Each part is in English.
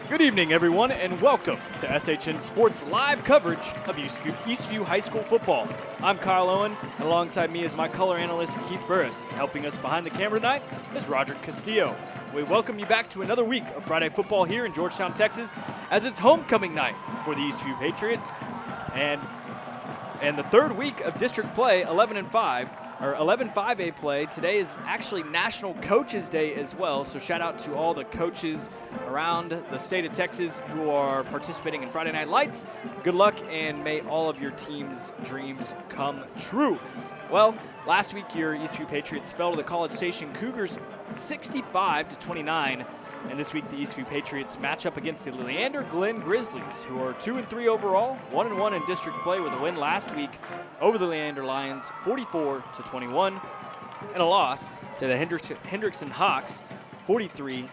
Good evening, everyone, and welcome to SHN Sports live coverage of Eastview High School football. I'm Kyle Owen, and alongside me is my color analyst, Keith Burris. Helping us behind the camera tonight is Roderick Castillo. We welcome you back to another week of Friday football here in Georgetown, Texas, as it's homecoming night for the Eastview Patriots. And the third week of district play, 11-5A play. Today is actually National Coaches Day as well, so shout out to all the coaches around the state of Texas who are participating in Friday Night Lights. Good luck, and may all of your team's dreams come true. Well, last week your Eastview Patriots fell to the College Station Cougars 65-29, and this week the Eastview Patriots match up against the Leander Glen Grizzlies, who are 2-3 overall, 1-1 in district play with a win last week over the Leander Lions 44-21, and a loss to the Hendrickson Hawks 24-3.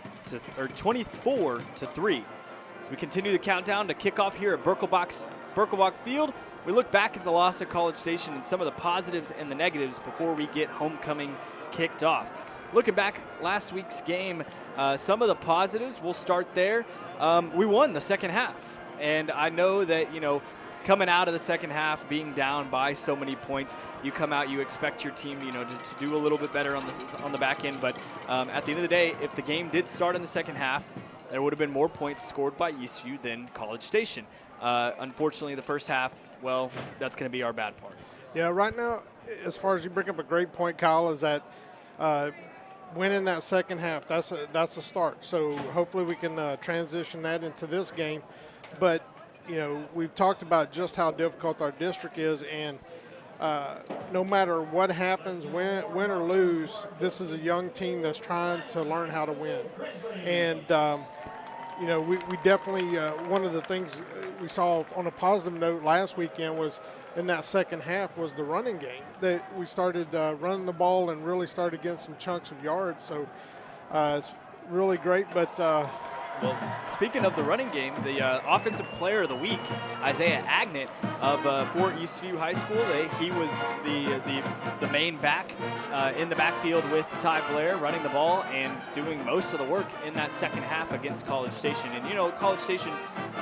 As we continue the countdown to kickoff here at Birkelbach Field, we look back at the loss of College Station and some of the positives and the negatives before we get homecoming kicked off. Looking back last week's game, some of the positives, we'll start there. We won the second half, and I know that, coming out of the second half, being down by so many points, you come out, you expect your team, to do a little bit better on the back end. But at the end of the day, if the game did start in the second half, there would have been more points scored by Eastview than College Station. Unfortunately, the first half, well, that's going to be our bad part. Yeah, right now, as far as you bring up a great point, Kyle, is that winning that second half, that's a start. So hopefully we can transition that into this game. But, we've talked about just how difficult our district is, and no matter what happens, win or lose, this is a young team that's trying to learn how to win. And, we definitely, one of the things we saw on a positive note last weekend was in that second half was the running game. That we started running the ball and really started getting some chunks of yards. So it's really great. But well, speaking of the running game, the offensive player of the week, Isaiah Agnet of for Eastview High School, he was the main back in the backfield with Ty Blair, running the ball and doing most of the work in that second half against College Station. And College Station,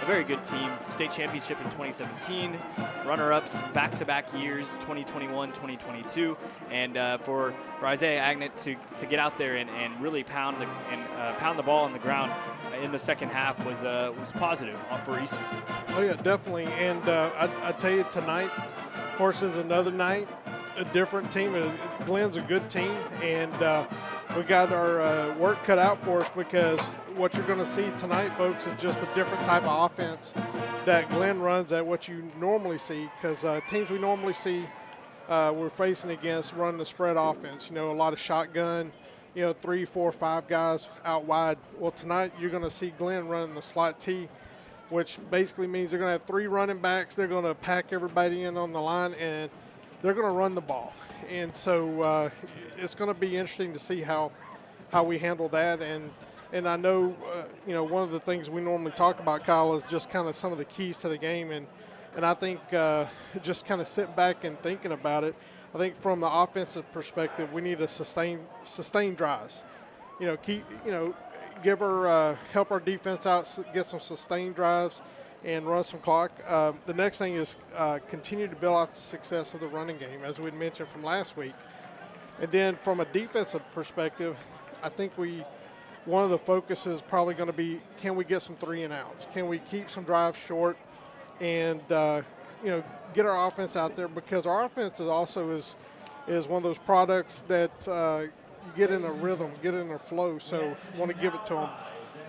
a very good team, state championship in 2017, runner-ups back-to-back years, 2021, 2022, and for Isaiah Agnet to get out there and really pound the ball on the ground in the second half was positive for Eastview. Oh yeah, definitely. And I tell you, tonight, of course, is another night, a different team. Glen's a good team, and we got our work cut out for us, because what you're going to see tonight, folks, is just a different type of offense that Glen runs at what you normally see, because teams we normally see we're facing against run the spread offense. A lot of shotgun, 3, 4, 5 guys out wide. Well, tonight you're going to see Glen running the slot T, which basically means they're going to have 3 running backs. They're going to pack everybody in on the line, and they're going to run the ball. And so it's going to be interesting to see how we handle that. And I know, one of the things we normally talk about, Kyle, is just kind of some of the keys to the game. And I think just kind of sitting back and thinking about it, I think from the offensive perspective, we need to sustain drives. Help our defense out, get some sustained drives, and run some clock. The next thing is continue to build off the success of the running game, as we mentioned from last week. And then from a defensive perspective, I think one of the focuses is probably going to be, can we get some 3 and outs? Can we keep some drives short and get our offense out there, because our offense is one of those products that you get in a rhythm, get in a flow. So want to give it to them.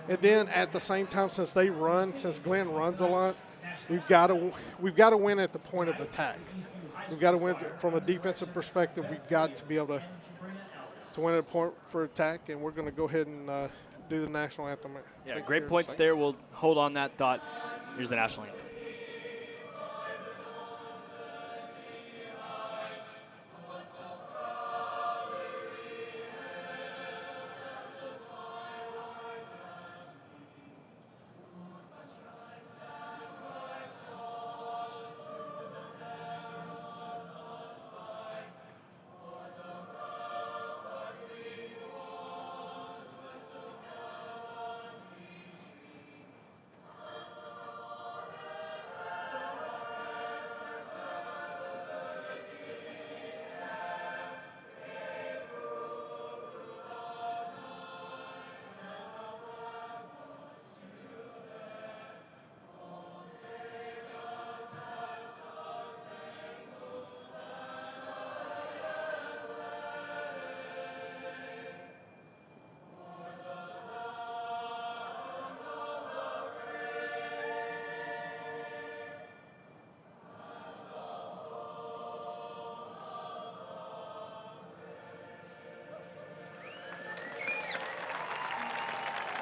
And then at the same time, since Glenn runs a lot, we've got to win at the point of attack. We've got to win from a defensive perspective. We've got to be able to win at a point for attack, and we're going to go ahead and do the national anthem. Yeah, great points there. We'll hold on that thought. Here's the national anthem.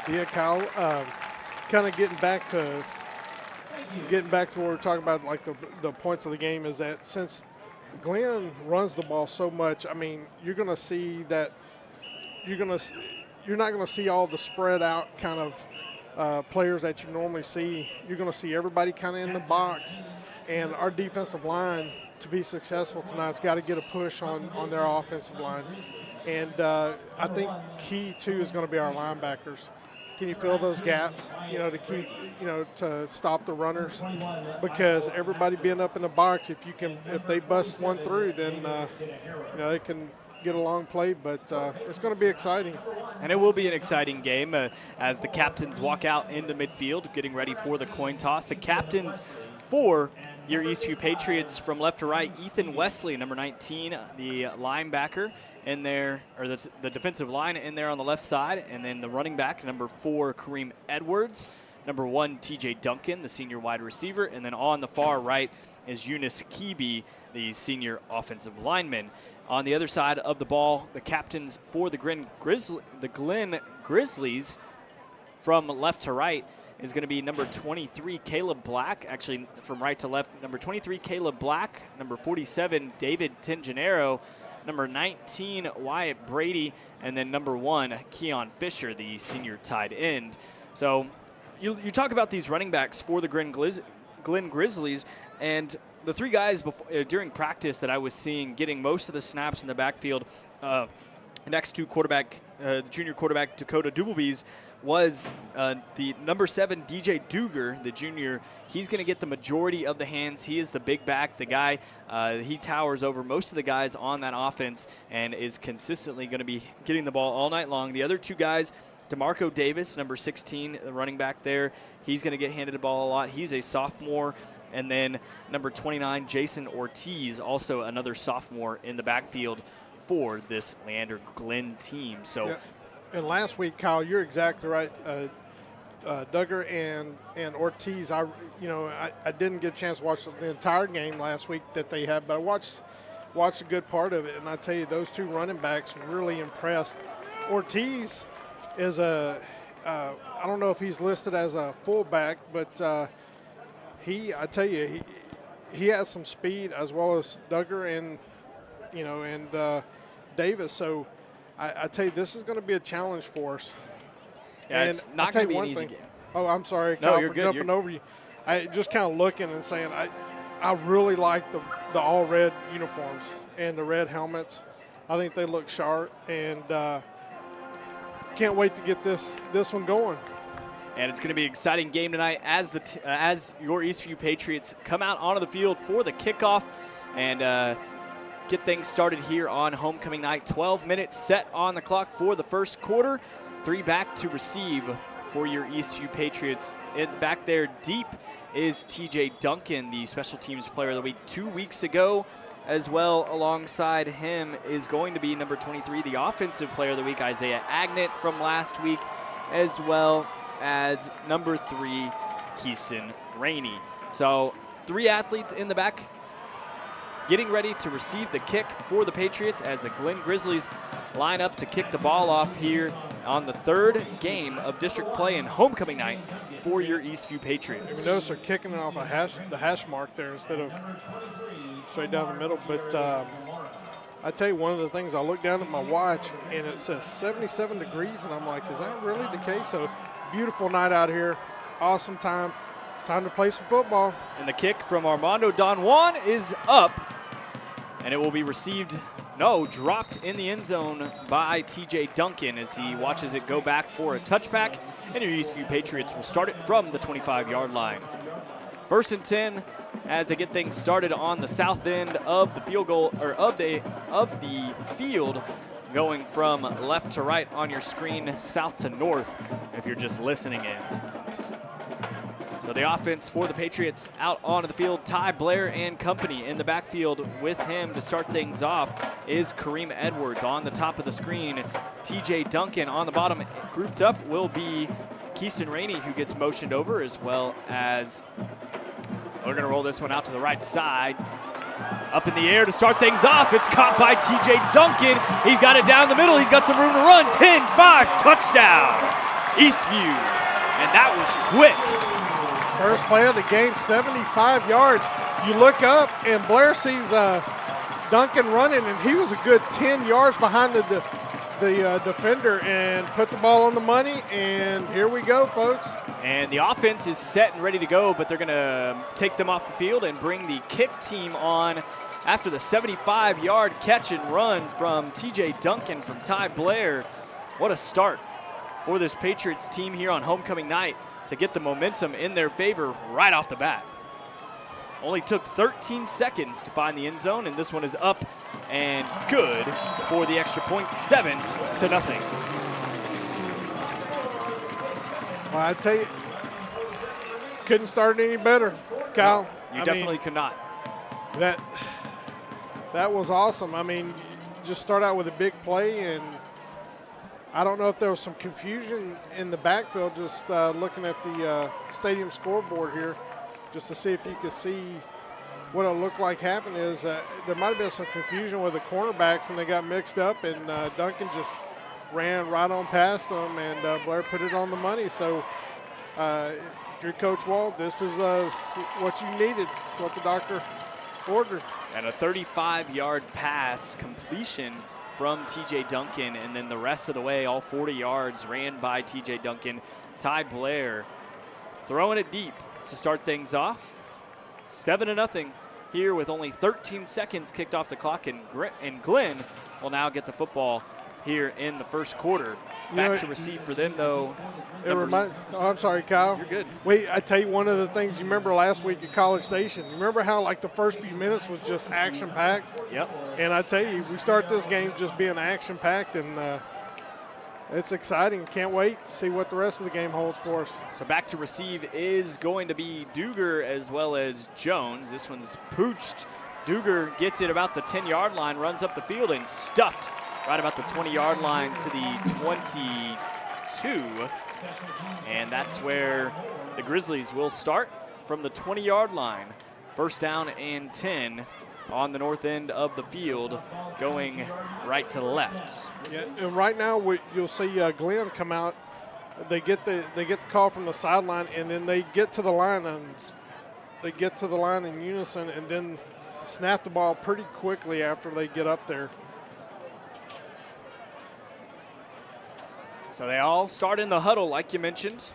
Yeah, Kyle, kind of getting back to what we're talking about, like the points of the game, is that since Glenn runs the ball so much, I mean, you're going to see that you're not going to see all the spread out kind of players that you normally see. You're going to see everybody kind of in the box, and our defensive line, to be successful tonight, has got to get a push on their offensive line. And I think key, too, is going to be our linebackers. Can you fill those gaps, to stop the runners? Because everybody being up in the box, if they bust one through, then, they can get a long play. But it's going to be exciting. And it will be an exciting game as the captains walk out into midfield, getting ready for the coin toss. The captains for your Eastview Patriots, from left to right, Ethan Wesley, number 19, the linebacker in there, or the defensive line in there on the left side, and then the running back, number 4, Kareem Edwards, number 1, TJ Duncan, the senior wide receiver, and then on the far right is Eunice Keeby, the senior offensive lineman. On the other side of the ball, the captains for the Glen Grizzlies, from left to right, is going to be number 23, Caleb Black. Actually, from right to left, number 23, Caleb Black, number 47, David Tingenero, number 19, Wyatt Brady, and then number 1, Keon Fisher, the senior tight end. So you talk about these running backs for the Glen Grizzlies, and the 3 guys during practice that I was seeing getting most of the snaps in the backfield next to junior quarterback Dakota Dubelbees was the number 7, DJ Duger, the junior. He's going to get the majority of the hands. He is the big back, the guy. He towers over most of the guys on that offense and is consistently going to be getting the ball all night long. The other 2 guys, DeMarco Davis, number 16, the running back there, he's going to get handed the ball a lot. He's a sophomore. And then number 29, Jason Ortiz, also another sophomore in the backfield for this Leander Glen team. So, yeah. And last week, Kyle, you're exactly right. Duggar and Ortiz, I didn't get a chance to watch the entire game last week that they had, but I watched a good part of it, and I tell you, those 2 running backs really impressed. Ortiz is I don't know if he's listed as a fullback, but he has some speed, as well as Duggar and Davis. So I tell you, this is going to be a challenge for us. Yeah, and it's not going to be an easy game. Oh, I'm sorry, No, Kyle, you're for good. jumping over you. I just kind of looking and saying I really like the all red uniforms and the red helmets. I think they look sharp, and can't wait to get this one going. And it's going to be an exciting game tonight as as your Eastview Patriots come out onto the field for the kickoff and get things started here on homecoming night. 12 minutes set on the clock for the first quarter. 3 back to receive for your Eastview Patriots. Back there deep is TJ Duncan, the special teams player of the week 2 weeks ago. As well, alongside him is going to be number 23, the offensive player of the week, Isaiah Agnet from last week. As well, as number 3, Keyston Rainey. So 3 athletes in the back getting ready to receive the kick for the Patriots as the Glen Grizzlies line up to kick the ball off here on the 3rd game of district play and homecoming night for your Eastview Patriots. You notice they're kicking it off the hash mark there instead of straight down the middle. But I tell you, one of the things, I look down at my watch and it says 77 degrees, and I'm like, is that really the case? So beautiful night out here, awesome time. Time to play some football. And the kick from Armando Don Juan is up, and it will be dropped in the end zone by TJ Duncan as he watches it go back for a touchback, and your Eastview Patriots will start it from the 25-yard line. 1st and 10 as they get things started on the south end of the field goal, or of the field, going from left to right on your screen, south to north if you're just listening in. So the offense for the Patriots out onto the field, Ty Blair and company in the backfield. With him to start things off is Kareem Edwards on the top of the screen. TJ Duncan on the bottom. Grouped up will be Keyston Rainey, who gets motioned over, as well as we're going to roll this one out to the right side. Up in the air to start things off. It's caught by TJ Duncan. He's got it down the middle. He's got some room to run. 10-5, touchdown, Eastview. And that was quick. First play of the game, 75 yards. You look up, and Blair sees Duncan running, and he was a good 10 yards behind the defender and put the ball on the money, and here we go, folks. And the offense is set and ready to go, but they're going to take them off the field and bring the kick team on after the 75-yard catch and run from TJ Duncan from Ty Blair. What a start for this Patriots team here on homecoming night to get the momentum in their favor right off the bat. Only took 13 seconds to find the end zone, and this one is up and good for the extra point, 7-0. Well, I tell you, couldn't start any better, Kyle. No, you definitely could not. That was awesome. I mean, just start out with a big play, and I don't know if there was some confusion in the backfield, just looking at the stadium scoreboard here, just to see if you could see what it looked like happened. Is there might have been some confusion with the cornerbacks, and they got mixed up, and Duncan just ran right on past them, and Blair put it on the money. So if you're Coach Wald, this is what you needed. It's what the doctor ordered. And a 35-yard pass completion from TJ Duncan, and then the rest of the way, all 40 yards ran by TJ Duncan. Ty Blair throwing it deep to start things off. 7-0 here with only 13 seconds kicked off the clock, and Glenn will now get the football here in the first quarter. Back to receive for them, though. I'm sorry, Kyle. You're good. Wait, I tell you one of the things you remember last week at College Station. Remember how like the first few minutes was just action-packed? Yep. And I tell you, we start this game just being action-packed, and it's exciting. Can't wait to see what the rest of the game holds for us. So back to receive is going to be Duger as well as Jones. This one's pooched. Duger gets it about the 10-yard line, runs up the field, and stuffed right about the 20-yard line to the 22. And that's where the Grizzlies will start from the 20-yard line. First down and 10 on the north end of the field, going right to the left. Yeah, and right now you'll see Glenn come out. They get the call from the sideline, and then they get to the line, and they get to the line in unison, and then snap the ball pretty quickly after they get up there. So they all start in the huddle, like you mentioned,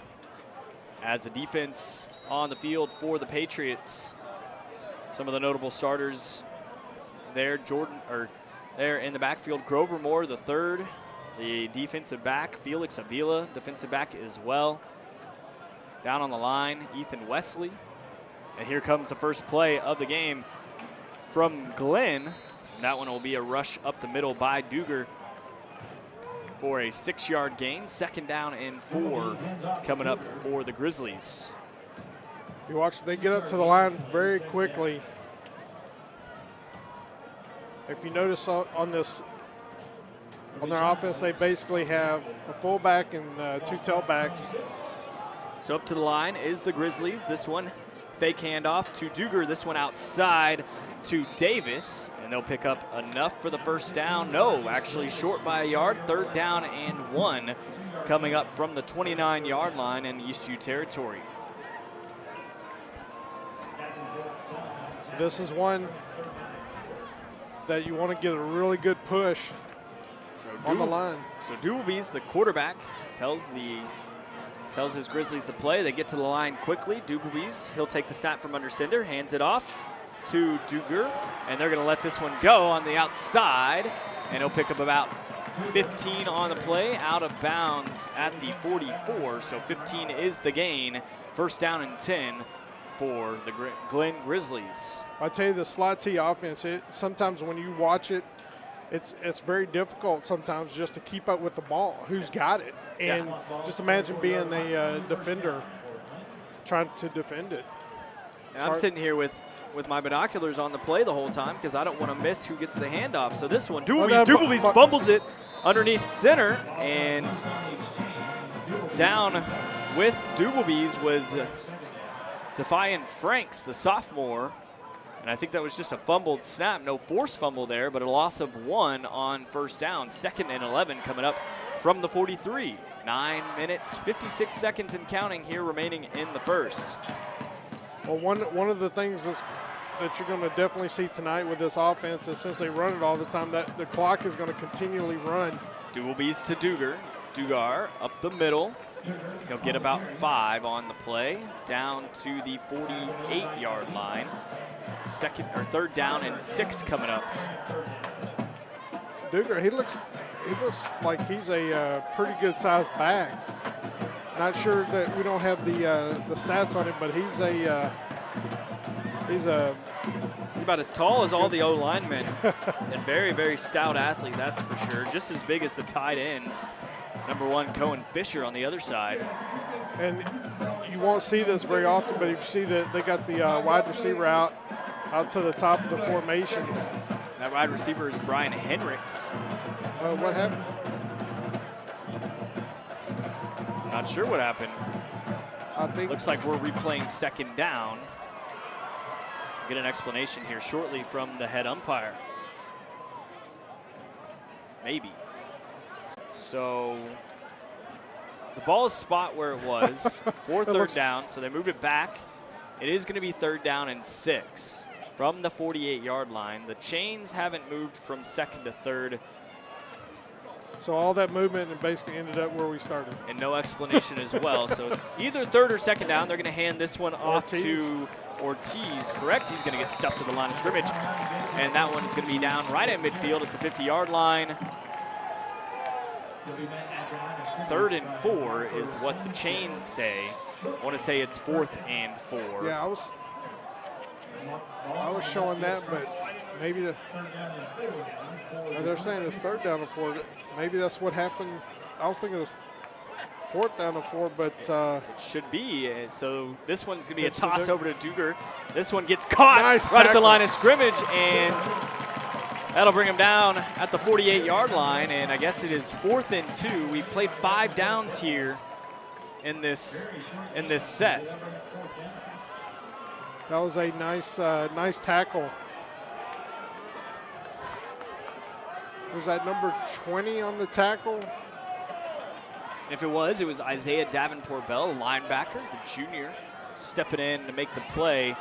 as the defense on the field for the Patriots. Some of the notable starters there, there in the backfield, Grover Moore, the third, the defensive back, Felix Avila, defensive back as well. Down on the line, Ethan Wesley. And here comes the first play of the game from Glenn. That one will be a rush up the middle by Duger for a 6-yard gain. Second down and 4 coming up for the Grizzlies. If you watch, they get up to the line very quickly. If you notice on their offense, they basically have a fullback and 2 tailbacks. So up to the line is the Grizzlies. This one, fake handoff to Duger. This one outside to Davis. And they'll pick up enough for the first down. No, actually short by a yard. 3rd down and 1 coming up from the 29-yard line in Eastview territory. This is one that you want to get a really good push on the line. So Doobleby's the quarterback, tells his Grizzlies to play. They get to the line quickly. Doobleby's, he'll take the snap from under center, hands it off to Duger, and they're going to let this one go on the outside, and he'll pick up about 15 on the play, out of bounds at the 44. So 15 is the gain. 1st down and 10 for the Glen Grizzlies. I tell you, the slot T offense, sometimes when you watch it, it's very difficult sometimes just to keep up with the ball. Who's got it? And just imagine being a defender trying to defend it. I'm sitting here with my binoculars on the play the whole time because I don't want to miss who gets the handoff. So this one, Doobleby's fumbles it underneath center, and down with Doobleby's was Zephian Franks, the sophomore. And I think that was just a fumbled snap. No forced fumble there, but a loss of 1 on 1st down. 2nd and 11 coming up from the 43. 9 minutes, 56 seconds and counting here remaining in the 1st. Well, one of the things that you're going to definitely see tonight with this offense is since they run it all the time, that the clock is going to continually run. Doobleby's to Duger. Dugar up the middle. He'll get about 5 on the play, down to the 48-yard line. 3rd down and 6 coming up. Duger, he looks like he's a pretty good sized back. Not sure that we don't have the stats on him, but he's about as tall as all the O linemen, and very, very stout athlete, that's for sure. Just as big as the tight end, number 1 Cohen Fisher on the other side. And you won't see this very often, but you see that they got the wide receiver out to the top of the formation. That wide receiver is Brian Henricks. What happened? Not sure what happened. I think looks like we're replaying 2nd down. Get an explanation here shortly from the head umpire. Maybe. So the ball is spot where it was for 3rd down, so they moved it back. It is going to be 3rd down and 6 from the 48-yard line. The chains haven't moved from 2nd to 3rd. So all that movement and basically ended up where we started. And no explanation as well. So either 3rd or 2nd down, they're going to hand this one off to Ortiz. Correct? He's going to get stuffed to the line of scrimmage. And that one is going to be down right at midfield at the 50-yard line. 3rd and 4 is what the chains say. I want to say it's 4th and 4. Yeah, I was showing that, but maybe they're saying it's 3rd down and 4. Maybe that's what happened. I was thinking it was 4th down and 4, but it should be. So this one's going to be a toss over to Duger. This one gets caught right at the line of scrimmage, and that'll bring him down at the 48-yard line. And I guess it is 4th and 2. We played 5 downs here in this set. That was a nice tackle. Was that number 20 on the tackle? If it was Isaiah Davenport-Bell, linebacker, the junior, stepping in to make the play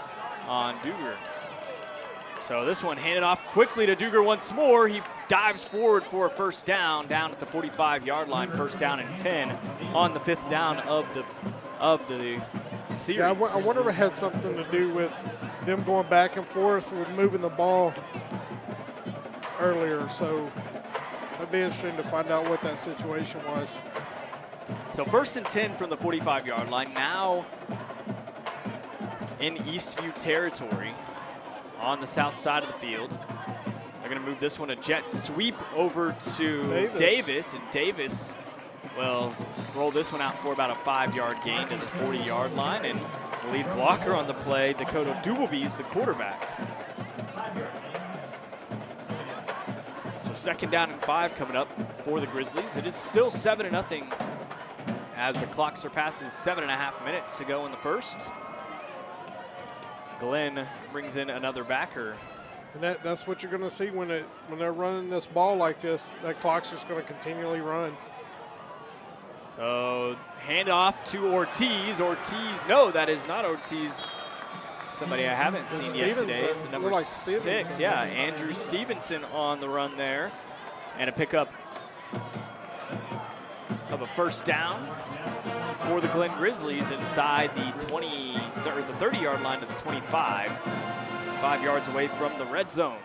on Duger. So this one handed off quickly to Duger once more. He dives forward for a 1st down at the 45-yard line. 1st down and 10 on the 5th down of the series. Yeah, I wonder if it had something to do with them going back and forth with moving the ball earlier. So it'd be interesting to find out what that situation was. So 1st and 10 from the 45-yard line. Now in Eastview territory on the south side of the field. They're going to move this one a jet sweep over to Davis. And Davis will roll this one out for about a 5-yard gain to the 40-yard line. And the lead blocker on the play, Dakota Doobleby, is the quarterback. So 2nd down and 5 coming up for the Grizzlies. It is still 7-0 as the clock surpasses 7.5 minutes to go in the first. Glenn brings in another backer. And that's what you're going to see when they're running this ball like this. That clock's just going to continually run. So handoff to Ortiz. No, that is not Ortiz. Somebody I haven't seen yet today. So number like 6, yeah, Andrew Stevenson on the run there. And a pickup of a first down for the Glen Grizzlies inside the 30-yard line to the 25. 5 yards away from the red zone.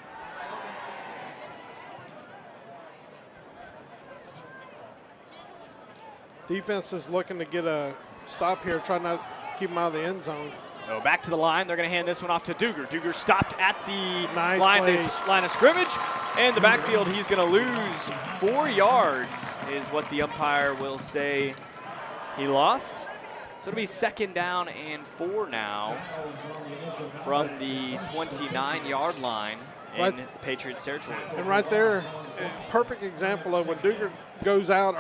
Defense is looking to get a stop here, try not to keep them out of the end zone. So back to the line. They're going to hand this one off to Duger. Duger stopped at the Nice line of scrimmage. And the backfield, he's going to lose 4 yards is what the umpire will say he lost. So it'll be 2nd down and 4 now from the 29-yard line in the Patriots territory. And right there, a perfect example of when Duger goes out,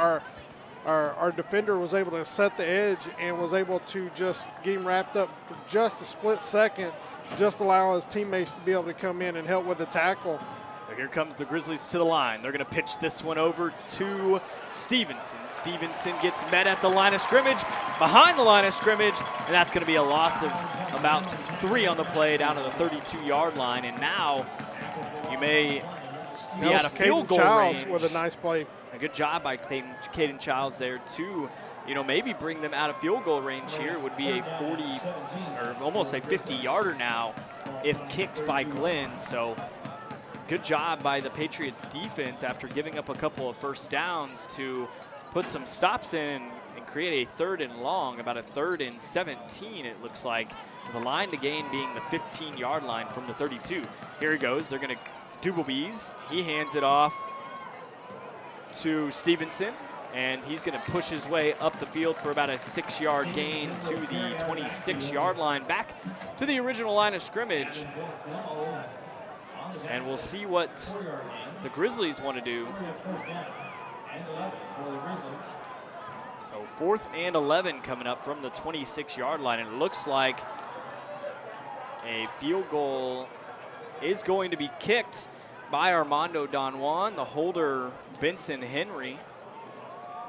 our defender was able to set the edge and was able to just get him wrapped up for just a split second, just allow his teammates to be able to come in and help with the tackle. So here comes the Grizzlies to the line. They're going to pitch this one over to Stevenson. Stevenson gets met at the line of scrimmage, behind the line of scrimmage, and that's going to be a loss of about 3 on the play down to the 32-yard line. And now you may be out of field goal range. With a nice play. A good job by Caden Childs there to, maybe bring them out of field goal range here. Would be a 40 or almost a 50-yarder now if kicked by Glenn. So good job by the Patriots defense after giving up a couple of first downs to put some stops in and create a 3rd and long, about a 3rd and 17 it looks like, with a line to gain being the 15-yard line from the 32. Here he goes. They're going to Dooblebees. He hands it off to Stevenson, and he's going to push his way up the field for about a 6-yard gain to the 26-yard line, back to the original line of scrimmage. And we'll see what the Grizzlies want to do. So 4th and 11 coming up from the 26-yard line. And it looks like a field goal is going to be kicked by Armando Don Juan, the holder Benson Henry.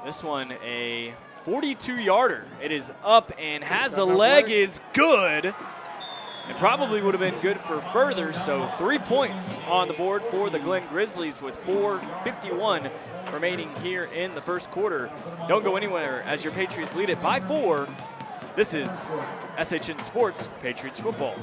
This one a 42-yarder. It is up and has the leg, is good. And probably would have been good for further, so 3 points on the board for the Glen Grizzlies with 4:51 remaining here in the first quarter. Don't go anywhere as your Patriots lead it by 4. This is SHN Sports Patriots Football.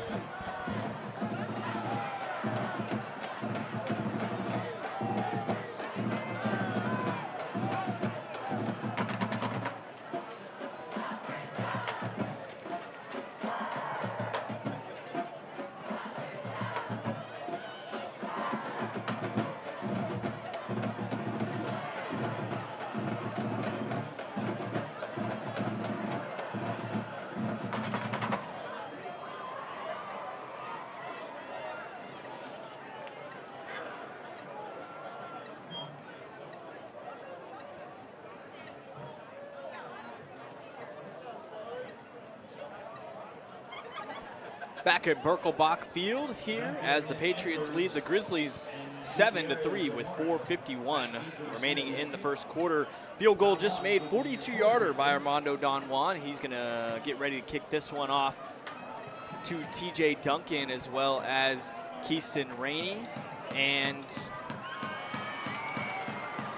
Back at Birkelbach Field here as the Patriots lead the Grizzlies 7-3 with 4:51 remaining in the first quarter. Field goal just made, 42-yarder by Armando Don Juan. He's going to get ready to kick this one off to TJ Duncan as well as Keaston Rainey and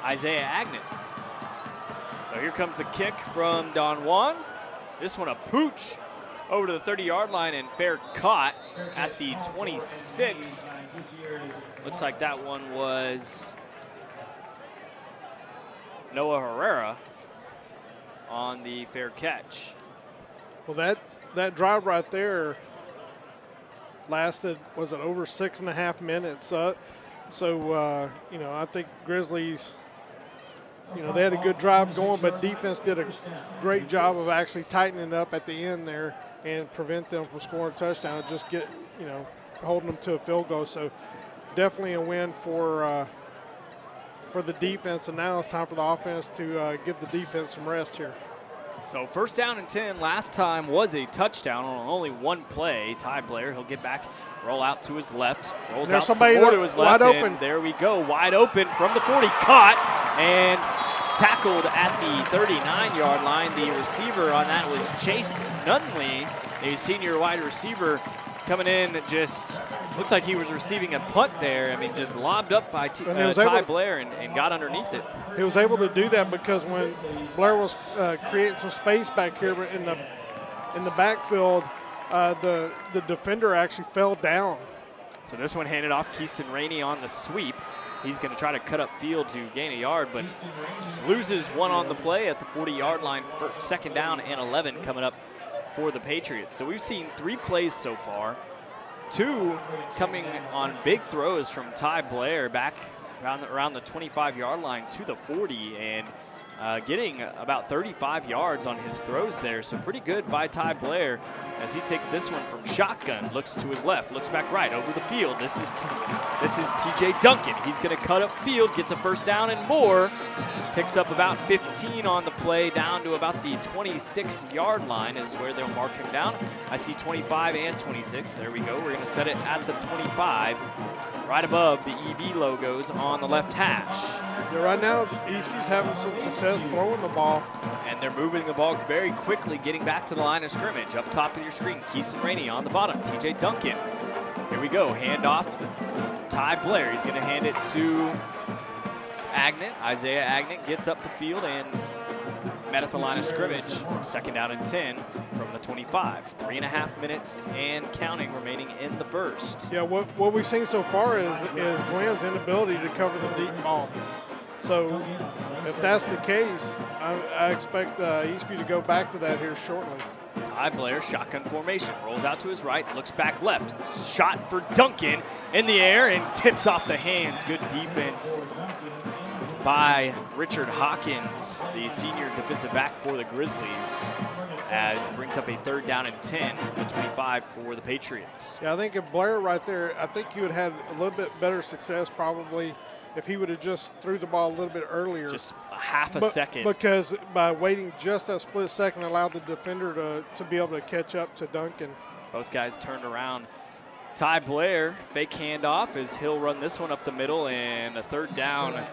Isaiah Agnew. So here comes the kick from Don Juan. This one a pooch over to the 30-yard line and fair caught at the 26. Looks like that one was Noah Herrera on the fair catch. Well, that drive right there lasted, was it over 6.5 minutes? I think Grizzlies, they had a good drive going, but defense did a great job of actually tightening up at the end there and prevent them from scoring a touchdown and just get, holding them to a field goal. So definitely a win for the defense, and now it's time for the offense to give the defense some rest here. So first down and 10 last time was a touchdown on only one play. Ty Blair, he'll get back, roll out to his left, rolls out some more to his left, wide open. There we go, wide open from the 40, caught and tackled at the 39-yard line. The receiver on that was Chase Nunley, a senior wide receiver coming in, just looks like he was receiving a punt there. I mean, just lobbed up by Ty Blair and got underneath it. He was able to do that because when Blair was creating some space back here in the backfield, the defender actually fell down. So this one handed off Keaston Rainey on the sweep. He's going to try to cut up field to gain a yard, but loses one on the play at the 40-yard line for second down and 11 coming up for the Patriots. So we've seen 3 plays so far, 2 coming on big throws from Ty Blair back around the 25-yard line to the 40 and getting about 35 yards on his throws there. So pretty good by Ty Blair as he takes this one from shotgun, looks to his left, looks back right over the field. This is TJ Duncan. He's going to cut up field, gets a first down and more, picks up about 15 on the play down to about the 26-yard line is where they'll mark him down. I see 25 and 26. There we go. We're going to set it at the 25, right above the EV logos on the left hash. Yeah, right now, Eastview's having some success throwing the ball. And they're moving the ball very quickly, getting back to the line of scrimmage. Up top of your screen, Keaston Rainey on the bottom, TJ Duncan. Here we go, handoff, Ty Blair. He's going to hand it to Agnew. Isaiah Agnew gets up the field and met at the line of scrimmage. Second down and 10 from the 25. 3.5 minutes and counting remaining in the first. Yeah, what we've seen so far is Glenn's inability to cover the deep ball. So if that's the case, I expect Eastview to go back to that here shortly. Ty Blair, shotgun formation, rolls out to his right, looks back left. Shot for Duncan in the air and tips off the hands. Good defense by Richard Hawkins, the senior defensive back for the Grizzlies, as brings up a third down and 10 from the 25 for the Patriots. Yeah, I think if Blair right there, I think he would have had a little bit better success probably if he would have just threw the ball a little bit earlier. Just a half a second. Because by waiting just that split second allowed the defender to be able to catch up to Duncan. Both guys turned around. Ty Blair, fake handoff as he'll run this one up the middle, and a third down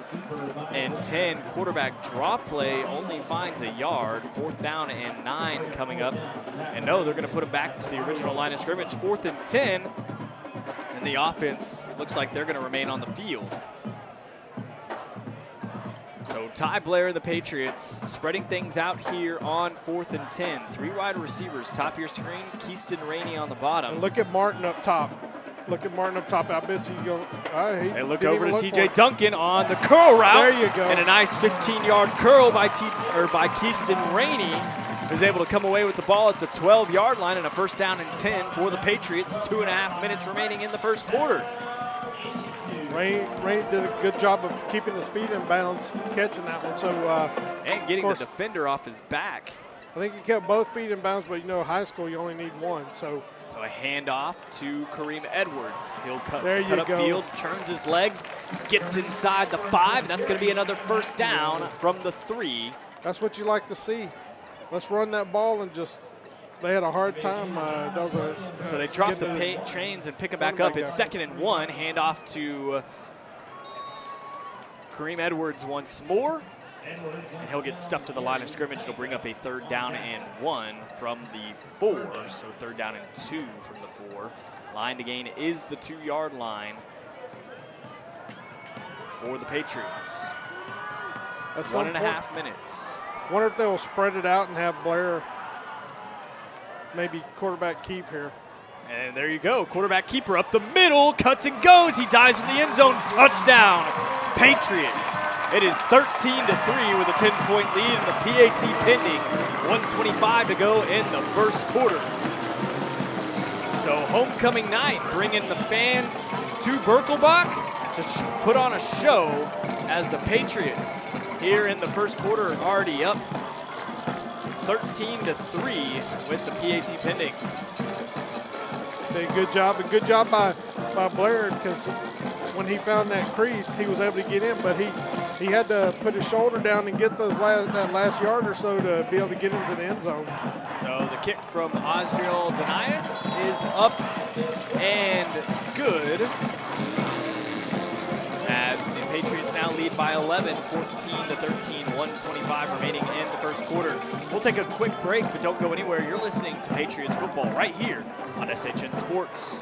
and 10. Quarterback draw play only finds a yard. Fourth down and 9 coming up. And no, they're going to put him back to the original line of scrimmage. 4th and 10. And the offense looks like they're going to remain on the field. So Ty Blair and the Patriots spreading things out here on 4th and 10. 3 wide receivers, top of your screen, Keaston Rainey on the bottom. And look at Martin up top. Look at Martin up top. I bet you go. They look over to TJ Duncan on the curl route. There you go. And a nice 15-yard curl by Keaston Rainey, who's able to come away with the ball at the 12-yard line, and a first down and 10 for the Patriots. 2.5 minutes remaining in the first quarter. Rainey did a good job of keeping his feet in bounds, catching that one. So and getting the defender off his back. I think he kept both feet in bounds, but you know, high school you only need one. So a handoff to Kareem Edwards. He'll cut up field, turns his legs, gets inside the 5. That's going to be another first down from the 3. That's what you like to see. Let's run that ball and just. They had a hard time. So they dropped the chains and pick him back up. It's 2nd and 1. Handoff to Kareem Edwards once more. And he'll get stuffed to the line of scrimmage. It'll bring up a third down and 1 from the 4. So third down and 2 from the 4. Line to gain is the 2-yard line for the Patriots. 1.5 minutes. Wonder if they will spread it out and have Blair maybe quarterback keep here. And there you go, quarterback keeper up the middle, cuts and goes. He dives for the end zone, touchdown, Patriots. It is 13-3 with a 10-point lead and the PAT pending. 1:25 to go in the first quarter. So homecoming night, bringing the fans to Birkelbach to put on a show as the Patriots here in the first quarter already up 13-3 with the PAT pending. Say good job by Blair, because when he found that crease, he was able to get in, but he had to put his shoulder down and get that last yard or so to be able to get into the end zone. So the kick from Osdriel Denias is up and good, as the Patriots now lead by 11, 14-13, 1:25 remaining in the first quarter. We'll take a quick break, but don't go anywhere. You're listening to Patriots football right here on SHN Sports.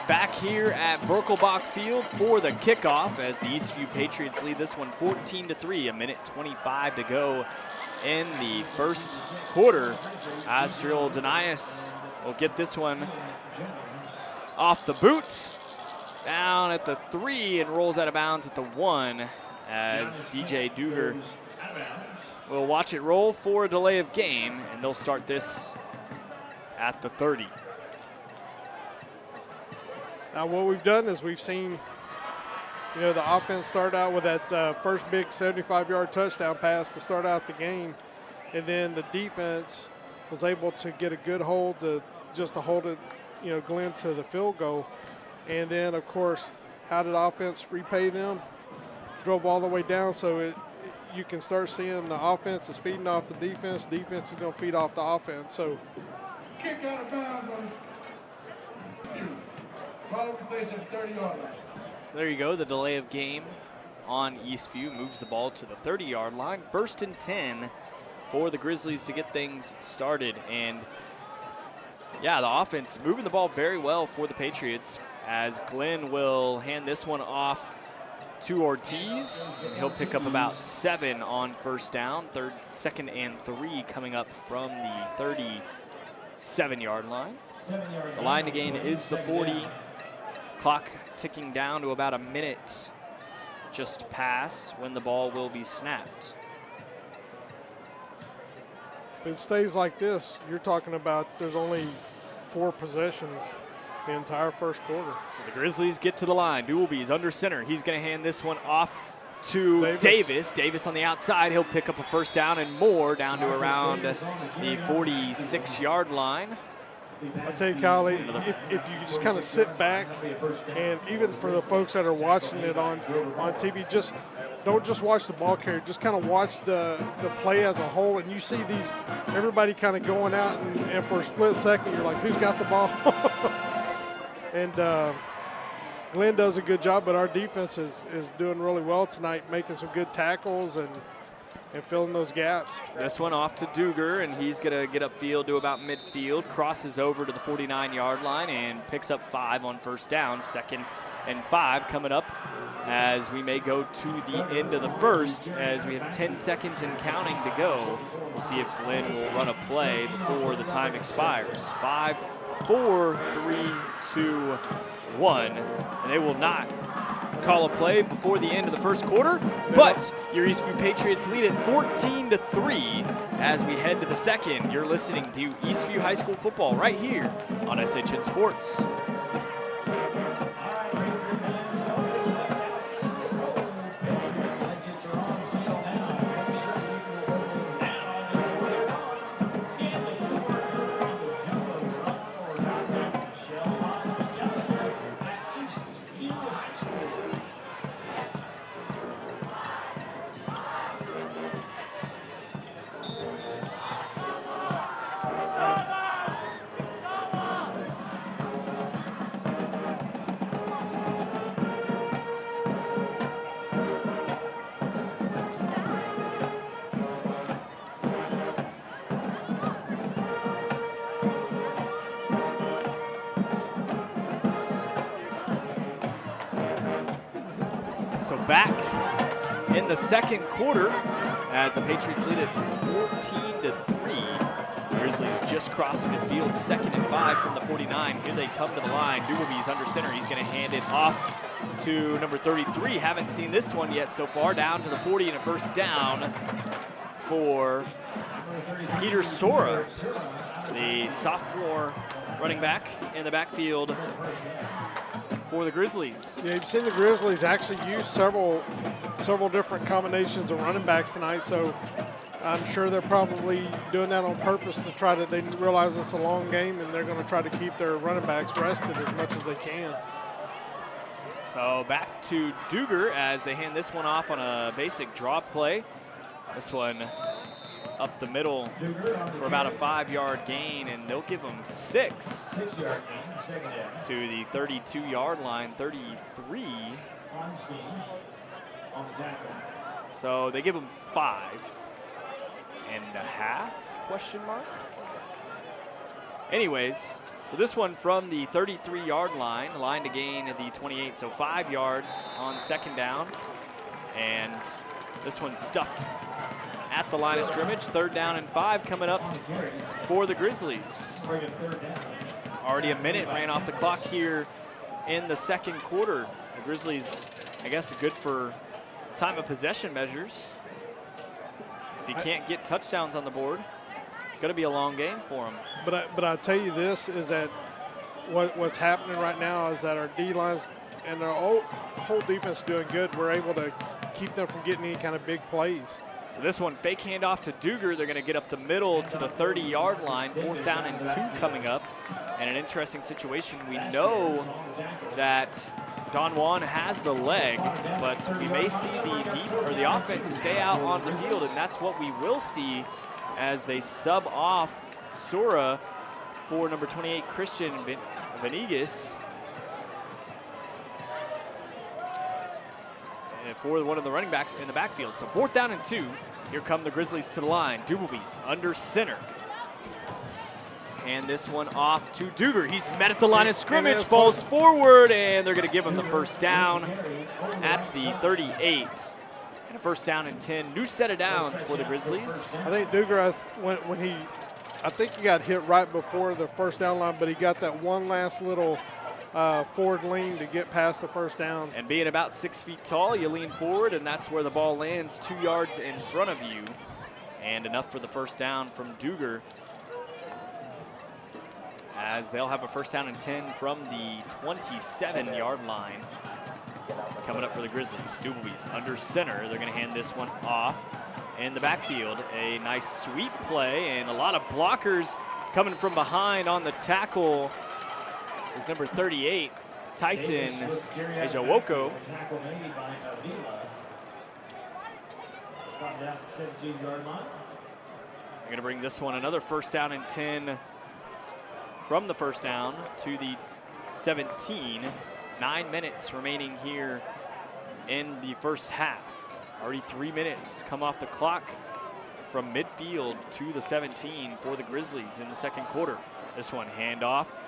Back here at Birkelbach Field for the kickoff, as the Eastview Patriots lead this one 14-3, 1:25 to go in the first quarter. Osdriel Denias will get this one off the boot, down at the 3, and rolls out of bounds at the 1, as DJ Duger will watch it roll for a delay of game, and they'll start this at the 30. Now what we've done is we've seen, the offense start out with that first big 75-yard touchdown pass to start out the game, and then the defense was able to get a good hold to hold it, Glenn to the field goal. And then, of course, how did offense repay them? Drove all the way down, so you can start seeing the offense is feeding off the defense. Defense is going to feed off the offense. So kick out of bounds on So there you go, the delay of game on Eastview moves the ball to the 30-yard line. 1st and 10 for the Grizzlies to get things started. And yeah, the offense moving the ball very well for the Patriots, as Glenn will hand this one off to Ortiz, and he'll pick up about 7 on first down. 2nd and 3 coming up from the 37-yard line. The line to gain is the 40. Clock ticking down to about a minute just past when the ball will be snapped. If it stays like this, you're talking about there's only 4 possessions the entire first quarter. So the Grizzlies get to the line. Doolby's under center. He's going to hand this one off to Davis. Davis on the outside. He'll pick up a first down and more, down to around the 46-yard line. I tell you, Kyle, if you just kind of sit back, and even for the folks that are watching it on TV, don't just watch the ball carrier. Just kind of watch the play as a whole, and you see everybody kind of going out, and for a split second, you're like, who's got the ball? And Glenn does a good job, but our defense is doing really well tonight, making some good tackles and filling those gaps. This one off to Duger, and he's going to get upfield to about midfield, crosses over to the 49-yard line, and picks up 5 on first down. 2nd and 5 coming up as we may go to the end of the first, as we have 10 seconds and counting to go. We'll see if Glenn will run a play before the time expires. 5, 4, 3, 2, 1, and they will not call a play before the end of the first quarter, but your Eastview Patriots lead at 14-3 as we head to the second. You're listening to Eastview High School football right here on SHN Sports. So back in the second quarter as the Patriots lead it 14-3. The Grizzlies just crossed midfield, 2nd and 5 from the 49. Here they come to the line. Duberby's under center. He's going to hand it off to number 33. Haven't seen this one yet so far. Down to the 40 and a first down for Peter Sora, the sophomore running back in the backfield for the Grizzlies. Yeah, you've seen the Grizzlies actually use several different combinations of running backs tonight, so I'm sure they're probably doing that on purpose to try to, they realize it's a long game and they're going to try to keep their running backs rested as much as they can. So back to Duger as they hand this one off on a basic draw play. This one up the middle for about a 5-yard gain, and they'll give them 6 to the 32-yard line, 33. So they give them 5.5, question mark. Anyways, so this one from the 33-yard line to gain at the 28, so 5 yards on 2nd down. And this one stuffed at the line of scrimmage. 3rd down and 5 coming up for the Grizzlies. Already a minute ran off the clock here in the second quarter. The Grizzlies, I guess, good for time of possession measures. If you can't get touchdowns on the board, it's going to be a long game for them. But I tell you this, is that what's happening right now is that our D-lines and our whole defense is doing good. We're able to keep them from getting any kind of big plays. So this one, fake handoff to Duger. They're going to get up the middle to the 30-yard line. 4th down and 2 coming up. And an interesting situation. We know that Don Juan has the leg, but we may see the offense stay out on the field, and that's what we will see as they sub off Sora for number 28, Christian Venegas, for one of the running backs in the backfield. So 4th down and 2. Here come the Grizzlies to the line. Duberby's under center. Hand this one off to Duger. He's met at the line of scrimmage, falls forward, and they're going to give him the first down at the 38. And a 1st down and 10. New set of downs for the Grizzlies. I think Duger, I think he got hit right before the 1st down line, but he got that one last little forward lean to get past the 1st down. And being about 6 feet tall, you lean forward, and that's where the ball lands 2 yards in front of you. And enough for the 1st down from Duger, as they'll have a 1st down and 10 from the 27-yard line. Coming up for the Grizzlies, Duberby's under center. They're going to hand this one off in the backfield. A nice sweep play and a lot of blockers coming from behind on the tackle is number 38, Tyson Ejawoko. They're going to bring this one another 1st down and 10 from the 1st down to the 17. 9 minutes remaining here in the first half. Already 3 minutes come off the clock from midfield to the 17 for the Grizzlies in the second quarter. This one handoff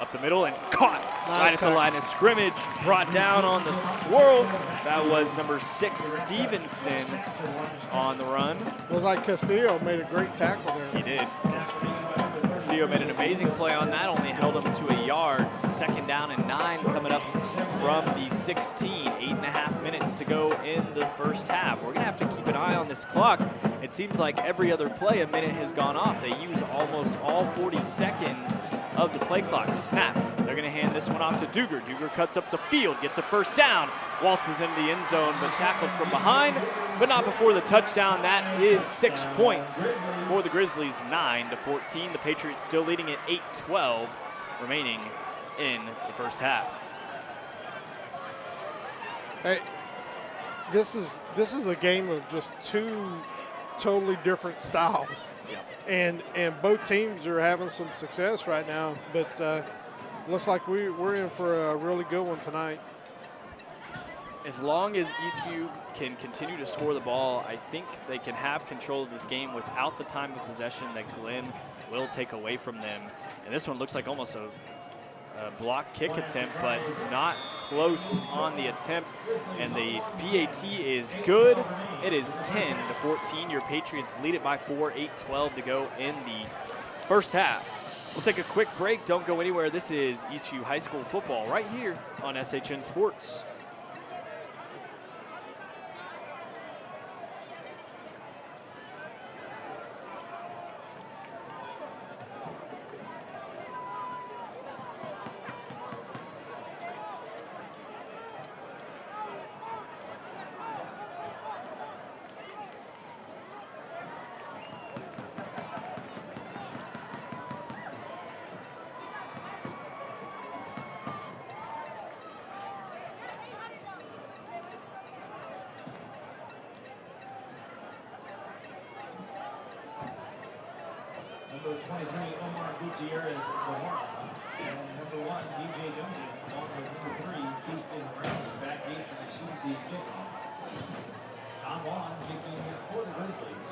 up the middle and caught right at the line of scrimmage. Brought down on the swirl. That was number 6, Stevenson, on the run. It was like Castillo made a great tackle there. He did. Castillo made an amazing play on that, only held him to a yard. 2nd down and 9 coming up from the 16. 8.5 minutes to go in the first half. We're going to have to keep an eye on this clock. It seems like every other play, a minute has gone off. They use almost all 40 seconds of the play clock. Snap. They're going to hand this one off to Duger. Duger cuts up the field, gets a 1st down, waltzes into the end zone, but tackled from behind, but not before the touchdown. That is 6 points for the Grizzlies, 9-14. The Patriots still leading at 8-12 remaining in the first half. Hey, this is a game of just 2 totally different styles. Yeah. And both teams are having some success right now, but looks like we're in for a really good one tonight. As long as Eastview can continue to score the ball, I think they can have control of this game without the time of possession that Glenn will take away from them. And this one looks like almost a block kick attempt, but not close on the attempt. And the PAT is good. It is 10-14. Your Patriots lead it by 4, 8:12 to go in the first half. We'll take a quick break. Don't go anywhere. This is Eastview High School football right here on SHN Sports. Number 23, Omar Gutierrez Zamora. And number 1, DJ Duncan, along with number 3, Keaston Brown, back in to receive the kickoff. Don Juan kicking for the Grizzlies.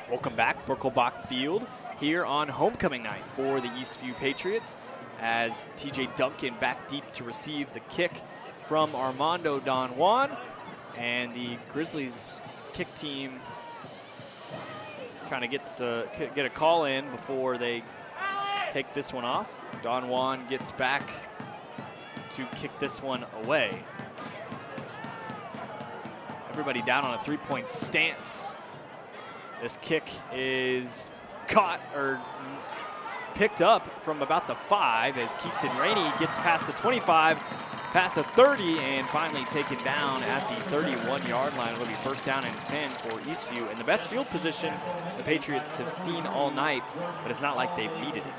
Welcome back, Birkelbach Field, here on homecoming night for the Eastview Patriots, as TJ Duncan back deep to receive the kick from Armando Don Juan. And the Grizzlies kick team trying to get a call in before they take this one off. Don Juan gets back to kick this one away. Everybody down on a three-point stance. This kick is caught or picked up from about the 5 as Keaston Rainey gets past the 25, past the 30, and finally taken down at the 31-yard line. It'll be first down and 10 for Eastview. In the best field position the Patriots have seen all night, but it's not like they've needed it.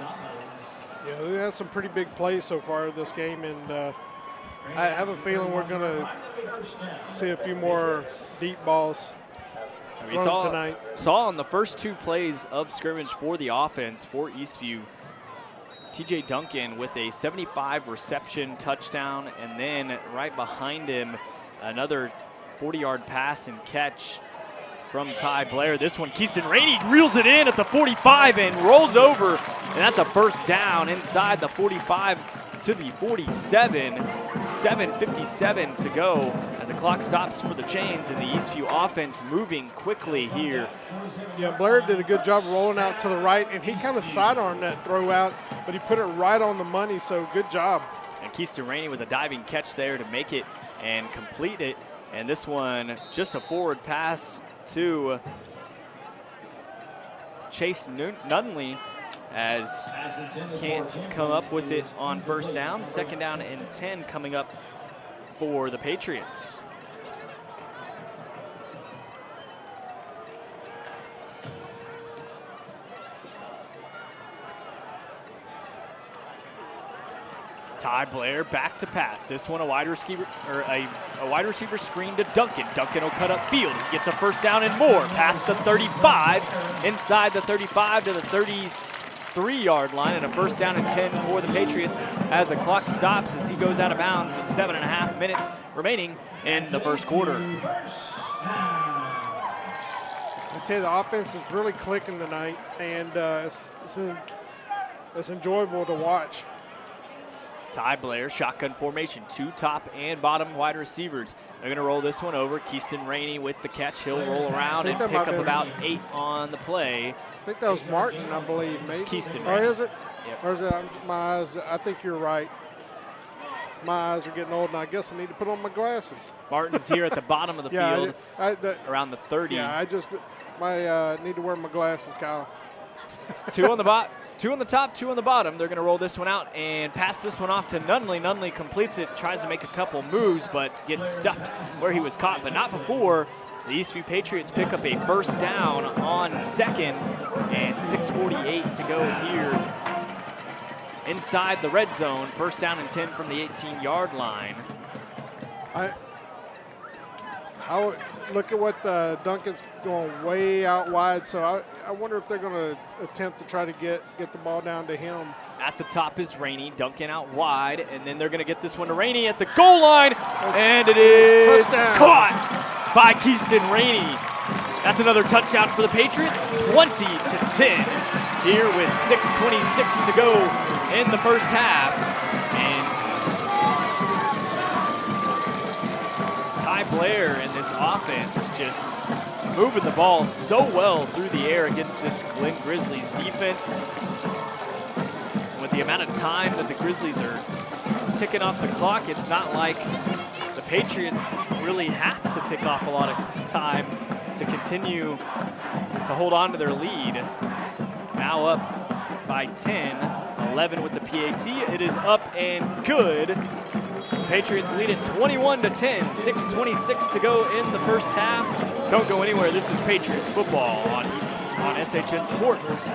Yeah, they had some pretty big plays so far this game, and I have a feeling we're going to see a few more deep balls We saw on the first 2 plays of scrimmage for the offense for Eastview, TJ Duncan with a 75 reception touchdown, and then right behind him another 40-yard pass and catch from Ty Blair. This one, Keaston Rainey reels it in at the 45 and rolls over, and that's a first down inside the 45 to the 47. 7:57 to go as the clock stops for the Chains, and the Eastview offense moving quickly here. Yeah, Blair did a good job rolling out to the right, and he kind of sidearmed that throw out, but he put it right on the money, so good job. And Keaston Rainey with a diving catch there to make it and complete it. And this one, just a forward pass to Chase Nunley, as can't come up with it on first down. Second down and 10 coming up for the Patriots. Ty Blair back to pass. This one a wide receiver screen to Duncan. Duncan will cut up field. He gets a first down and more. Past the 35, inside the 35 to the 33-yard line, and a first down and 10 for the Patriots as the clock stops as he goes out of bounds with 7.5 minutes remaining in the first quarter. I tell you, the offense is really clicking tonight, and it's enjoyable to watch. Ty Blair, shotgun formation, 2 top and bottom wide receivers. They're going to roll this one over. Keaston Rainey with the catch. He'll roll around and pick up about 8 on the play. I think that was Martin, I believe. It's Keaston Or Rainey. is it? Yep. Or is it my eyes? I think you're right. My eyes are getting old, and I guess I need to put on my glasses. Martin's here at the bottom of the field, around the 30. Yeah, I just need to wear my glasses, Kyle. 2 on the top, 2 on the bottom. They're going to roll this one out and pass this one off to Nunley. Nunley completes it, tries to make a couple moves, but gets stuffed where he was caught, but not before. The Eastview Patriots pick up a first down on second, and 6:48 to go here inside the red zone. First down and 10 from the 18-yard line. I would look at what Duncan's going way out wide, so I wonder if they're going to attempt to try to get the ball down to him. At the top is Rainey, Duncan out wide, and then they're going to get this one to Rainey at the goal line, and it is Touchdown. caught by Keaston Rainey. That's another touchdown for the Patriots, 20-10 here with 6:26 to go in the first half. And Ty Blair and this offense just moving the ball so well through the air against this Glen Grizzlies defense. And with the amount of time that the Grizzlies are ticking off the clock, it's not like the Patriots really have to tick off a lot of time to continue to hold on to their lead. Now up by 10, 11 with the PAT. It is up and good. Patriots lead it 21-10, 6:26 to go in the first half. Don't go anywhere. This is Patriots football on SHN Sports.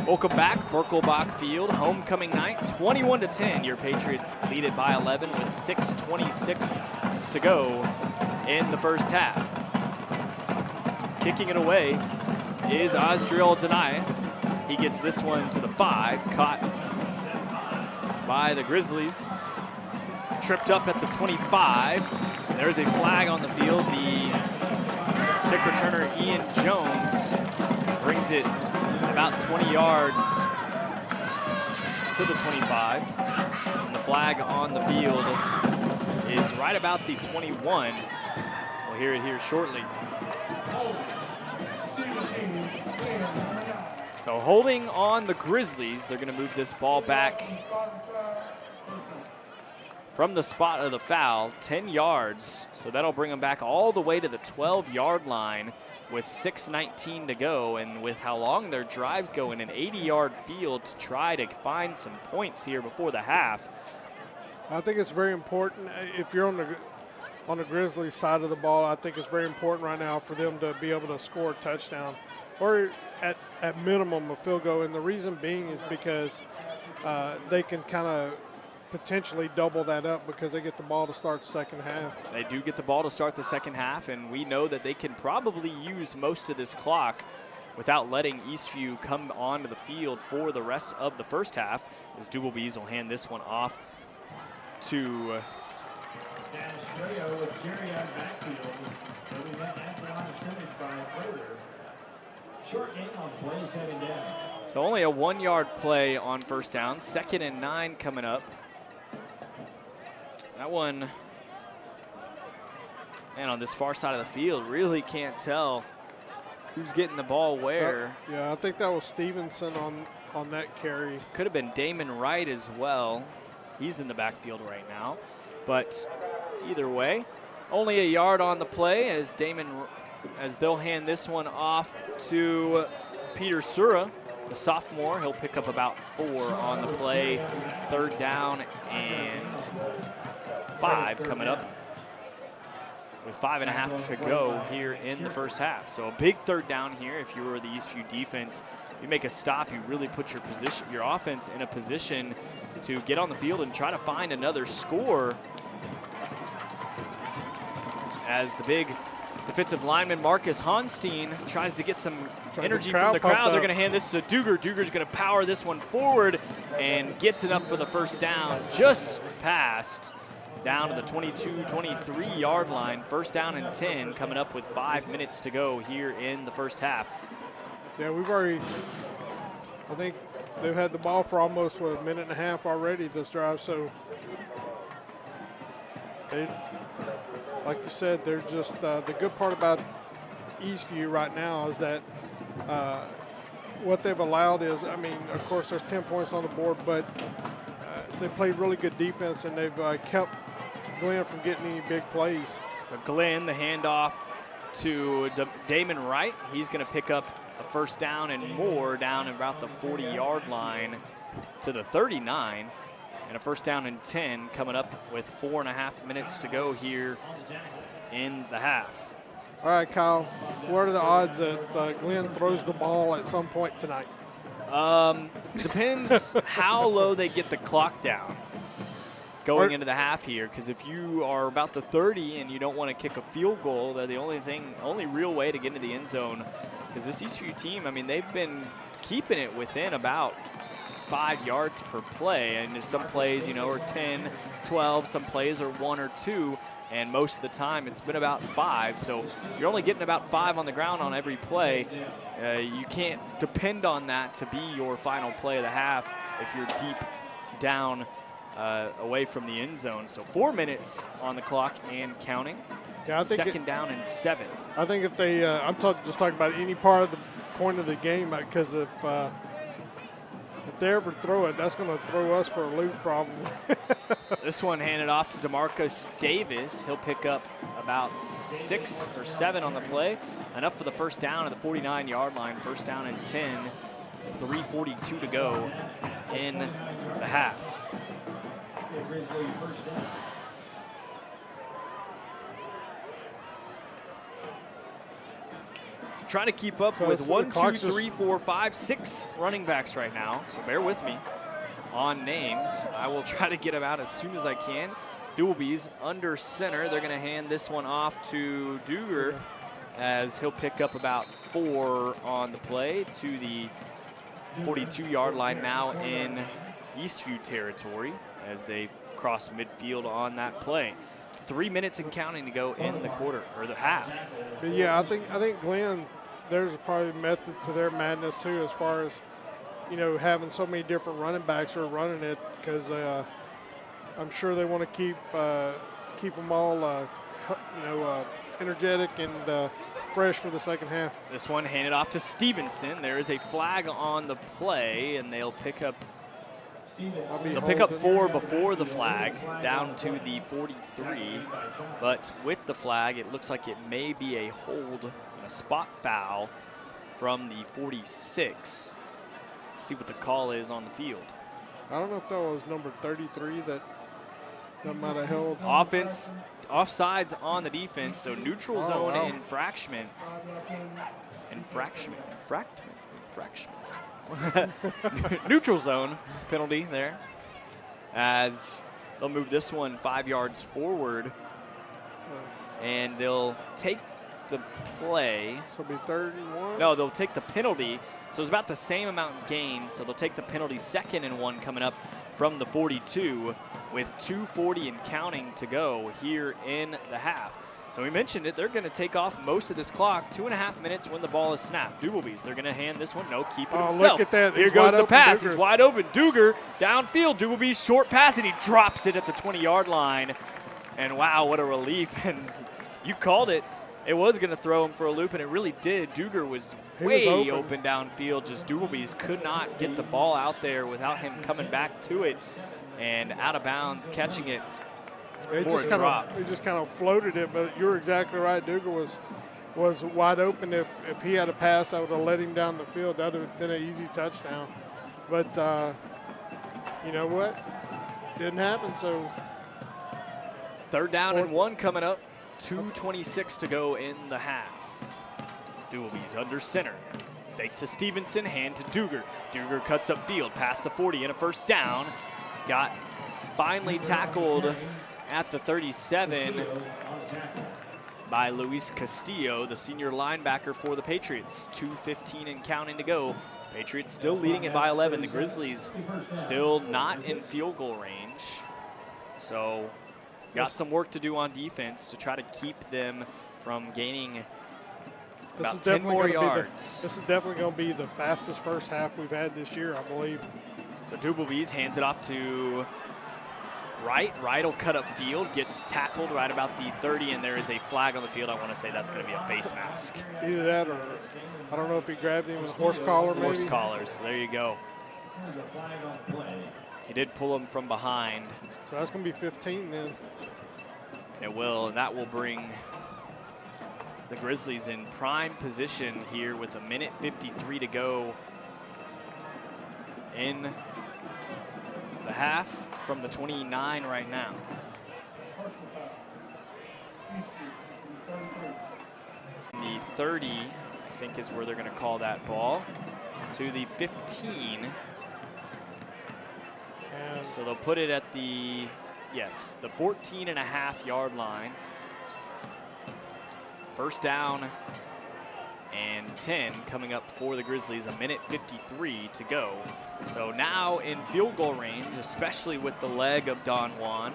Welcome back, Birkelbach Field, homecoming night, 21-10. Your Patriots lead it by 11 with 6:26 to go in the first half. Kicking it away is Osdriel Denias. He gets this one to the 5, caught by the Grizzlies. Tripped up at the 25. There's a flag on the field. The kick returner Ian Jones brings it about 20 yards to the 25. And the flag on the field is right about the 21. We'll hear it here shortly. So holding on the Grizzlies, they're going to move this ball back from the spot of the foul, 10 yards. So that'll bring them back all the way to the 12-yard line with 6:19 to go. And with how long their drives go in an 80-yard field to try to find some points here before the half. I think it's very important if you're on the Grizzlies side of the ball. I think it's very important right now for them to be able to score a touchdown or at minimum a field goal. And the reason being is because they can kind of potentially double that up because they get the ball to start the second half. They do get the ball to start the second half, and we know that they can probably use most of this clock without letting Eastview come onto the field for the rest of the first half, as Doublebees will hand this one off to so only a 1-yard play on first down. 2nd and 9 coming up. That one, man, on this far side of the field, really can't tell who's getting the ball where. Yeah, I think that was Stevenson on that carry. Could have been Damon Wright as well. He's in the backfield right now. But either way, only a yard on the play as they'll hand this one off to Peter Sura, the sophomore. He'll pick up about 4 on the play. 3rd down and 5 coming up with 5.5 to go here in the first half. So a big 3rd down here. If you were the Eastview defense, you make a stop, you really put your offense in a position to get on the field and try to find another score. As the big defensive lineman Marcus Honstein tries to get some energy from the crowd. They're going to hand this to Duger. Duger's going to power this one forward and gets it up for the first down, just past down to the 22-23 yard line. 1st down and 10 coming up with 5 minutes to go here in the first half. Yeah, I think they've had the ball for almost a minute and a half already this drive. So like you said, they're just the good part about Eastview right now is that what they've allowed is, I mean, of course, there's 10 points on the board, but they played really good defense, and they've kept Glenn from getting any big plays. So Glenn, the handoff to Damon Wright. He's going to pick up a first down and more down about the 40-yard line to the 39. And a first down and 10 coming up with 4.5 minutes to go here in the half. All right, Kyle, what are the odds that Glenn throws the ball at some point tonight? Depends how low they get the clock down going into the half here, because if you are about the 30 and you don't want to kick a field goal, they're the only real way to get into the end zone. Because this Eastview team, I mean, they've been keeping it within about 5 yards per play, and some plays, you know, are 10, 12, some plays are 1 or 2, and most of the time it's been about 5. So you're only getting about 5 on the ground on every play. You can't depend on that to be your final play of the half if you're deep down away from the end zone. So 4 minutes on the clock and counting. Yeah, I think second down and 7. I think if they, I'm just talking about any part of the point of the game, because if they ever throw it, that's going to throw us for a loop probably. This one handed off to DeMarcus Davis. He'll pick up about 6 or 7 on the play. Enough for the first down at the 49-yard line. First down and 10. 3:42 to go in the half. So trying to keep up with 1, 2, 3, 4, 5, 6 running backs right now. So bear with me on names. I will try to get them out as soon as I can. Doolby's under center. They're going to hand this one off to Duger as he'll pick up about 4 on the play to the 42-yard line now in Eastview territory as they cross midfield on that play. 3 minutes and counting to go in the quarter or the half. But yeah, I think Glenn, there's probably a method to their madness too, as far as, you know, having so many different running backs who are running it, because I'm sure they want to keep them all, energetic and fresh for the second half. This one handed off to Stevenson. There is a flag on the play, and they'll pick up 4 before the flag, down to the 43. But with the flag, it looks like it may be a hold and a spot foul from the 46. Let's see what the call is on the field. I don't know if that was number 33 that might have held. Offense, offsides on the defense, so neutral zone infraction. Neutral zone penalty there, as they'll move this one 5 yards forward, and they'll take the play. So it'll be 31? No, they'll take the penalty. So it's about the same amount gained. So they'll take the penalty, 2nd and 1 coming up from the 42 with 2:40 and counting to go here in the half. So we mentioned it, they're going to take off most of this clock. 2.5 minutes when the ball is snapped. Dooblebees, they're going to hand this one. No, keep it himself. Look at that. Here goes the pass. He's wide open. Duger downfield. Dooblebees short pass, and he drops it at the 20-yard line. And wow, what a relief. And you called it. It was going to throw him for a loop, and it really did. Duger was way open downfield. Just Dooblebees could not get the ball out there without him coming back to it and out of bounds, catching it. It just kind of floated it, but you're exactly right. Duger was wide open. If he had a pass, I would have let him down the field. That would have been an easy touchdown. But you know what? Didn't happen. So 3rd down and 1 coming up. 2:26 to go in the half. Doolby's under center. Fake to Stevenson, hand to Duger. Duger cuts up field, past the 40 and a first down. Got finally tackled at the 37 by Luis Castillo, the senior linebacker for the Patriots. 2:15 and counting to go. Patriots still leading it by 11. The Grizzlies still not in field goal range. So got some work to do on defense to try to keep them from gaining about 10 more yards. This is definitely going to be the fastest first half we've had this year, I believe. So Dooblebees hands it off to Wright. Wright will cut up field, gets tackled right about the 30, and there is a flag on the field. I want to say that's going to be a face mask. Either that or I don't know if he grabbed him with a horse collar maybe. Horse collars. There you go. He did pull him from behind. So that's going to be 15 then. It will, and that will bring the Grizzlies in prime position here with 1:53 to go in the half from the 29 right now. The 30, I think, is where they're going to call that ball. To the 15. So they'll put it at the, yes, the 14.5-yard line. First down and 10 coming up for the Grizzlies, 1:53 to go. So now in field goal range, especially with the leg of Don Juan.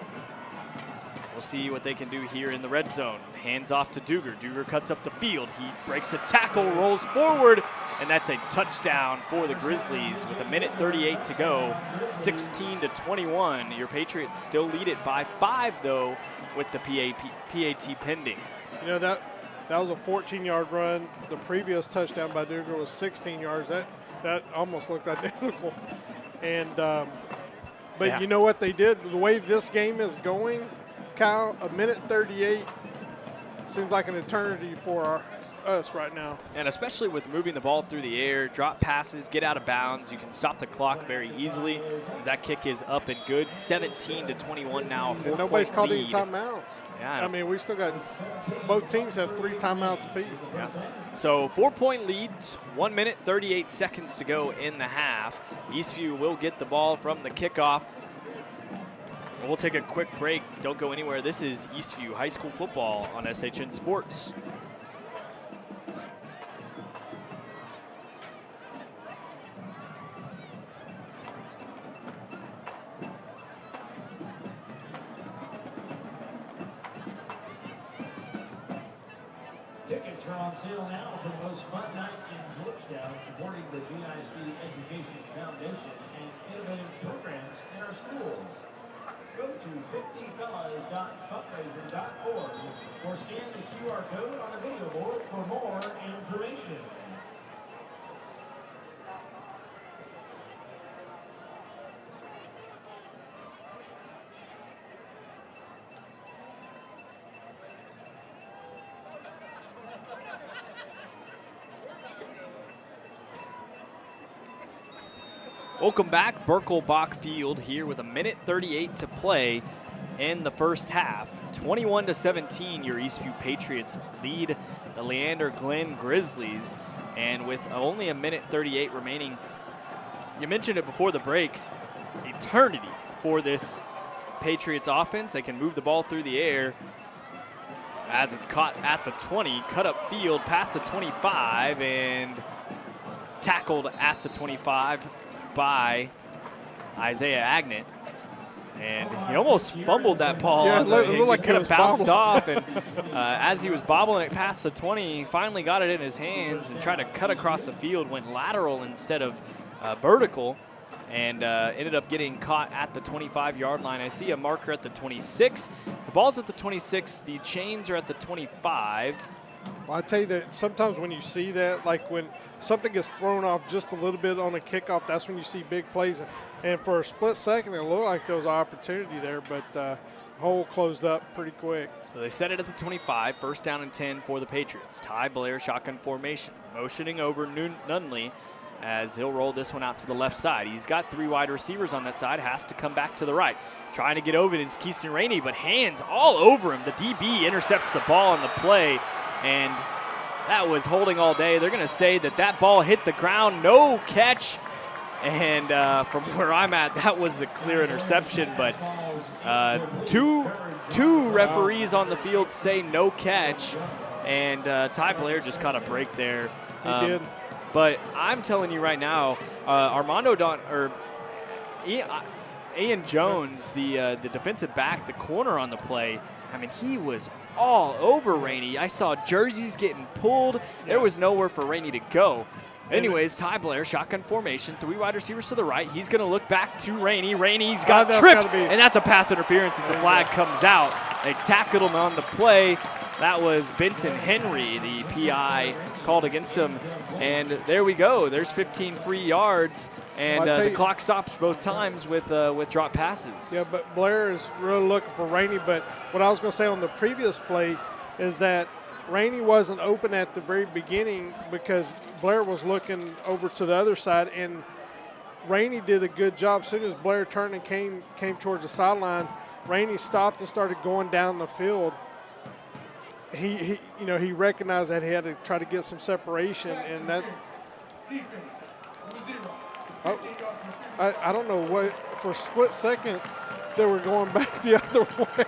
We'll see what they can do here in the red zone. Hands off to Duger. Duger cuts up the field. He breaks a tackle, rolls forward, and that's a touchdown for the Grizzlies with 1:38 to go. 16-21. Your Patriots still lead it by 5, though, with the PAT pending. You know, that was a 14-yard run. The previous touchdown by Duger was 16 yards. That almost looked identical. And but yeah. You know what they did? The way this game is going, Kyle, 1:38 seems like an eternity for us right now. And especially with moving the ball through the air, drop passes, get out of bounds, you can stop the clock very easily. That kick is up and good. 17-21 now. And nobody's called any timeouts. Yeah. I mean, we still got, both teams have 3 timeouts apiece. Yeah. So 4-point lead, 1:38 to go in the half. Eastview will get the ball from the kickoff. We'll take a quick break. Don't go anywhere. This is Eastview High School football on SHN Sports. Tickets are on sale now for the most fun night in Georgetown, supporting the GIC Education Foundation and innovative programs in our schools. Go to 50fellas.fundraiser.org or scan the QR code on the video board for more information. Welcome back, Birkelbach Field here with 1:38 to play in the first half. 21-17, your Eastview Patriots lead the Leander Glenn Grizzlies. And with only 1:38 remaining, you mentioned it before the break, eternity for this Patriots offense. They can move the ball through the air as it's caught at the 20, cut up field past the 25 and tackled at the 25 by Isaiah Agnet. And he almost fumbled that ball. Yeah, it looked like could it have was bounced off. bobbling. And as he was bobbling it past the 20, he finally got it in his hands and tried to cut across the field, went lateral instead of vertical, and ended up getting caught at the 25-yard line. I see a marker at the 26. The ball's at the 26. The chains are at the 25. Well, I tell you that sometimes when you see that, like when something gets thrown off just a little bit on a kickoff, that's when you see big plays. And for a split second, it looked like there was an opportunity there, but hole closed up pretty quick. So they set it at the 25, first down and 10 for the Patriots. Ty Blair, shotgun formation, motioning over Nunley as he'll roll this one out to the left side. He's got 3 wide receivers on that side, has to come back to the right. Trying to get over it is Keyston Rainey, but hands all over him. The DB intercepts the ball on the play, and that was holding all day. They're going to say that that ball hit the ground, no catch. And from where I'm at, that was a clear interception, but two referees on the field say no catch, and Ty Blair just caught a break there. He did. But I'm telling you right now, Ian Jones, the defensive back, the corner on the play, I mean, he was all over Rainey. I saw jerseys getting pulled. There was nowhere for Rainey to go. Anyways, Ty Blair, shotgun formation, 3 wide receivers to the right. He's going to look back to Rainey. Rainey's got tripped, and that's a pass interference as the flag comes out. They tackled him on the play, That was Benson Henry, the PI called against him. And there we go. There's 15 free yards. And the clock stops both times with drop passes. Yeah, but Blair is really looking for Rainey. But what I was going to say on the previous play is that Rainey wasn't open at the very beginning because Blair was looking over to the other side, and Rainey did a good job. As soon as Blair turned and came towards the sideline, Rainey stopped and started going down the field. He recognized that he had to try to get some separation, and that. Oh, I don't know what, for a split second they were going back the other way.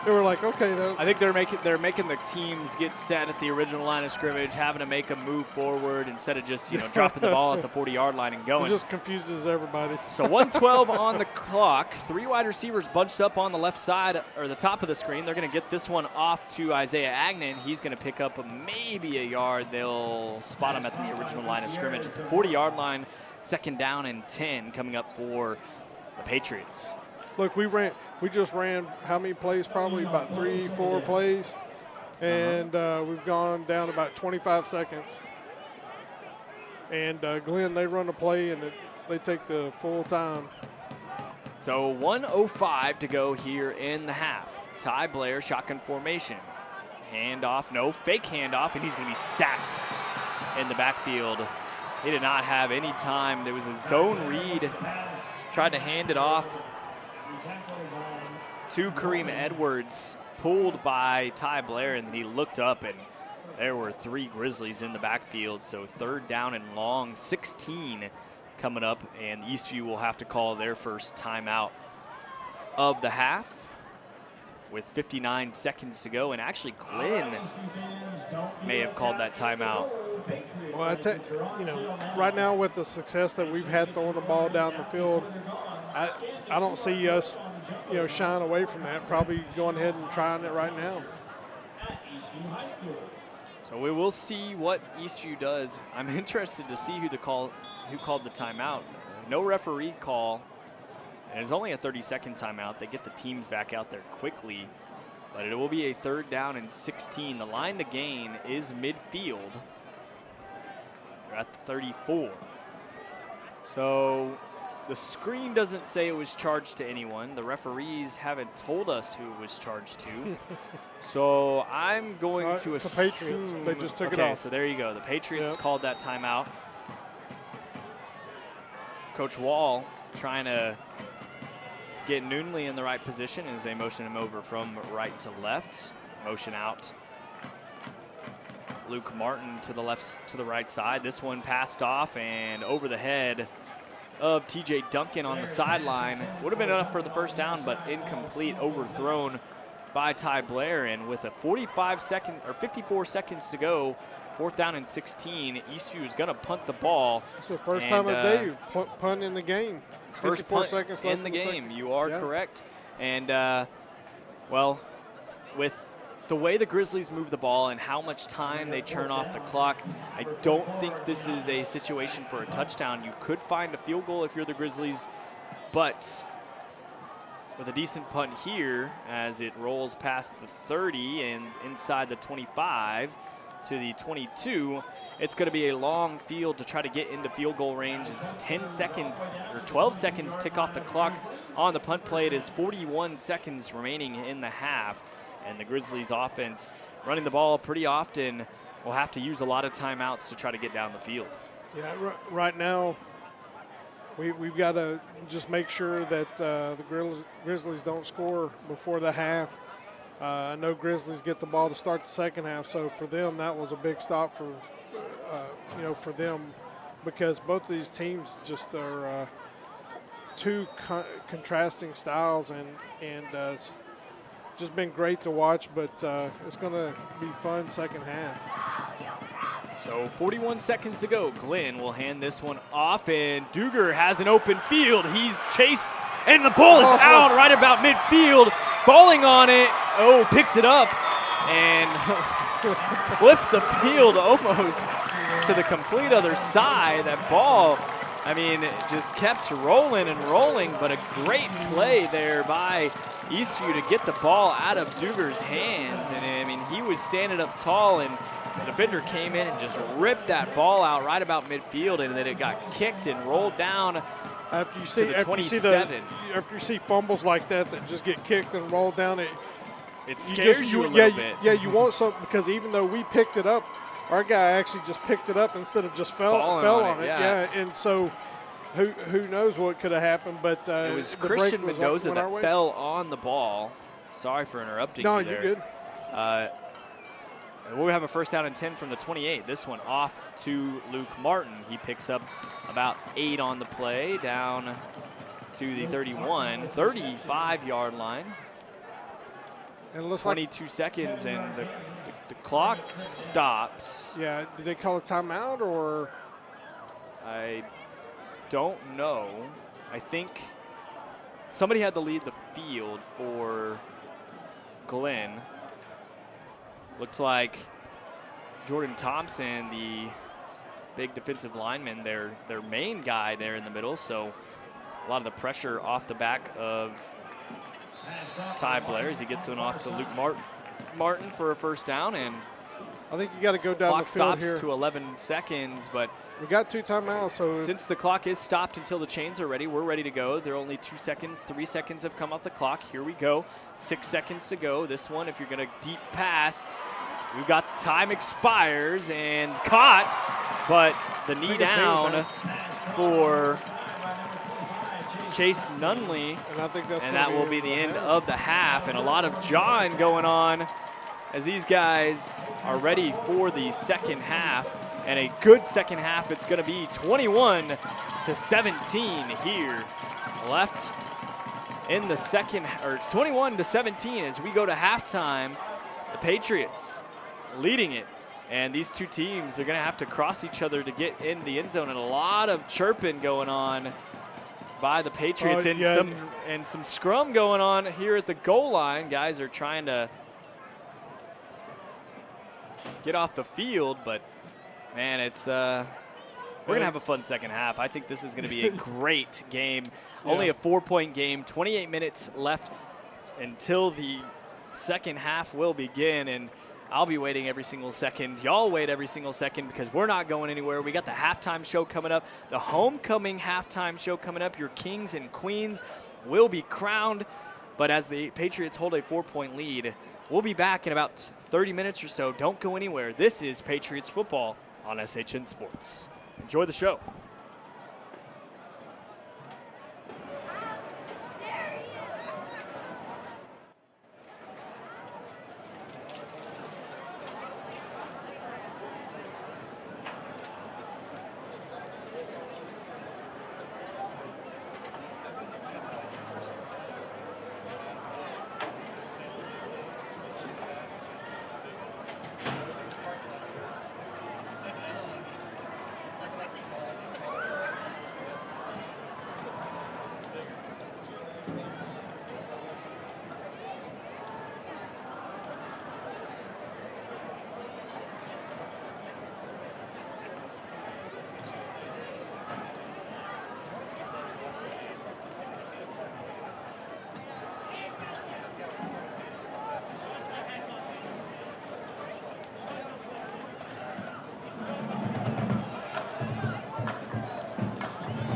They were like, okay. I think they're making the teams get set at the original line of scrimmage, having to make them move forward instead of just dropping the ball at the 40-yard line and going. It just confuses everybody. So 1:12 on the clock. 3 wide receivers bunched up on the left side or the top of the screen. They're going to get this one off to Isaiah Agnon. He's going to pick up maybe a yard. They'll spot him at the original line of scrimmage at the 40-yard line. 2nd down and 10 coming up for the Patriots. Look, we just ran how many plays? Probably about 3-4 plays, and we've gone down about 25 seconds. And Glenn, they run a play and they take the full time. So 1:05 to go here in the half. Ty Blair, shotgun formation. Handoff, no, fake handoff, and he's going to be sacked in the backfield. He did not have any time. There was a zone read. Tried to hand it off to Kareem Edwards, pulled by Ty Blair, and then he looked up, and there were 3 Grizzlies in the backfield. So 3rd down and long, 16 coming up, and Eastview will have to call their first timeout of the half with 59 seconds to go. And actually, Glenn may have called that timeout. Well, right now with the success that we've had throwing the ball down the field, I don't see us, shying away from that. Probably going ahead and trying it right now. So we will see what Eastview does. I'm interested to see who called the timeout. No referee call, and it's only a 30-second timeout. They get the teams back out there quickly, but it will be a 3rd down and 16. The line to gain is midfield. They're at the 34. So the screen doesn't say it was charged to anyone. The referees haven't told us who it was charged to. So I'm going to assume. The Patriots, they just took it off. So there you go. The Patriots called that timeout. Coach Wall trying to get Noonley in the right position as they motion him over from right to left. Motion out. Luke Martin to the right side. This one passed off and over the head of TJ Duncan on the sideline. Would have been enough for the 1st down, but incomplete, overthrown by Ty Blair. And with a 54 seconds to go, 4th down and 16, Eastview is going to punt the ball. It's the first time of the day punt in the game. First punt seconds in the game. You are correct. And, well, with the way the Grizzlies move the ball and how much time they turn off the clock, I don't think this is a situation for a touchdown. You could find a field goal if you're the Grizzlies, but with a decent punt here as it rolls past the 30 and inside the 25 to the 22, it's going to be a long field to try to get into field goal range. It's 10 seconds or 12 seconds tick off the clock on the punt play. It is 41 seconds remaining in the half. And the Grizzlies offense running the ball pretty often will have to use a lot of timeouts to try to get down the field. Yeah, right now we've got to just make sure that the Grizzlies don't score before the half. I know Grizzlies get the ball to start the 2nd half, so for them that was a big stop for for them, because both of these teams just are 2 contrasting styles, and just been great to watch, but it's going to be fun 2nd half. So 41 seconds to go. Glenn will hand this one off, and Duger has an open field. He's chased, and the ball is out right about midfield. Falling on it. Oh, picks it up and flips the field almost to the complete other side. That ball, I mean, just kept rolling and rolling, but a great play there by Eastview to get the ball out of Duger's hands. And I mean, he was standing up tall, and the defender came in and just ripped that ball out right about midfield, and then it got kicked and rolled down after you to see, the after 27. After you see fumbles like that just get kicked and rolled down, it scares you a little bit. Yeah, you want something, because even though we picked it up, our guy actually just picked it up instead of just fell on it. Yeah, and so who knows what could have happened, but it was Christian Mendoza that fell on the ball. Sorry for interrupting you there. No, you're good. We'll have a first down and 10 from the 28. This one off to Luke Martin. He picks up about 8 on the play, down to the 35-yard line. And it looks 22 seconds, and the clock stops. Yeah, did they call a timeout, or? I don't know. I think somebody had to lead the field for Glenn. Looked like Jordan Thompson, the big defensive lineman, their main guy there in the middle. So a lot of the pressure off the back of Ty Blair as he gets one off to Luke Martin for a first down, and I think you got to go down the field clock stops here. to 11 seconds, but we got 2 timeouts. So since the clock is stopped until the chains are ready, we're ready to go. There are only 2 seconds, 3 seconds have come off the clock. Here we go. 6 seconds to go. This one, if you're going to deep pass, we've got time expires and caught, but the knee down for Chase Nunley, and I think that will be the end of the half, and a lot of jawing going on as these guys are ready for the second half, and a good second half. It's going to be 21-17 here left in the second, or 21-17 as we go to halftime. The Patriots leading it, and these two teams are going to have to cross each other to get in the end zone, and a lot of chirping going on by the Patriots, and some scrum going on here at the goal line. Guys are trying to get off the field, but man, it's we're gonna have a fun second half. I think this is gonna be a great game. Only a 4-point game, 28 minutes left until the second half will begin, and I'll be waiting every single second. Y'all wait every single second, because we're not going anywhere. We got the halftime show coming up, the homecoming halftime show coming up. Your kings and queens will be crowned, but as the Patriots hold a 4-point lead, we'll be back in about 30 minutes or so. Don't go anywhere. This is Patriots football on SHN Sports. Enjoy the show.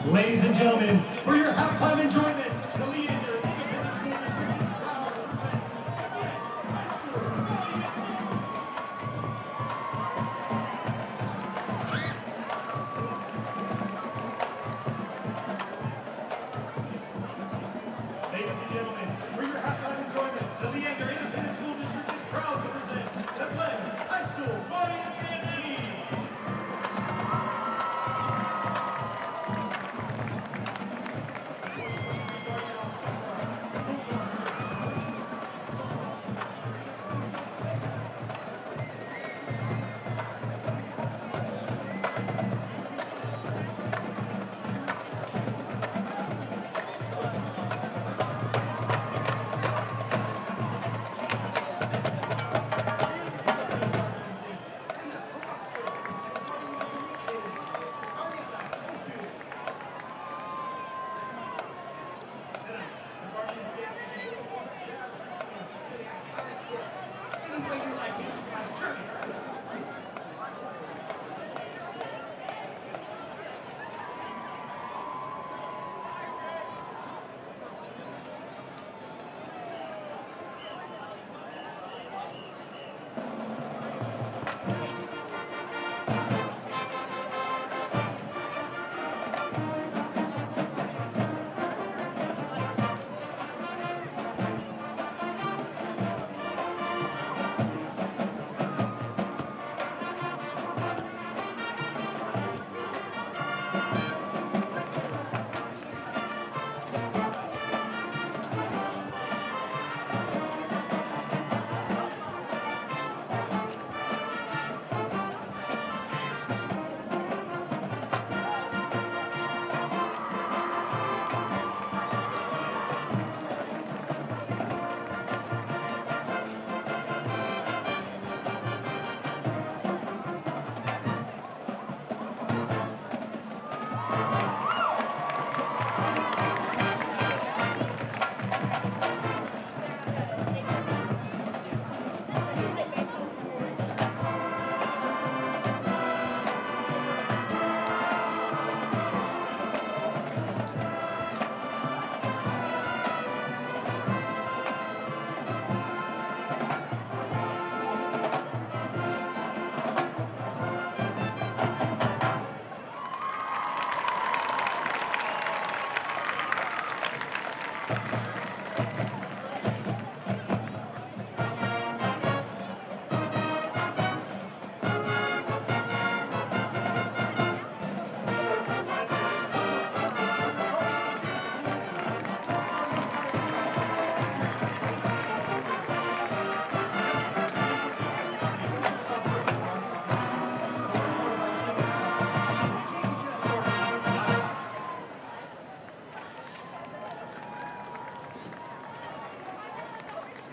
Ladies and gentlemen, for your halftime enjoyment, the Leander Independent School District is proud to present the Glenn High School Body and Team.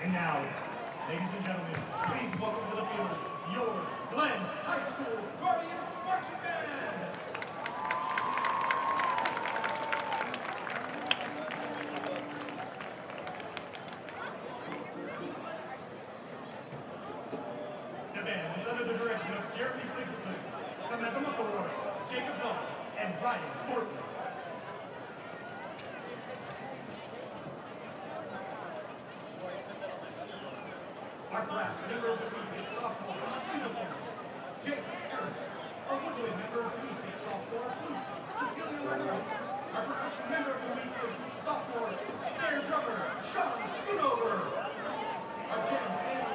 And now, ladies and gentlemen, please welcome to the field your Glenn High School Guardians Marching Band. The band is under the direction of Jeremy Flickman, Samantha McCord, Jacob Long, and Ryan Portman. Our brass member of the week is sophomore, uniform, Jake Harris. Our woodwind member of the week is sophomore, flute, Cecilia Leonard. Our percussion member of the week is sophomore, snare drummer, Sean Schoonover. Our jazz band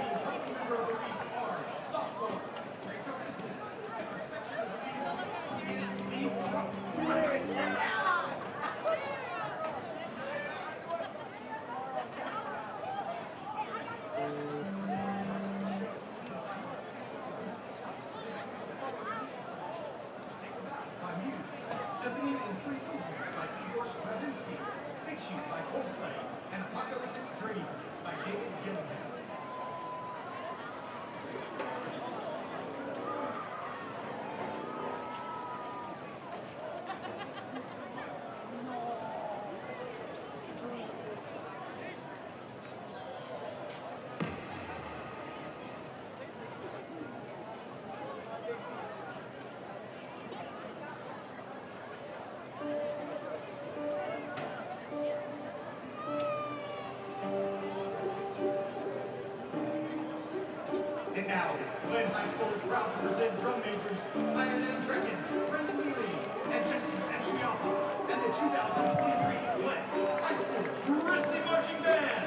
member of the week are sophomore, Rachel Hensley. And our section of the week is Steve Trump. Symphony and three movements by Igor Stravinsky, Big Sheet by Coldplay, and Apocalyptic Dreams by David Gillingham. And now, Glenn High School is proud to present drum majors Iron and Drinkin, Brendan Neely, and Justin Achiapa, and the 2023 Glenn High School Grizzlies Marching Band.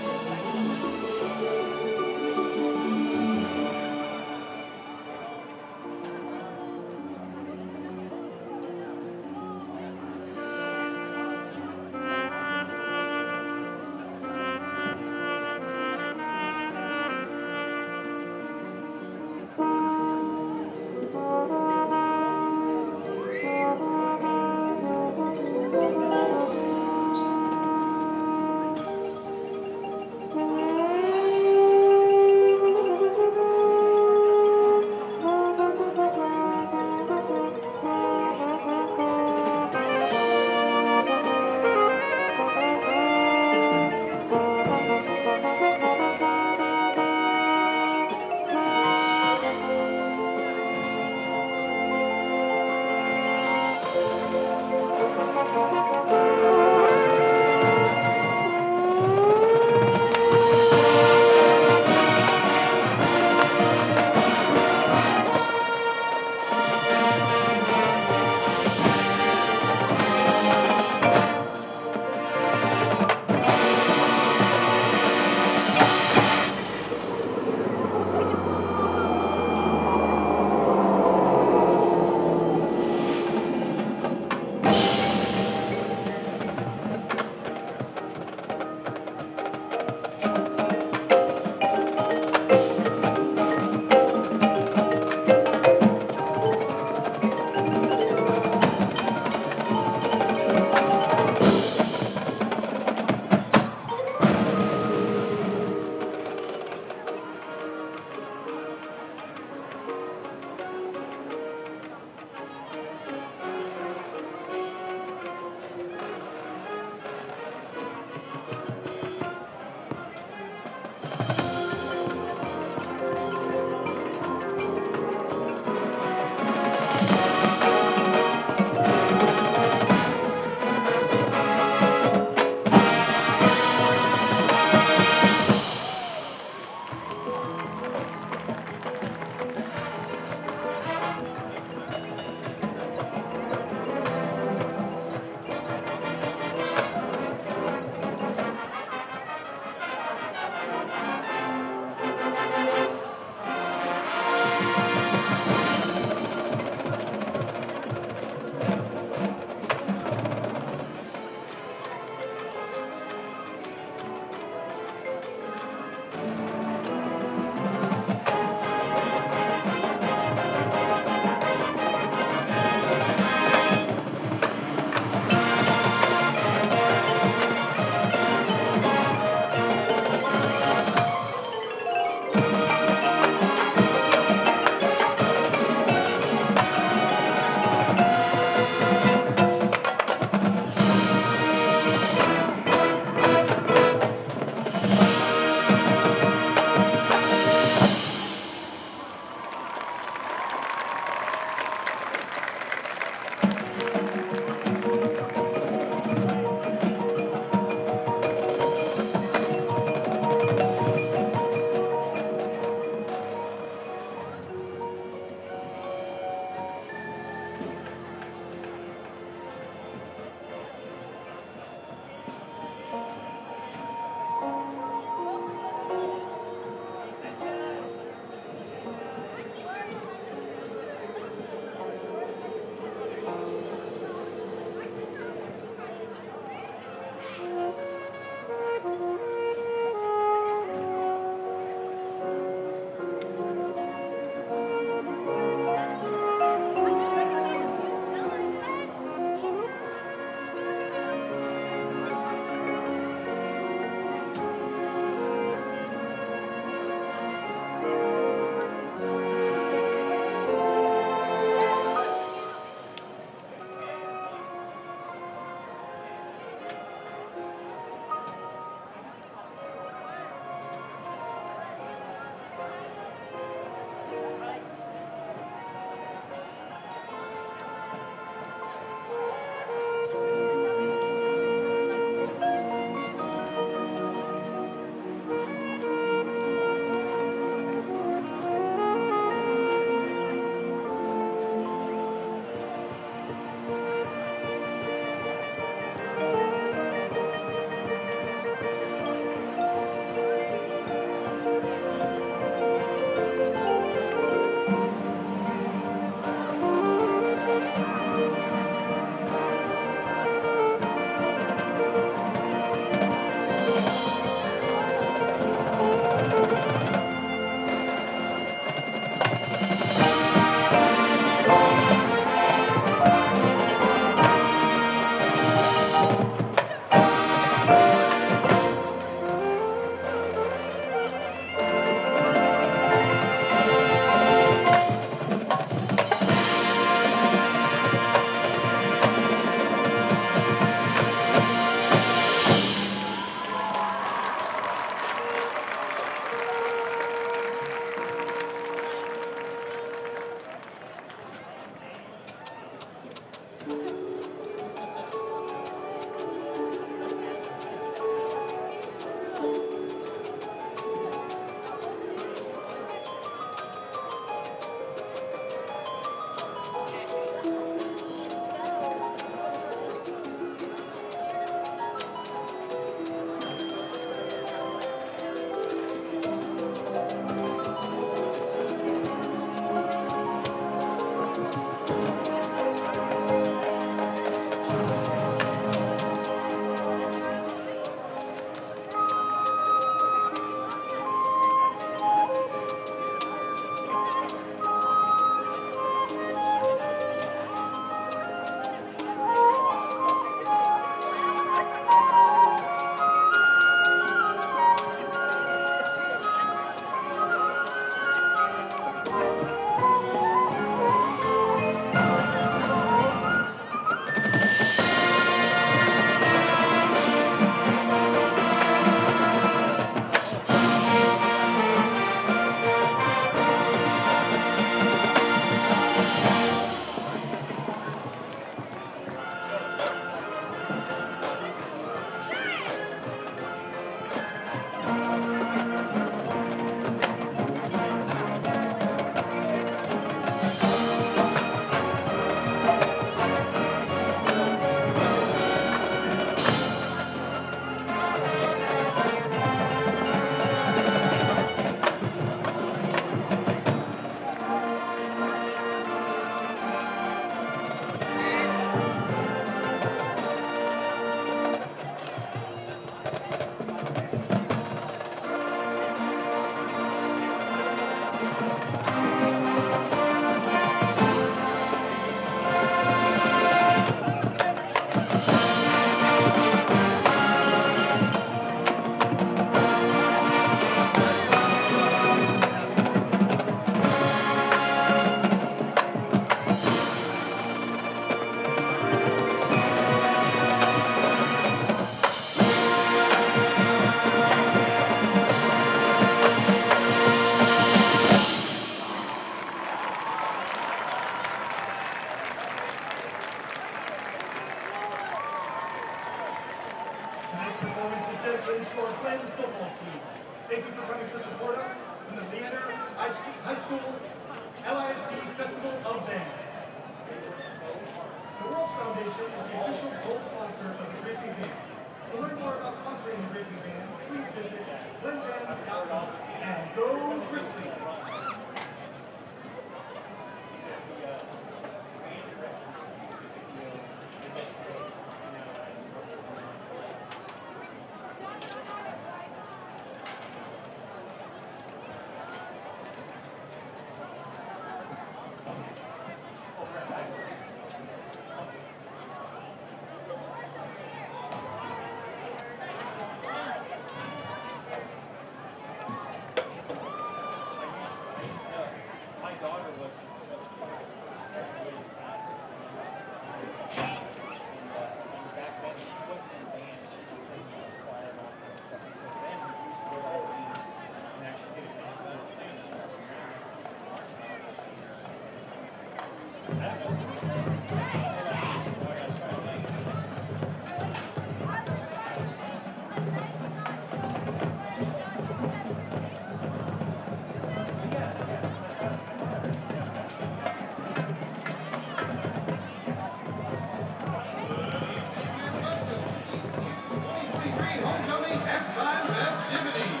Homecoming halftime festivities.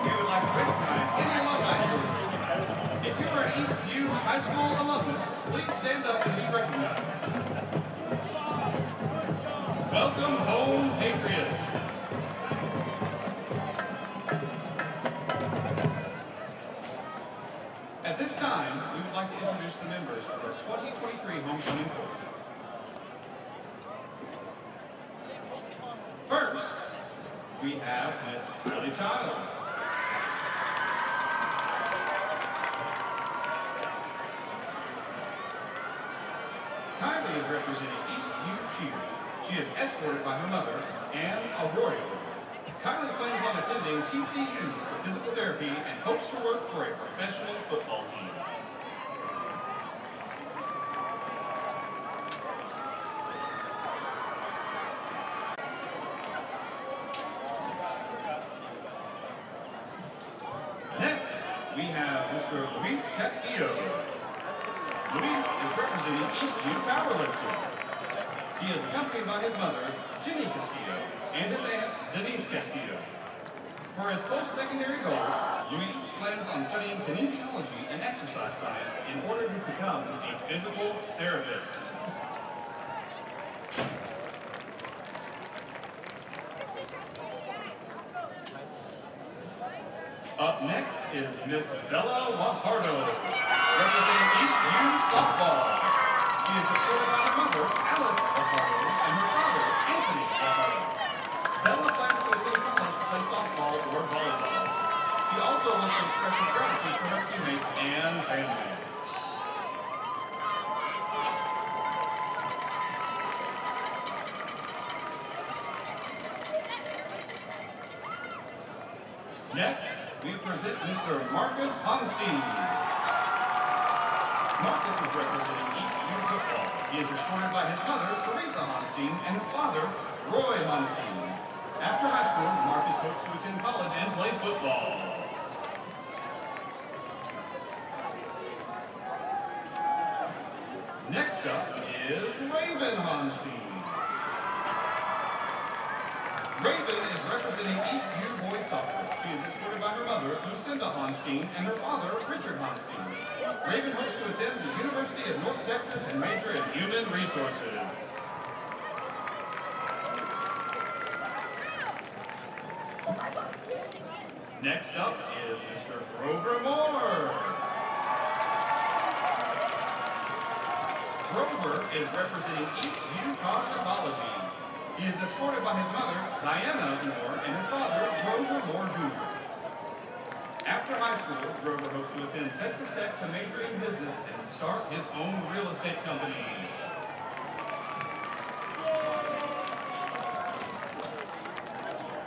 We would like to recognize any alumni here. If you are an Eastview High School alumnus, please stand up and be recognized. Welcome home, Patriots. At this time, we would like to introduce the members of our 2023 homecoming court. First, we have Miss Kylie Childs. Kylie is representing Eastview Cheer. She is escorted by her mother, Anne Arroyo. Kylie plans on attending TCU for physical therapy and hopes to work for a professional football team. Next, we have Mr. Luis Castillo. Luis is representing Eastview Powerlifting. He is accompanied by his mother, Jenny Castillo, and his aunt, Denise Castillo. For his post-secondary goals, Luis plans on studying kinesiology and exercise science in order to become a physical therapist. Up next is Miss Bella Guajardo, representing Eastview Softball. She is escorted by her mother, Alice Guajardo, and her father, Anthony Guajardo. Bella plans to attend college to play softball or volleyball. She also wants to express her gratitude for her teammates and family. Next, we present Mr. Marcus Honstein. Marcus is representing Eastview football. He is escorted by his mother, Teresa Honstein, and his father, Roy Honstein. After high school, Marcus hopes to attend college and play football. Next up is Raven Honstein. Raven is representing Eastview boys soccer. She is escorted by her mother, Lucinda Honstein, and her father, Richard Honstein. Raven hopes to attend the University of North Texas and major in human resources. Next up is Mr. Grover Moore. Grover is representing Eastview Cosmetology. He is escorted by his mother, Diana Moore, and his father, Grover Moore Jr. After high school, Grover hopes to attend Texas Tech to major in business and start his own real estate company.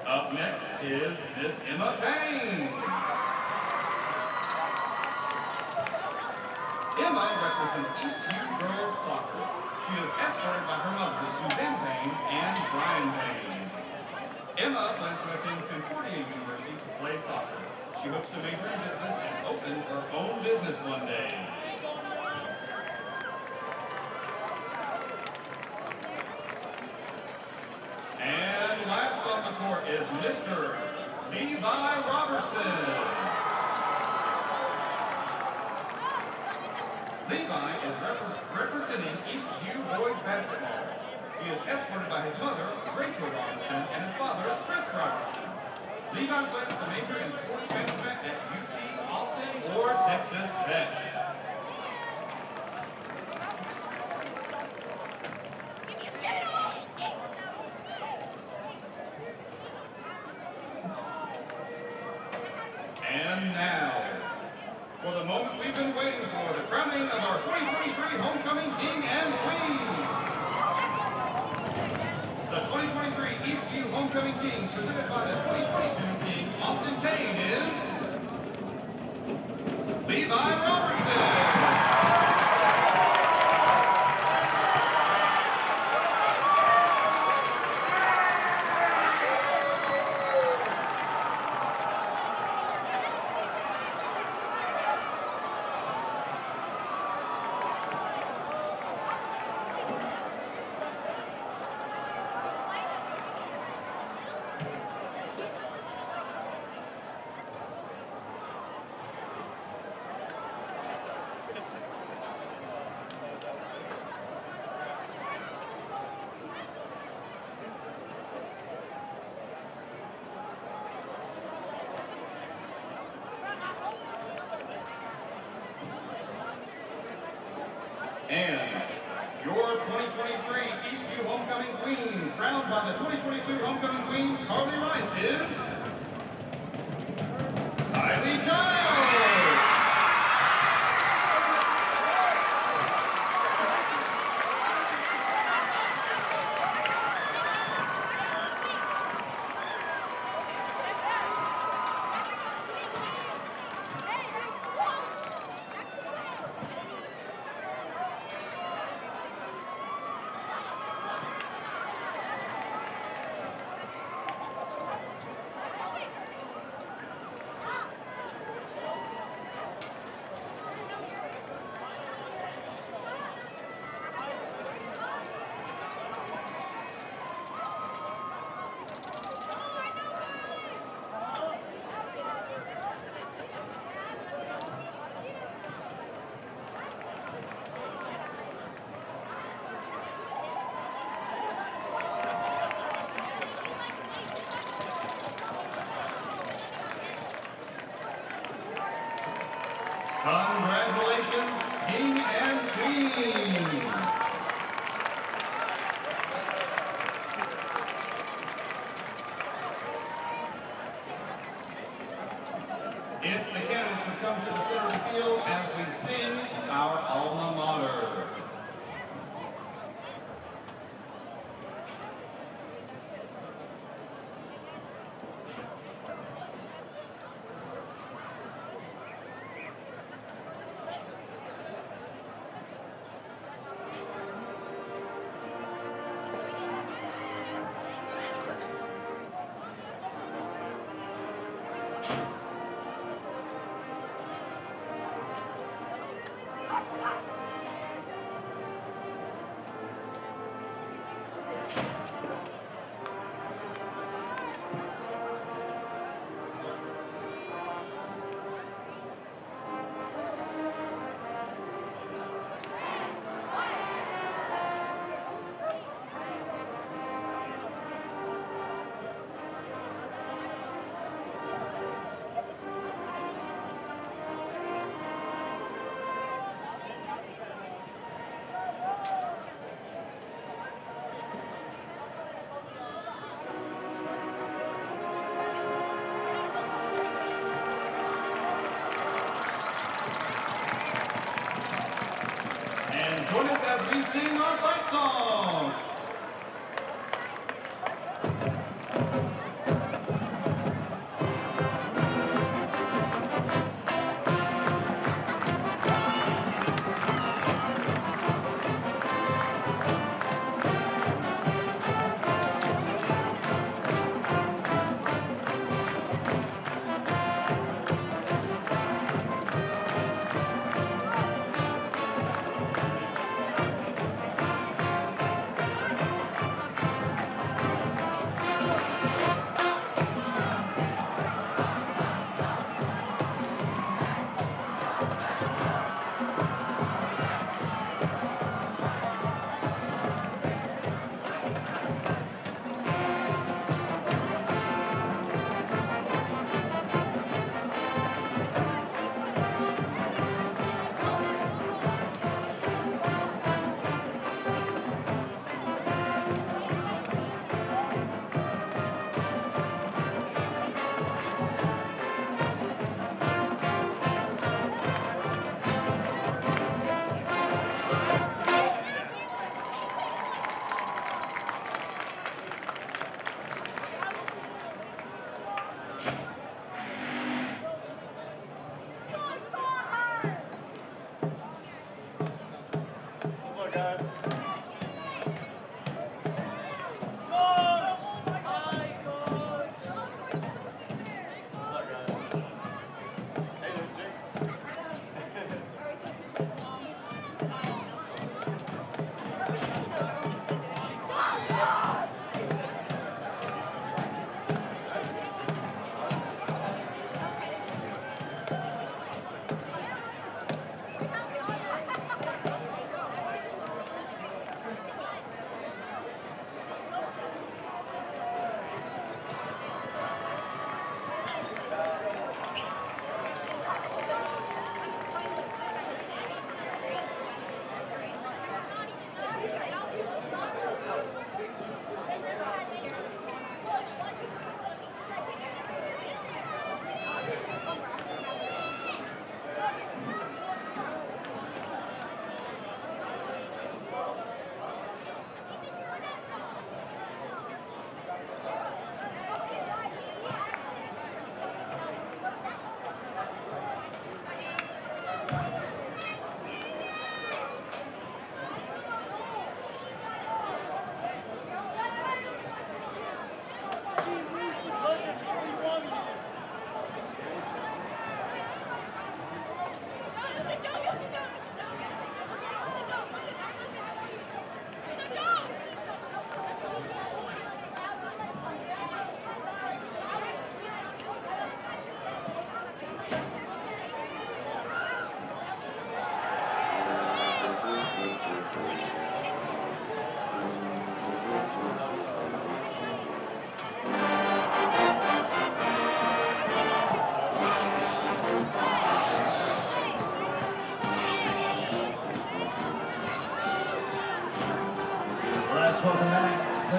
Up next is Miss Emma Payne. Emma represents Eastview girls soccer. She is escorted by her mother, Suzanne Payne, and Brian Payne. Emma plans to attend Concordia University to play soccer. She hopes to major in business and open her own business one day. And last on the court is Mr. Levi Robertson. Levi is representing Eastview boys basketball. He is escorted by his mother, Rachel Robertson, and his father, Chris Robertson. Levi plans to major in sports management at UT Austin or Texas Tech. And now, for the moment we've been waiting Homecoming King, presented by the 2022 King, Austin Payne, is Levi Robertson. And your 2023 Eastview Homecoming Queen, crowned by the 2022 Homecoming Queen, Carly Rice, is Kylie Giles. Congratulations, King and Queen. If the candidates would come to the center of the field as we sing our alma mater. And join us as we sing our fight song. Welcome back, the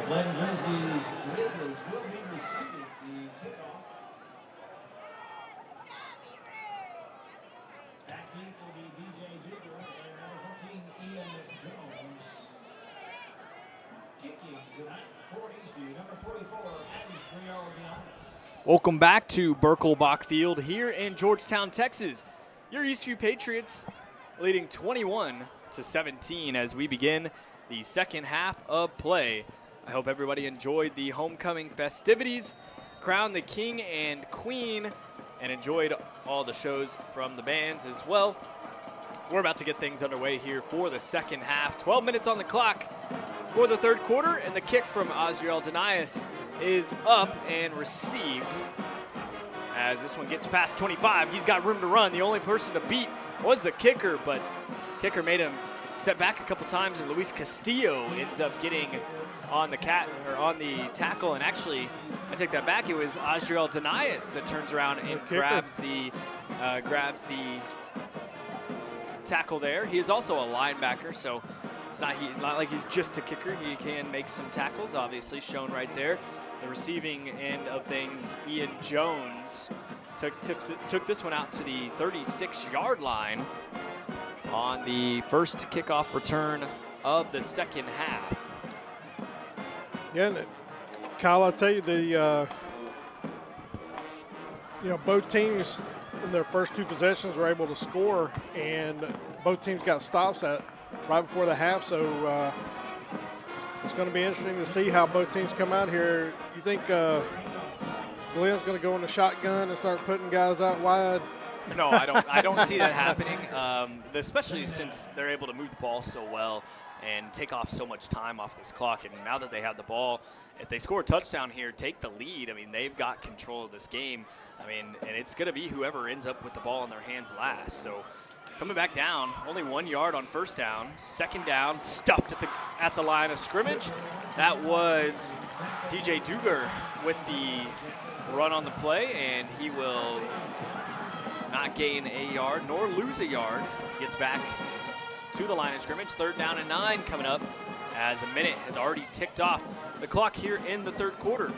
Glen Grizzlies. Grizzlies will be receiving the kickoff. Back in will be DJ Duger and number 14, Ian Jones. Kicking tonight for Eastview, number 44, Adam Briardi. Welcome back to Birkelbach Field here in Georgetown, Texas. Your Eastview Patriots leading 21-17 as we begin the second half of play. I hope everybody enjoyed the homecoming festivities, crowned the king and queen, and enjoyed all the shows from the bands as well. We're about to get things underway here for the second half. 12 minutes on the clock for the third quarter, and the kick from Azriel Denias is up and received. As this one gets past 25, he's got room to run. The only person to beat was the kicker, but kicker made him step back a couple times, and Luis Castillo ends up getting on the tackle. And actually, I take that back. It was Azriel Denias that turns around and grabs the tackle there. He is also a linebacker, so it's not like he's just a kicker. He can make some tackles, obviously shown right there. The receiving end of things, Ian Jones took this one out to the 36-yard line on the first kickoff return of the second half. Yeah, and Kyle, I'll tell you, both teams in their first two possessions were able to score, and both teams got stops right before the half. So it's going to be interesting to see how both teams come out here. You think Glenn's going to go in the shotgun and start putting guys out wide? No, I don't see that happening, especially since they're able to move the ball so well and take off so much time off this clock. And now that they have the ball, if they score a touchdown here, take the lead, I mean, they've got control of this game. I mean, and it's going to be whoever ends up with the ball in their hands last. So coming back down, only 1 yard on first down. Second down, stuffed at the line of scrimmage. That was DJ Duger with the run on the play, and he will not gain a yard nor lose a yard. Gets back to the line of scrimmage. 3rd down and 9 coming up as a minute has already ticked off the clock here in the third quarter.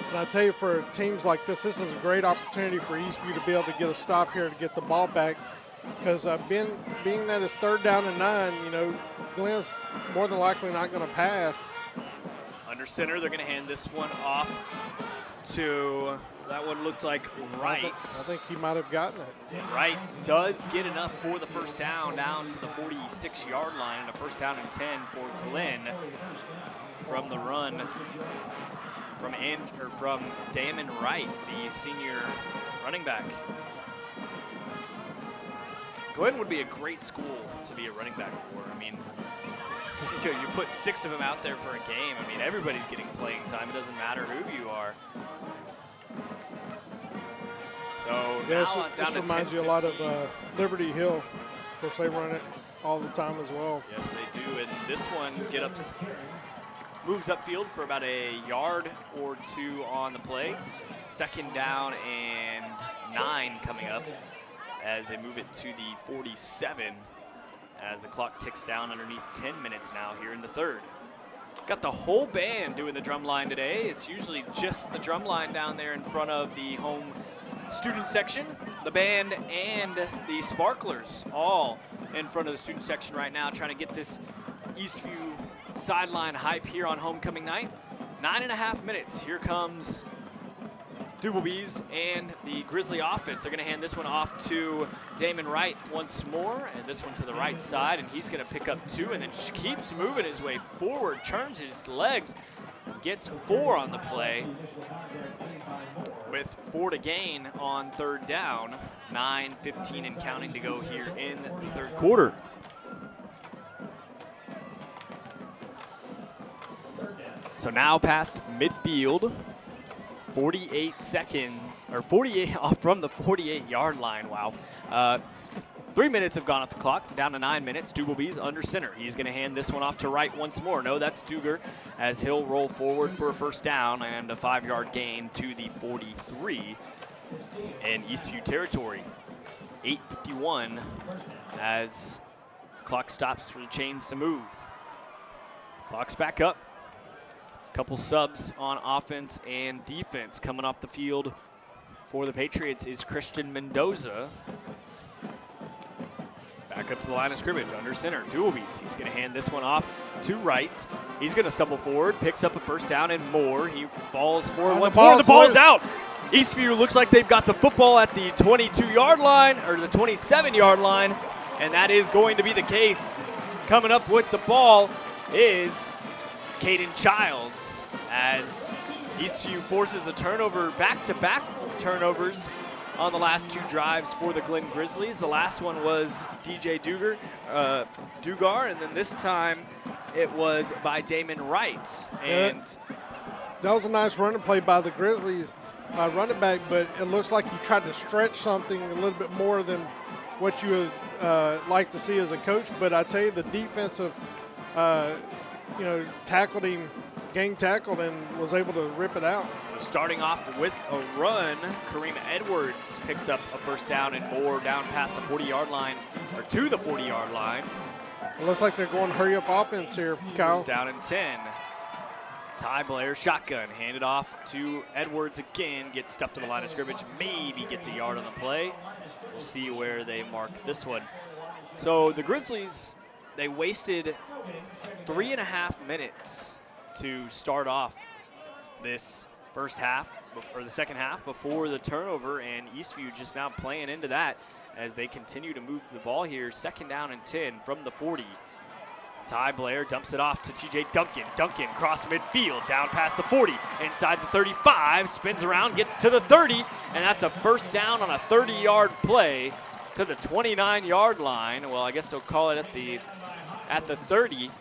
And I tell you, for teams like this is a great opportunity for Eastview to be able to get a stop here to get the ball back. because being that it's 3rd down and 9, you know, Glenn's more than likely not going to pass. Under center, they're going to hand this one off to, that one looked like Wright. I think he might have gotten it. Wright does get enough for the first down to the 46-yard line, and a 1st down and 10 for Glenn from the run from Damon Wright, the senior running back. Glenn would be a great school to be a running back for. I mean, you put 6 of them out there for a game. I mean, everybody's getting playing time. It doesn't matter who you are. So this now down to reminds you a lot of Liberty Hill. Of course, they run it all the time as well. Yes, they do. And this one moves upfield for about a yard or 2 on the play. 2nd down and 9 coming up as they move it to the 47 as the clock ticks down underneath 10 minutes now here in the 3rd. Got the whole band doing the drum line today. It's usually just the drum line down there in front of the home student section. The band and the sparklers all in front of the student section right now, trying to get this Eastview sideline hype here on homecoming night. 9.5 minutes. Here comes Dooblebees and the Grizzly offense. They're going to hand this one off to Damon Wright once more, and this one to the right side, and he's going to pick up 2 and then keeps moving his way forward, turns his legs, gets 4 on the play with 4 to gain on 3rd down. 9:15 and counting to go here in the 3rd quarter. So now past midfield, 48 seconds, or 48 off from the 48-yard line. Wow. 3 minutes have gone off the clock, down to 9 minutes. Dooblebees under center. He's going to hand this one off to Wright once more. No, that's Duger, as he'll roll forward for a 1st down and a 5-yard gain to the 43 in Eastview territory. 8:51 as the clock stops for the chains to move. Clock's back up. Couple subs on offense and defense. Coming off the field for the Patriots is Christian Mendoza. Back up to the line of scrimmage, under center, Dooblebees. He's going to hand this one off to Wright. He's going to stumble forward, picks up a 1st down and more. He falls forward once more. The ball's out. Eastview looks like they've got the football at the 22-yard line, or the 27-yard line, and that is going to be the case. Coming up with the ball is Caden Childs, as Eastview forces a turnover, back-to-back turnovers on the last 2 drives for the Glen Grizzlies. The last one was DJ Dugar, and then this time it was by Damon Wright. And that was a nice running play by the Grizzlies running back, but it looks like he tried to stretch something a little bit more than what you would like to see as a coach. But I tell you, the defensive tackled him, gang tackled, and was able to rip it out. So starting off with a run, Kareem Edwards picks up a 1st down and more down past the 40-yard line, or to the 40-yard line. It looks like they're going hurry-up offense here, Kyle. 1st down and 10. Ty Blair, shotgun, handed off to Edwards again, gets stuffed to the line of scrimmage, maybe gets a yard on the play. We'll see where they mark this one. So the Grizzlies, they wasted 3.5 minutes to start off this 1st half, or the 2nd half, before the turnover, and Eastview just now playing into that as they continue to move the ball here. 2nd down and 10 from the 40. Ty Blair dumps it off to TJ Duncan. Duncan cross midfield, down past the 40, inside the 35, spins around, gets to the 30, and that's a 1st down on a 30-yard play to the 29-yard line. Well, I guess they'll call it at the 30.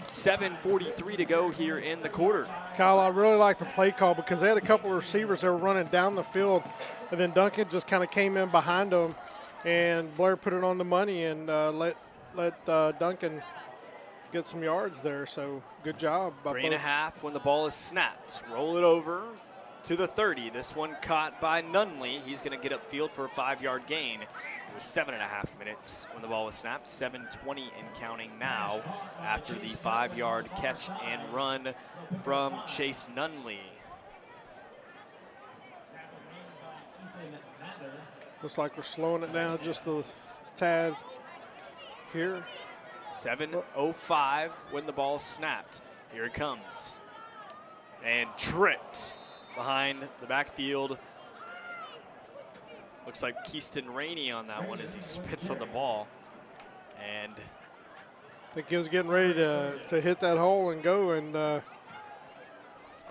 7:43 to go here in the quarter. Kyle, I really like the play call because they had a couple of receivers that were running down the field, and then Duncan just kind of came in behind them, and Blair put it on the money and let Duncan get some yards there. So good job by 3.5 when the ball is snapped. Roll it over to the 30. This one caught by Nunley. He's going to get upfield for a 5-yard gain. It was 7.5 minutes when the ball was snapped. 7:20 and counting now after the 5-yard catch and run from Chase Nunley. Looks like we're slowing it down just a Tad here. 7:05 when the ball snapped. Here it comes. And tripped behind the backfield. Looks like Keyston Rainey on that one as he spits on the ball. And I think he was getting ready to hit that hole and go, and a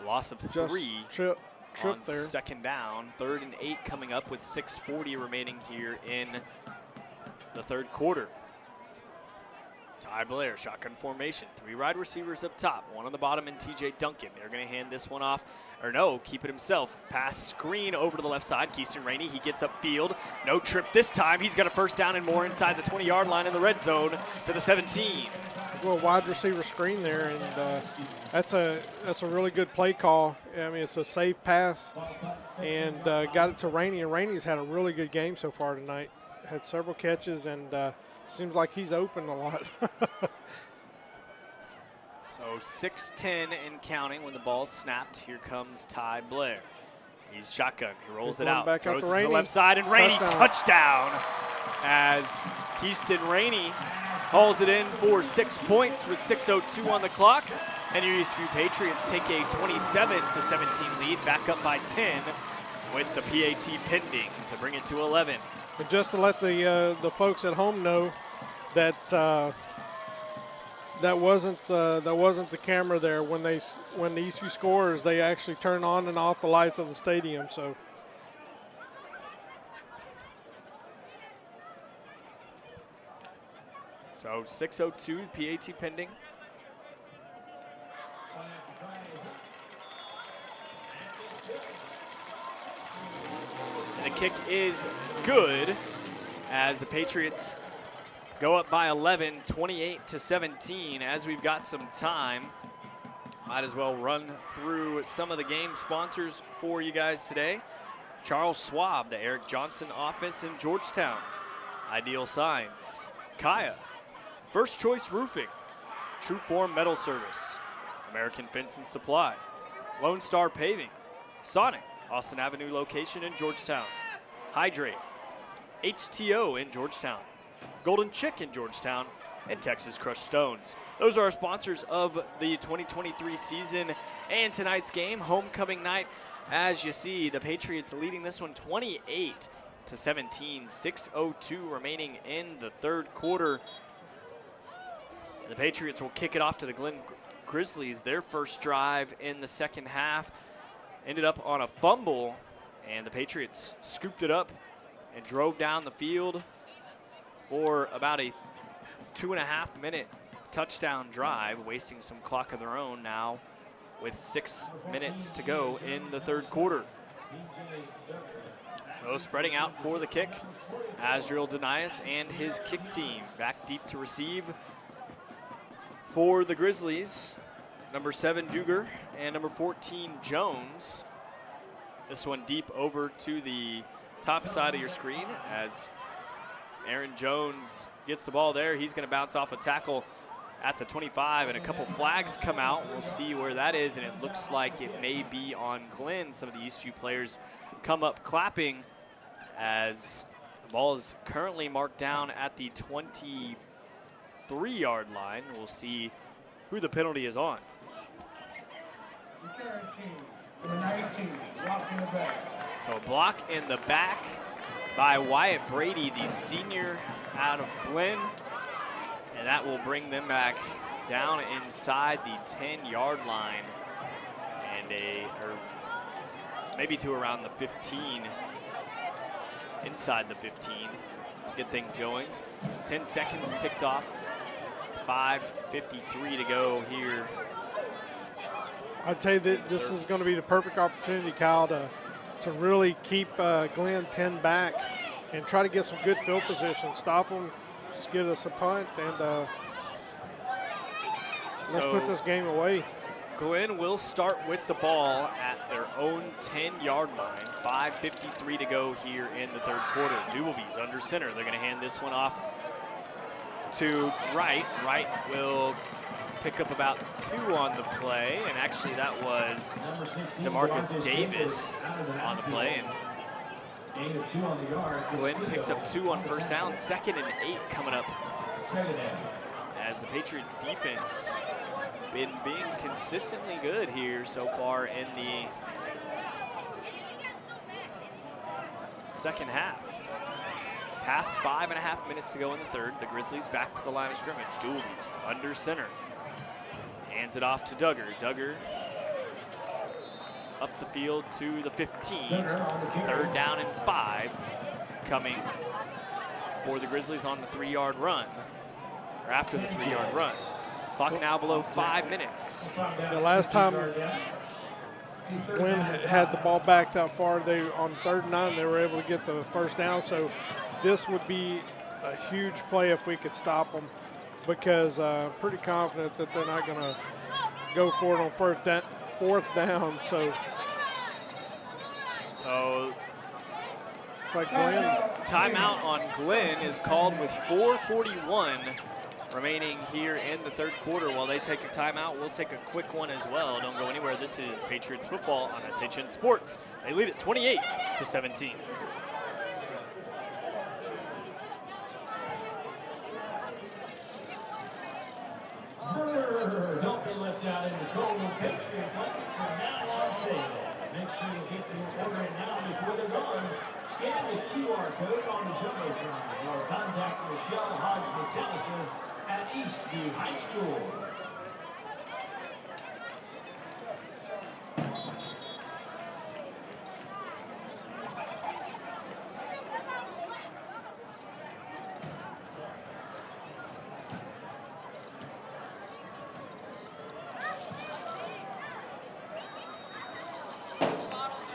loss of just 3 trip on there. second down. 3rd and 8 coming up with 6:40 remaining here in the third quarter. Ty Blair, shotgun formation. 3 wide receivers up top, 1 on the bottom, and TJ Duncan. They're going to hand this one off, or no, keep it himself. Pass screen over to the left side. Keyston Rainey, he gets upfield. No trip this time. He's got a first down and more inside the 20-yard line in the red zone to the 17. There's a little wide receiver screen there, and that's a really good play call. I mean, it's a safe pass, and got it to Rainey, and Rainey's had a really good game so far tonight. Had several catches, and seems like he's open a lot. So 6:10 and counting when the ball's snapped. Here comes Ty Blair. He's shotgun. He rolls it out. Back Throws out it to to the left side, and Rainey touchdown as Keyston Rainey hauls it in for 6 points with 6:02 on the clock. And your Eastview Patriots take a 27-17 lead, back up by 10 with the PAT pending to bring it to 11. And just to let the folks at home know that that wasn't the camera there when the Eastview scores, they actually turn on and off the lights of the stadium. So So 6:02 PAT pending. And the kick is good as the Patriots go up by 11, 28-17. As we've got some time, might as well run through some of the game sponsors for you guys today. Charles Schwab, the Eric Johnson office in Georgetown. Ideal Signs, Kaya, First Choice Roofing, True Form Metal Service, American Fence and Supply, Lone Star Paving, Sonic, Austin Avenue location in Georgetown, Hydrate, HTO in Georgetown, Golden Chick in Georgetown, and Texas Crushed Stones. Those are our sponsors of the 2023 season and tonight's game, homecoming night. As you see, the Patriots leading this one 28-17, 6:02 remaining in the third quarter. The Patriots will kick it off to the Glen Grizzlies. Their first drive in the second half ended up on a fumble, and the Patriots scooped it up and drove down the field for about a 2.5-minute touchdown drive, wasting some clock of their own now with 6 minutes to go in the third quarter. So spreading out for the kick, Azriel Denias and his kick team. Back deep to receive for the Grizzlies, number 7 Duger and number 14 Jones. This one deep over to the top side of your screen as Aaron Jones gets the ball there. He's going to bounce off a tackle at the 25, and a couple flags come out. We'll see where that is, and it looks like it may be on Glenn. Some of the Eastview players come up clapping as the ball is currently marked down at the 23-yard line. We'll see who the penalty is on. So a block in the back by Wyatt Brady, the senior out of Glenn. And that will bring them back down inside the 10-yard line and or maybe to around the 15, inside the 15 to get things going. 10 seconds ticked off, 5:53 to go here. I'd say that this is going to be the perfect opportunity, Kyle, to really keep Glenn pinned back and try to get some good field position, stop them, just get us a punt, and let's put this game away. Glenn will start with the ball at their own 10-yard line. 5:53 to go here in the third quarter. Doobleby's under center. They're going to hand this one off to Wright. Wright will pick up about 2 on the play, and actually that was DeMarcus Davis on the play. And Gain of 2 on the yard. Glenn picks up 2 on first down, 2nd and 8 coming up Second down. as the Patriots defense been being consistently good here so far in the second half. Past 5.5 minutes to go in the third. The Grizzlies back to the line of scrimmage. Dooley's under center. Hands it off to Duggar. Duggar up the field to the 15. 3rd down and 5 coming for the Grizzlies on the 3-yard run, or after the 3-yard run. Clock now below 5 minutes. The last time Glenn had the ball backed out far, they on 3rd and 9, they were able to get the first down. So this would be a huge play if we could stop them, because I'm pretty confident that they're not going to go for it on 4th down. So it's like Glenn. Timeout on Glenn is called with 4:41 remaining here in the third quarter. While they take a timeout, we'll take a quick one as well. Don't go anywhere. This is Patriots football on SHN Sports. They lead it 28-17. Don't be left out in the cold. Patriot blankets are now on sale. Make sure you get your order in now before they're gone. Scan the QR code on the Jumbotron or contact Michelle Hodge McAllister at Eastview High School.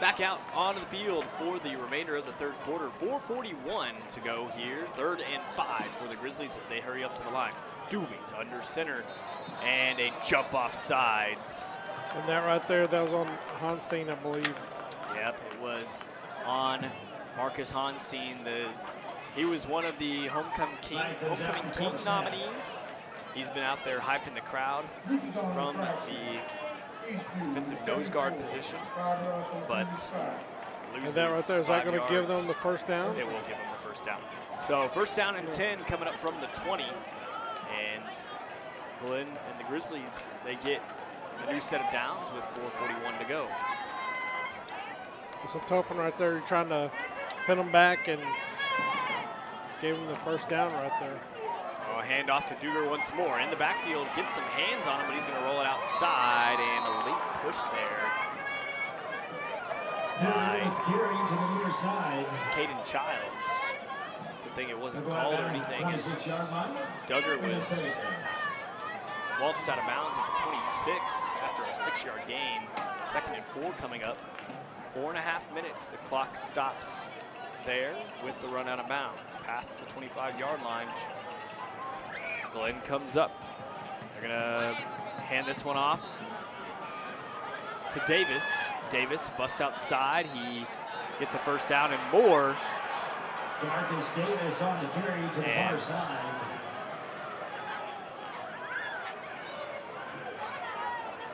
Back out onto the field for the remainder of the third quarter. 4:41 to go here. 3rd and 5 for the Grizzlies as they hurry up to the line. Doobies under center and a jump off sides. And that right there, that was on Honstein, I believe. Yep, it was on Marcus Honstein. He was one of the Homecoming King nominees. He's been out there hyping the crowd from the defensive nose guard position, but loses. Is that right there? Is that going to give them yards. the first down? It will give them the first down. So 1st down and 10 coming up from the 20, and Glenn and the Grizzlies, they get a new set of downs with 4:41 to go. It's a tough one right there. You're trying to pin them back and gave them the first down right there. So a handoff to Duger once more. In the backfield, gets some hands on him, but he's going to roll it outside, and a late push there by Carrying to the near side. Caden Childs. Good thing it wasn't called or anything, as Duggar was waltzed out of bounds at the 26 after a 6-yard gain. 2nd and 4 coming up. 4.5 minutes. The clock stops there with the run out of bounds past the 25-yard line. Glenn comes up. They're gonna hand this one off to Davis. Davis busts outside. He gets a first down and more. Marcus Davis on the carry to the far side.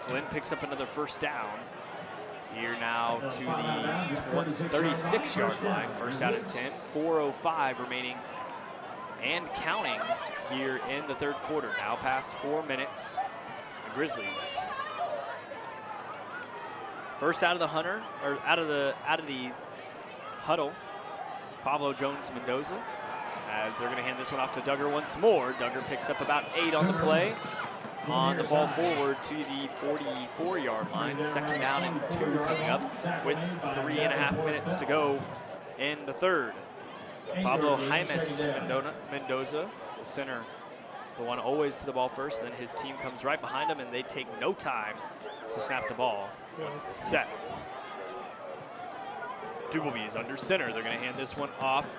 Glenn picks up another first down. Here now to the 36-yard line. 1st down and 10. 4:05 remaining and counting here in the third quarter. Now past 4 minutes. The Grizzlies first out of the out of the huddle. Pablo Jones Mendoza, as they're going to hand this one off to Duggar once more. Duggar picks up about 8 on the play. On the ball forward to the 44-yard line. 2nd down and 2 coming up with 3.5 minutes to go in the third. Pablo Jaimes Mendoza, the center, is the one always to the ball first. Then his team comes right behind him, and they take no time to snap the ball once it's set. Dubleby is under center. They're going to hand this one off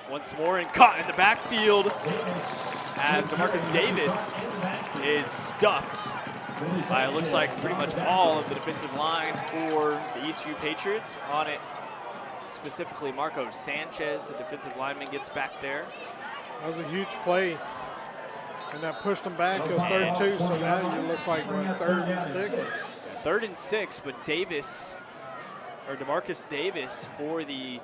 once more, and caught in the backfield as DeMarcus Davis is stuffed by, it looks like, pretty much all of the defensive line for the Eastview Patriots. On it, specifically Marco Sanchez, the defensive lineman, gets back there. That was a huge play, and that pushed them back. It was 32, so now it looks like, what, 3rd and 6? Yeah, 3rd and 6, but Davis DeMarcus Davis for the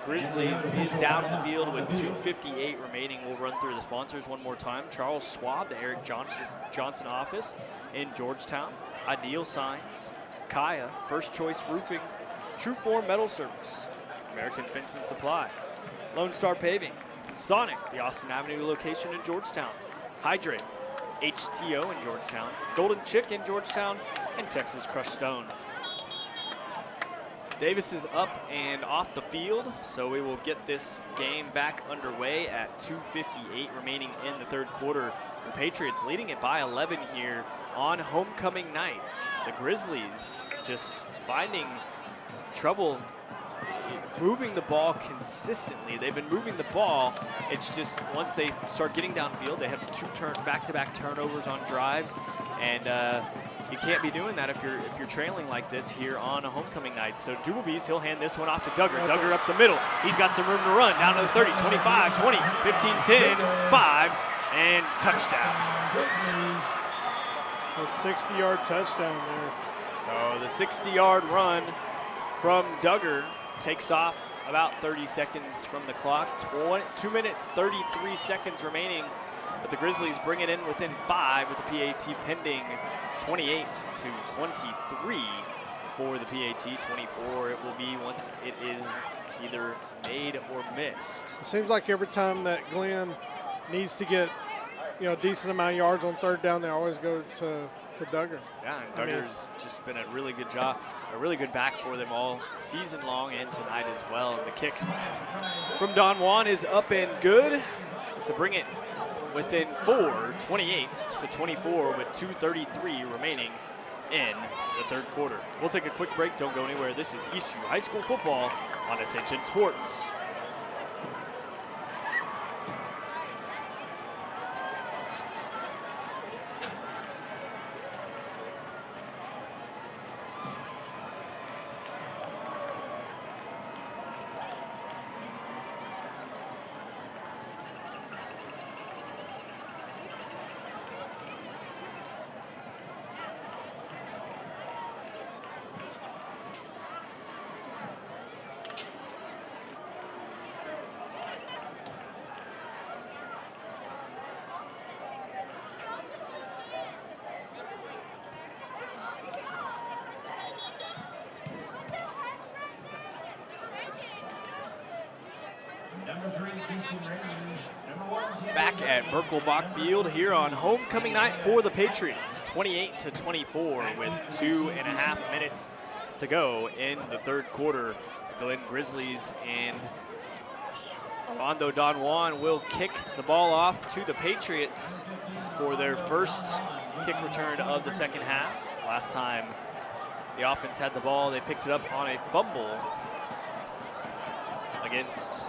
Grizzlies is down the field with 2:58 remaining. We'll run through the sponsors one more time. Charles Schwab, the Eric Johnson office in Georgetown. Ideal Signs, Kaya, First Choice Roofing, True Form Metal Service, American Fence and Supply, Lone Star Paving, Sonic, the Austin Avenue location in Georgetown, Hydrate, HTO in Georgetown, Golden Chick in Georgetown, and Texas Crushed Stones. Davis is up and off the field, so we will get this game back underway at 2:58 remaining in the third quarter. The Patriots leading it by 11 here on homecoming night. The Grizzlies just finding trouble moving the ball consistently. They've been moving the ball. It's just once they start getting downfield, they have back-to-back turnovers on drives, and you can't be doing that if you're trailing like this here on a homecoming night. So Dooblebees, he'll hand this one off to Duggar. Duggar up the middle. He's got some room to run. Down to the 30, 25, 20, 15, 10, 5, and touchdown. A 60-yard touchdown there. So the 60-yard run from Duggar takes off about 30 seconds from the clock. 2 minutes, 33 seconds remaining. But the Grizzlies bring it in within 5 with the PAT pending. 28-23 for the PAT. 24 it will be once it is either made or missed. It seems like every time that Glenn needs to get, a decent amount of yards on third down, they always go to Duggar. Yeah, and Duggar's just been a really good job, a really good back for them all season long and tonight as well. And the kick from Don Juan is up and good to bring it within 4, 28-24 with 2:33 remaining in the third quarter. We'll take a quick break. Don't go anywhere. This is Eastview High School football on SHN Sports. Back at Birkelbach Field here on homecoming night for the Patriots. 28-24 with 2.5 minutes to go in the third quarter. The Glen Grizzlies and Armando Don Juan will kick the ball off to the Patriots for their first kick return of the second half. Last time the offense had the ball, they picked it up on a fumble against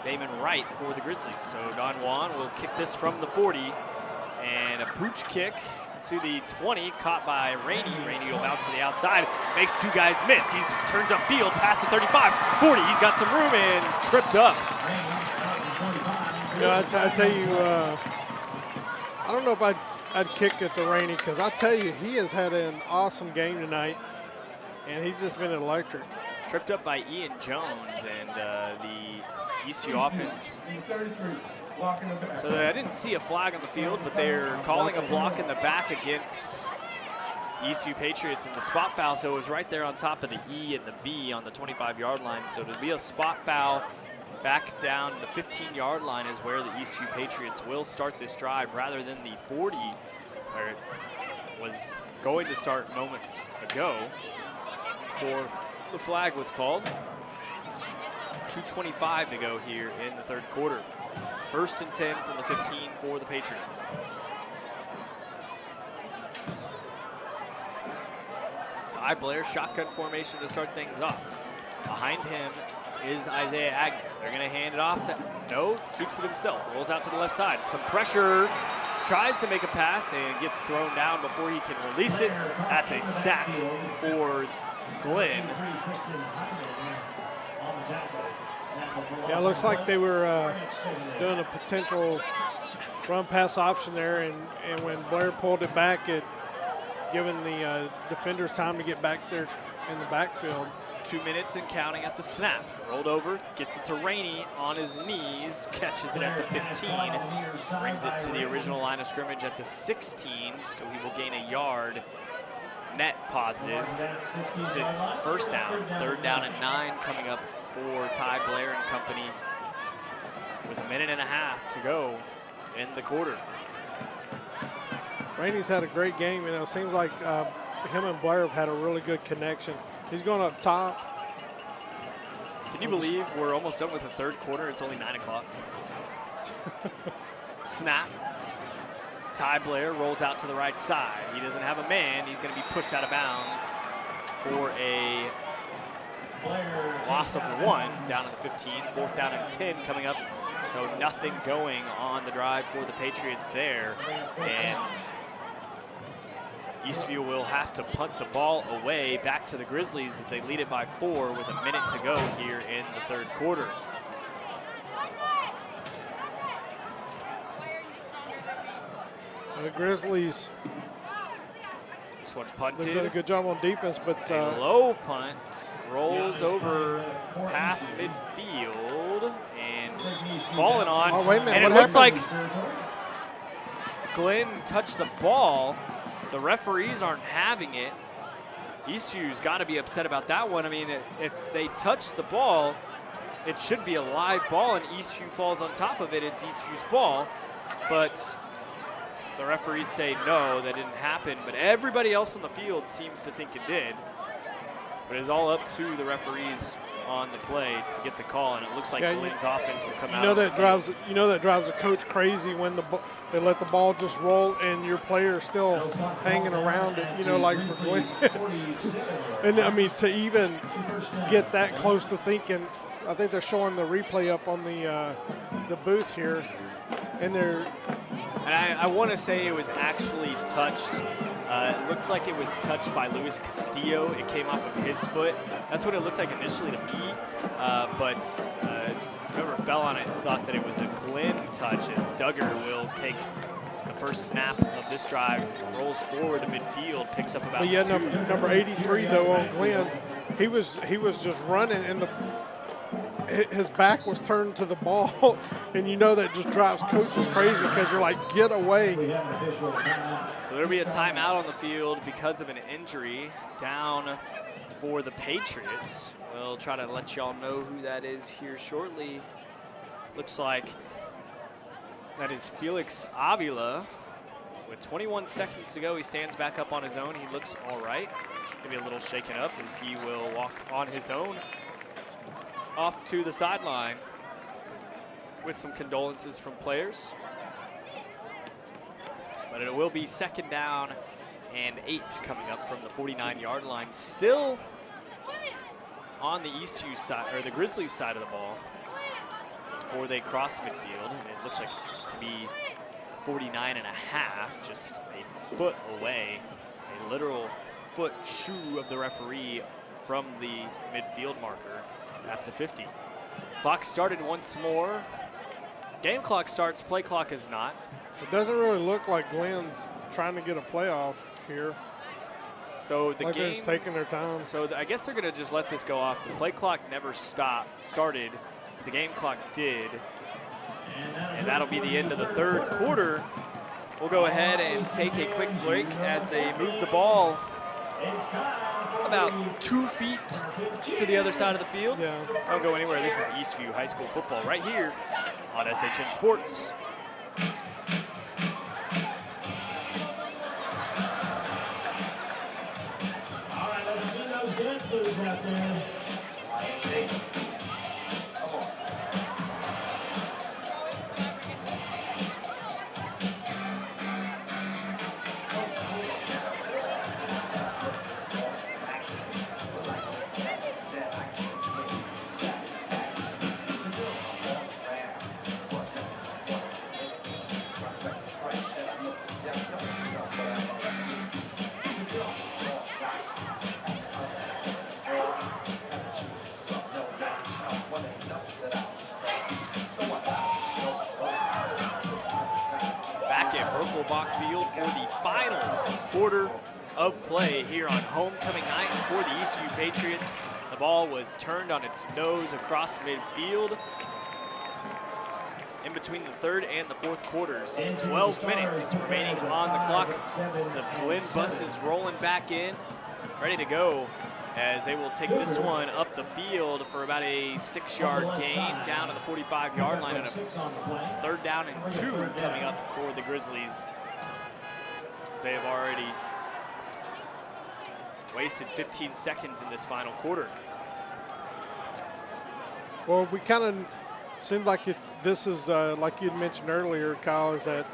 Damon Wright for the Grizzlies. So Don Juan will kick this from the 40, and a pooch kick to the 20, caught by Rainey. Rainey will bounce to the outside, makes two guys miss. He's turned upfield past the 35, 40. He's got some room and tripped up. I tell you, I don't know if I'd kick at the Rainey, because I tell you, he has had an awesome game tonight, and he's just been electric. Tripped up by Ian Jones and the Eastview offense. So I didn't see a flag on the field, but they're calling a block in the back against the Eastview Patriots and the spot foul. So it was right there on top of the E and the V on the 25-yard line. So to be a spot foul back down the 15-yard line is where the Eastview Patriots will start this drive rather than the 40, where it was going to start moments ago before the flag was called. 2:25 to go here in the third quarter. 1st and 10 from the 15 for the Patriots. Ty Blair, shotgun formation to start things off. Behind him is Isaiah Agnew. They're going to hand it off to, no, keeps it himself. Rolls out to the left side. Some pressure, tries to make a pass and gets thrown down before he can release it. That's a sack for Glenn. Yeah, it looks like they were doing a potential run-pass option there, and when Blair pulled it back, it given the defenders time to get back there in the backfield. 2 minutes and counting at the snap. Rolled over, gets it to Rainey on his knees, catches it at the 15, brings it to the original line of scrimmage at the 16, so he will gain a yard. Net positive, since first down. 3rd down and 9 coming up for Ty Blair and company with 1.5 minutes to go in the quarter. Rainey's had a great game. You know, it seems like him and Blair have had a really good connection. He's going up top. Can you believe we're almost done with the 3rd quarter? It's only 9 o'clock. Snap. Ty Blair rolls out to the right side. He doesn't have a man. He's going to be pushed out of bounds for a loss of 1 down at the 15. 4th down and 10 coming up. So nothing going on the drive for the Patriots there. And Eastview will have to punt the ball away back to the Grizzlies as they lead it by 4 with 1 minute to go here in the 3rd quarter. The Grizzlies, This one they punted. did a good job on defense, but A low punt rolls over past midfield and falling on. Oh, wait a minute, and it what looks like happened? Glenn touched the ball. The referees aren't having it. Eastview's got to be upset about that one. I mean, if they touch the ball, it should be a live ball, and Eastview falls on top of it. It's Eastview's ball, but the referees say no, that didn't happen. But everybody else on the field seems to think it did. But it's all up to the referees on the play to get the call, and it looks like Glenn's offense will come out. That drives a coach crazy when they let the ball just roll and your player is still hanging around it. You know, like for Glenn. And I mean, to even get that close to thinking, I think they're showing the replay up on the booth here, and they're. And I want to say it was actually touched. It looked like it was touched by Luis Castillo. It came off of his foot. That's what it looked like initially to me. But whoever fell on it thought that it was a Glenn touch, as Duggar will take the first snap of this drive, rolls forward to midfield, picks up about But yeah, 2. number 83 though on Glenn, he was just running, and his back was turned to the ball, and you know that just drives coaches crazy because you're like, get away. So there'll be a timeout on the field because of an injury down for the Patriots. We'll try to let y'all know who that is here shortly. Looks like that is Felix Avila. With 21 seconds to go, he stands back up on his own. He looks all right. Maybe a little shaken up as he will walk on his own off to the sideline with some condolences from players. But it will be 2nd down and 8 coming up from the 49-yard line. Still on the Eastview side, or the Grizzlies side of the ball, before they cross midfield. And it looks like to be 49.5, just a foot away, a literal foot shoe of the referee from the midfield marker at the 50. Clock started once more. Game clock starts, play clock is not. It doesn't really look like Glenn's trying to get a playoff here. So the like game, they're just taking their time. So I guess they're going to just let this go off. The play clock never started. The game clock did. And that'll be the end of the 3rd quarter. We'll go ahead and take a quick break as they move the ball about 2 feet to the other side of the field. Yeah. Don't go anywhere. This is Eastview High School football right here on SHN Sports. All right, let's see those dance moves out there. Back at Birkelbach Field for the final quarter of play here on homecoming night for the Eastview Patriots. The ball was turned on its nose across midfield in between the third and the fourth quarters. 12 minutes remaining on the clock. The Glen bus is rolling back in, ready to go, as they will take this one up the field for about a 6-yard gain down to the 45-yard line, and a 3rd down and 2 coming up for the Grizzlies. They have already wasted 15 seconds in this final quarter. Well, we kind of seemed like this is, like you had mentioned earlier, Kyle, is that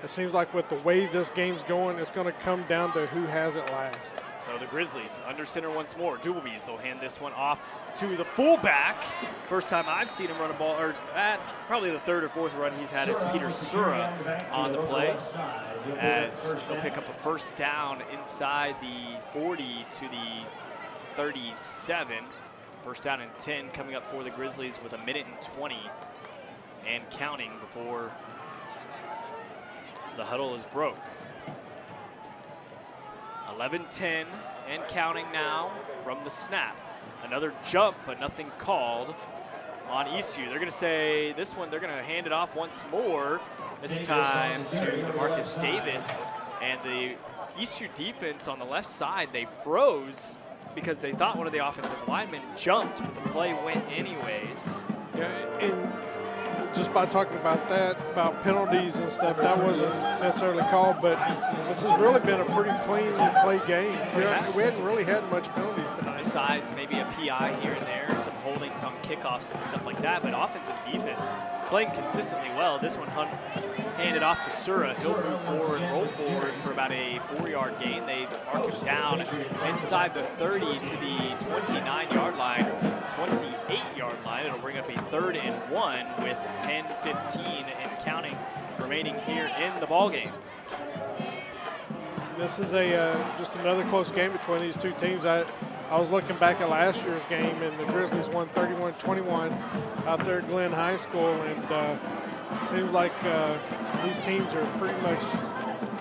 it seems like with the way this game's going, it's going to come down to who has it last. So the Grizzlies under center once more. Dooblebees, they'll hand this one off to the fullback. First time I've seen him run a ball, or at probably the 3rd or 4th run he's had, is Peter Sura on the play, as they'll pick up a 1st down inside the 40 to the 37. 1st down and 10 coming up for the Grizzlies with 1:20 and counting before the huddle is broke. 11-10 and counting now from the snap. Another jump, but nothing called on Eastview. They're going to say this one, they're going to hand it off once more, this time to DeMarcus Davis. And the Eastview defense on the left side, they froze because they thought one of the offensive linemen jumped, but the play went anyways. Yeah, and just by talking about that, about penalties and stuff, that wasn't necessarily called, but this has really been a pretty clean play game. We hadn't really had much penalties tonight. Besides maybe a PI here and there, some holdings on kickoffs and stuff like that, but offensive defense playing consistently well. This one handed off to Sura. He'll move forward, roll forward for about a 4-yard gain. They mark him down inside the 30 to the 29-yard line, 28-yard line. It'll bring up a 3rd and 1 with 10-15 and counting remaining here in the ball game. This is just another close game between these two teams. I was looking back at last year's game, and the Grizzlies won 31-21 out there at Glen High School, and seems like these teams are pretty much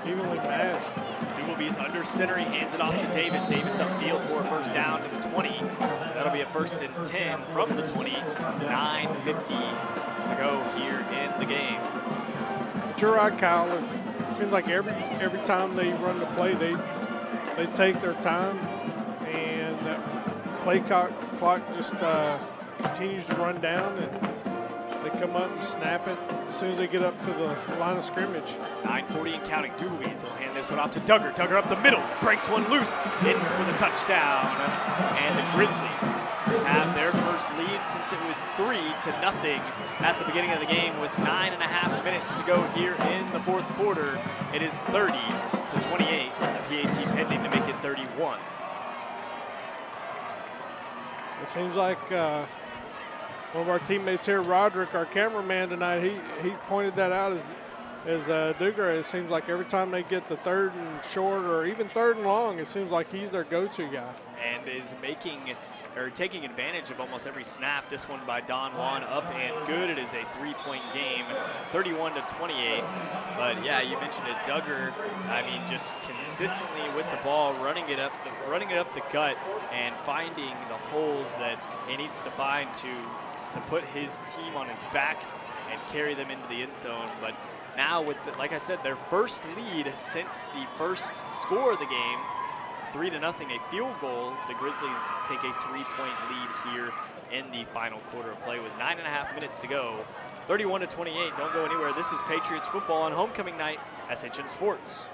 evenly matched. Dooblebees under center. He hands it off to Davis. Davis upfield for a 1st down to the 20. That'll be a 1st and 10 from the 20. 9:50 to go here in the game. But you're right, Kyle. It seems like every time they run the play, they take their time, and that play clock just continues to run down, and they come up and snap it as soon as they get up to the line of scrimmage. 9:40 and counting. Dooblebees will hand this one off to Duggar. Duggar up the middle, breaks one loose, in for the touchdown. And the Grizzlies have their first lead since it was 3-0 at the beginning of the game with 9.5 minutes to go here in the 4th quarter. It is 30-28, and the PAT pending to make it 31. It seems like one of our teammates here, Roderick, our cameraman tonight, he pointed that out as Duggar. It seems like every time they get the 3rd and short or even 3rd and long, it seems like he's their go-to guy. And is taking advantage of almost every snap. This one by Don Juan up and good. It is a 3-point game, 31-28. But yeah, you mentioned it, Duggar. I mean, just consistently with the ball, running it up the gut and finding the holes that he needs to find to put his team on his back and carry them into the end zone. But now with, like I said, their first lead since the first score of the game, 3-0, a field goal. The Grizzlies take a 3-point lead here in the final quarter of play with 9.5 minutes to go. 31-28, don't go anywhere. This is Patriots football on homecoming night, SHN Sports.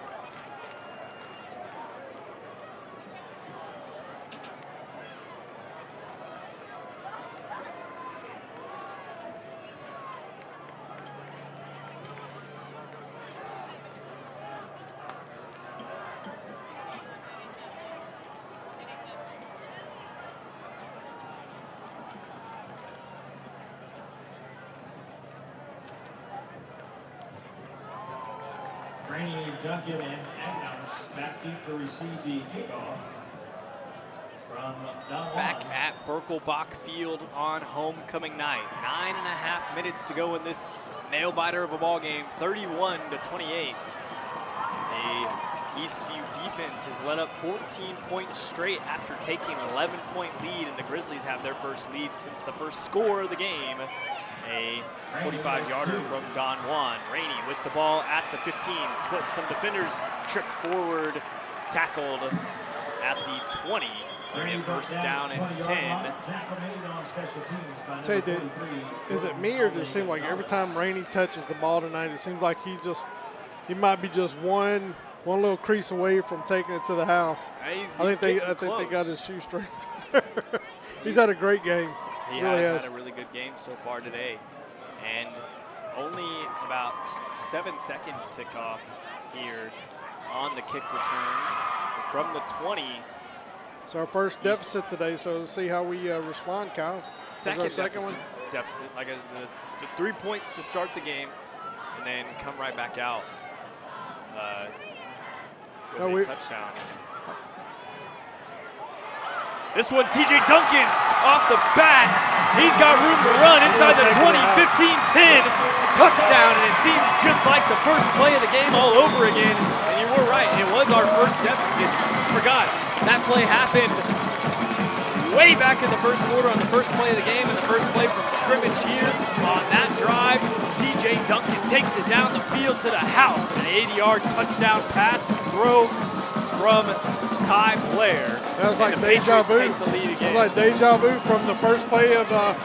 Rainey, Duncan, and Agnos back deep to receive the kickoff from Don Back Juan. at Birkelbach Field on homecoming night. 9.5 minutes to go in this nail biter of a ball game. 31-28. The Eastview defense has let up 14 points straight after taking an 11-point lead, and the Grizzlies have their first lead since the first score of the game. A 45-yarder from Don Juan. Rainey with the ball at the 15, splits some defenders, tripped forward, tackled at the 20. First down and 10. I tell you, is it me or does it seem like every time Rainey touches the ball tonight, it seems like he might be just one little crease away from taking it to the house. I think they got his shoestring. He's had a great game. He really has had a really good game so far today. And only about 7 seconds tick off here on the kick return from the 20. It's our first deficit today, so let's see how we respond, Kyle. Second deficit, like the 3 points to start the game, and then come right back out with a touchdown. This one, TJ Duncan off the bat. He's got room to run inside the 20, 15, 10. Touchdown, and it seems just like the first play of the game all over again. And you were right, it was our first deficit. Forgot, that play happened way back in the first quarter on the first play of the game, and the first play from scrimmage here on that drive. TJ Duncan takes it down the field to the house, and an 80-yard touchdown pass and throw from Ty Blair. That was like deja vu. It was like deja vu from the first play of the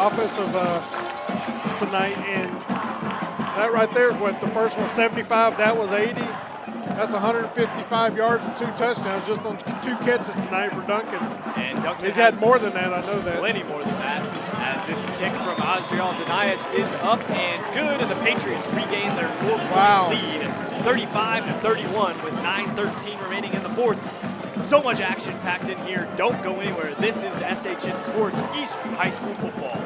offensive tonight, and that right there is what the first one 75. That was 80. That's 155 yards and 2 touchdowns just on 2 catches tonight for Duncan. And Duncan he's had more than that, I know that. Plenty more than that, as this kick from Asriel Denias is up and good, and the Patriots regain their 4-point lead, 35-31 with 9:13 remaining in the fourth. So much action packed in here. Don't go anywhere. This is SHN Sports Eastview High School football.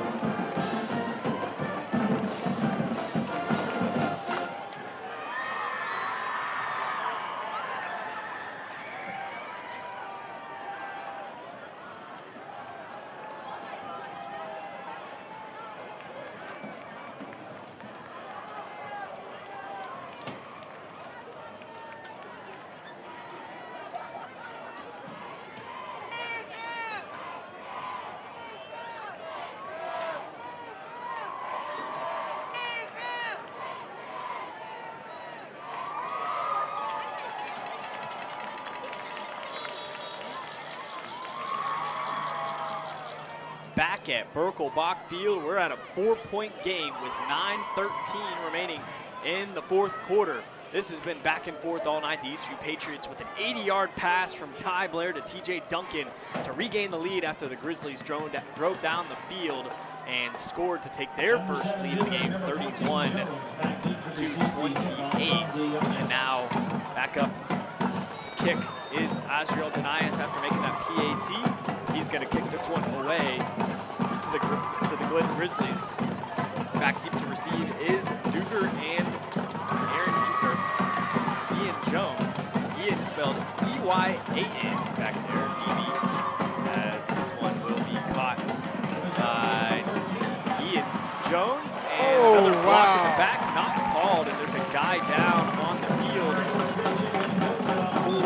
Back at Birkelbach Field, we're at a 4-point game with 9:13 remaining in the fourth quarter. This has been back and forth all night. The Eastview Patriots with an 80-yard pass from Ty Blair to TJ Duncan to regain the lead after the Grizzlies drove down the field and scored to take their first lead of the game, 31-28. And now back up to kick is Asriel Denias after making that PAT. He's going to kick this one away to the Glen Grizzlies. Back deep to receive is Duger and Ian Jones. Ian spelled E-Y-A-N back there, DB, as this one will be caught by Ian Jones. And another block in the back, not called, and there's a guy down on the field for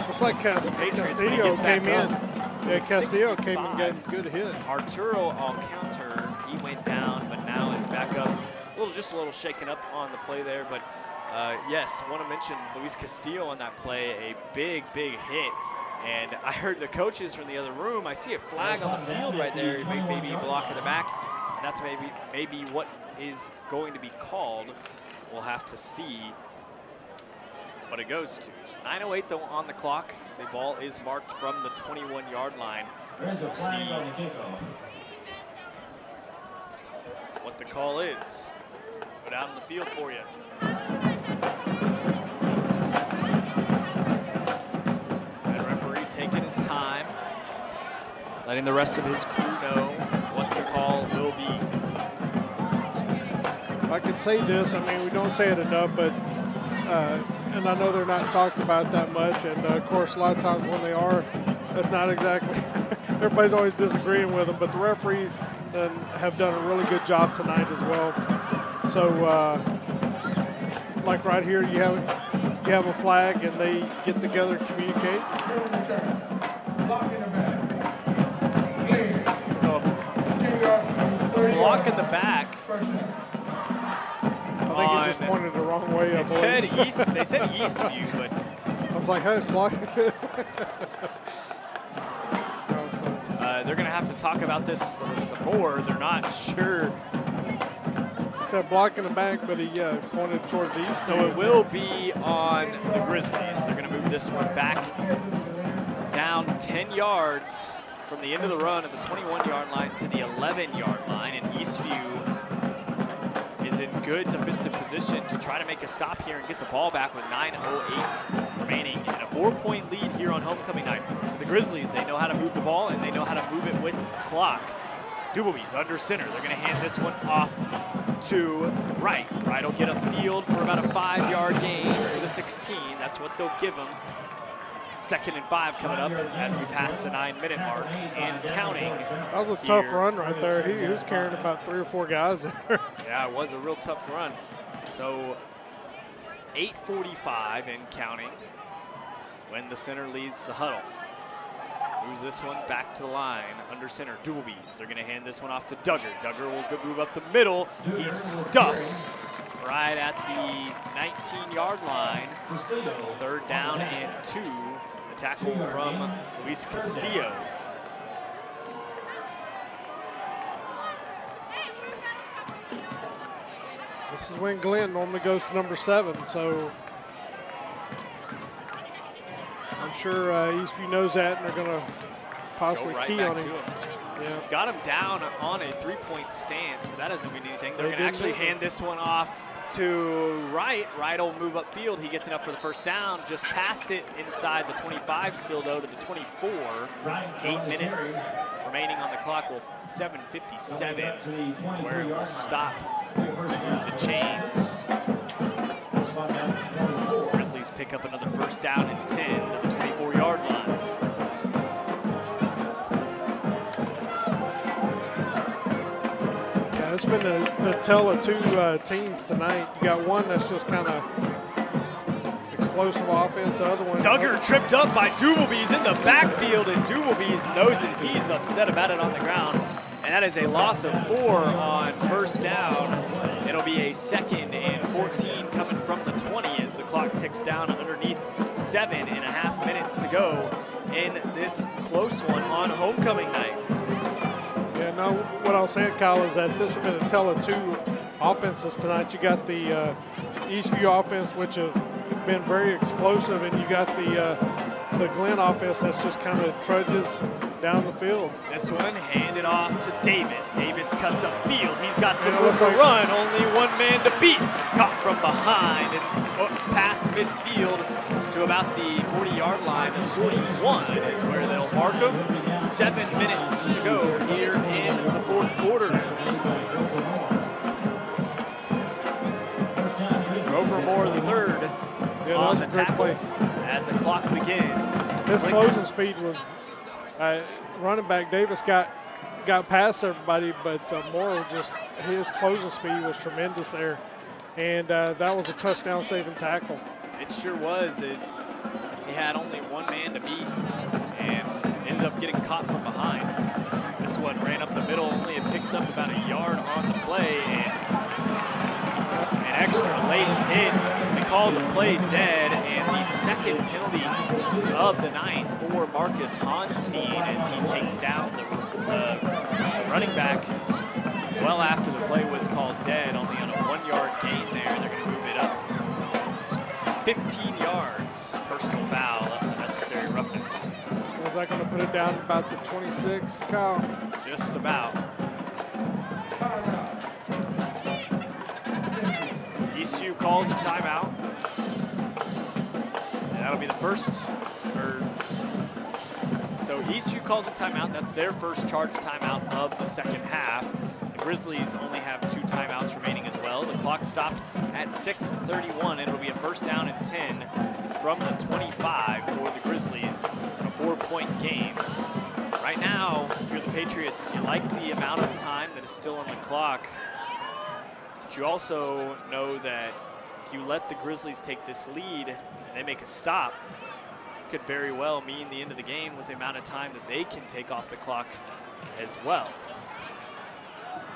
looks like Castillo came in. Yeah, Castillo came and got a good hit. Arturo Alcounter, he went down, but now is back up. Just a little shaken up on the play there, but yes, want to mention Luis Castillo on that play, a big hit. And I heard the coaches from the other room. I see a flag on the field right there, maybe a block in the back. And that's maybe what is going to be called. We'll have to see what it goes to. 9:08 though on the clock. The ball is marked from the 21-yard line. We'll see what the call is. Go down the field for you. And referee taking his time, letting the rest of his crew know what the call will be. If I could say this, I mean, we don't say it enough, but and I know they're not talked about that much, and of course a lot of times when they are, that's not exactly everybody's always disagreeing with them, but the referees have done a really good job tonight as well. So like right here, you have a flag, and they get together and communicate. Block in the back. So a block in the back. I think it just pointed the wrong way. It said east. They said east view, but I was like, hey, it's block. they're going to have to talk about this some more. They're not sure. He said block in the back, but he pointed towards east. So it will be on the Grizzlies. They're going to move this one back down 10 yards from the end of the run at the 21-yard line to the 11-yard line. And Eastview is in good defensive position to try to make a stop here and get the ball back with 9:08 remaining and a 4-point lead here on homecoming night. But the Grizzlies, they know how to move the ball and they know how to move it with clock. Dubalby's under center. They're going to hand this one off to Wright. Wright will get upfield for about a 5-yard gain to the 16. That's what they'll give him. 2nd and 5 coming up as we pass the 9-minute mark and counting. That was a tough run right there. He was carrying about 3 or 4 guys there. Yeah, it was a real tough run. So 8:45 and counting when the center leads the huddle. Moves this one back to the line under center. Dubalby's. They're going to hand this one off to Duggar. Duggar will move up the middle. He's stuffed right at the 19-yard line. 3rd down and 2. The tackle from Luis Castillo. This is when Glenn normally goes to number 7, so I'm sure Eastview knows that, and they're going to possibly key on him. Yeah. Got him down on a 3-point stance, but that doesn't mean anything. They're going to actually hand this one off to Wright. Wright will move upfield. He gets enough for the 1st down. Just passed it inside the 25 still, though, to the 24. 8 minutes remaining on the clock. Well, 7:57 is where it will stop to move the chains. Grizzlies pick up another 1st down and 10 to the 24-yard line. Yeah, it's been the tell of 2 teams tonight. You got one that's just kind of explosive offense. The other one. Duggar tripped up by Dubalby's in the backfield, and Dubalby's knows it. He's upset about it on the ground. And that is a loss of 4 on 1st down. It'll be a 2nd and 14 coming from the 20 as the clock ticks down underneath 7.5 minutes to go in this close one on homecoming night. Yeah, no, what I was saying, Kyle, is that this has been a tell of 2 offenses tonight. You got the Eastview offense, which have been very explosive, and you got the Glenn offense that's just kind of trudges down the field. This one handed off to Davis. Davis cuts up field. He's got some room to run. Only one man to beat. Caught from behind and past midfield to about the 40-yard line. And 41 is where they'll mark him. 7 minutes to go here in the 4th quarter. Overmore the 3rd on the tackle as the clock begins. His closing speed was running back Davis got past everybody, but Morrow just his closing speed was tremendous there, and that was a touchdown saving tackle. It sure was. He had only one man to beat and ended up getting caught from behind. This one ran up the middle, only it picks up about a yard on the play, and an extra late hit. They called the play dead, and the 2nd penalty of the night for Marcus Honstein as he takes down the running back well after the play was called dead, only on a 1-yard gain there. They're going to move it up 15 yards. Personal foul, unnecessary roughness. Was that going to put it down about the 26, Kyle? Just about. Eastview calls a timeout. And that'll be the first. So Eastview calls a timeout. That's their first charge timeout of the 2nd half. The Grizzlies only have 2 timeouts remaining as well. The clock stopped at 6:31, and it'll be a 1st down and 10 from the 25 for the Grizzlies in a 4-point game. Right now, if you're the Patriots, you like the amount of time that is still on the clock. But you also know that if you let the Grizzlies take this lead and they make a stop, could very well mean the end of the game with the amount of time that they can take off the clock as well.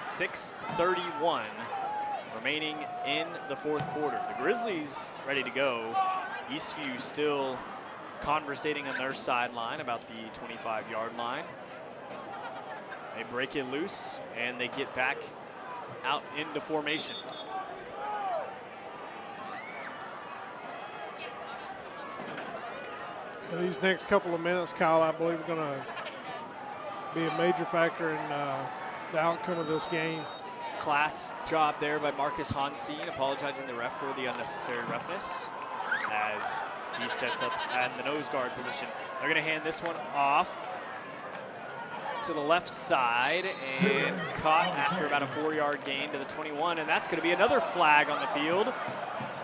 6:31 remaining in the fourth quarter. The Grizzlies ready to go. Eastview still conversating on their sideline about the 25-yard line. They break it loose and they get back out into formation. These next couple of minutes, Kyle, I believe are going to be a major factor in the outcome of this game. Class job there by Marcus Honstein, apologizing to the ref for the unnecessary roughness as he sets up at the nose guard position. They're going to hand this one off to the left side and caught after about a 4-yard gain to the 21, and that's going to be another flag on the field.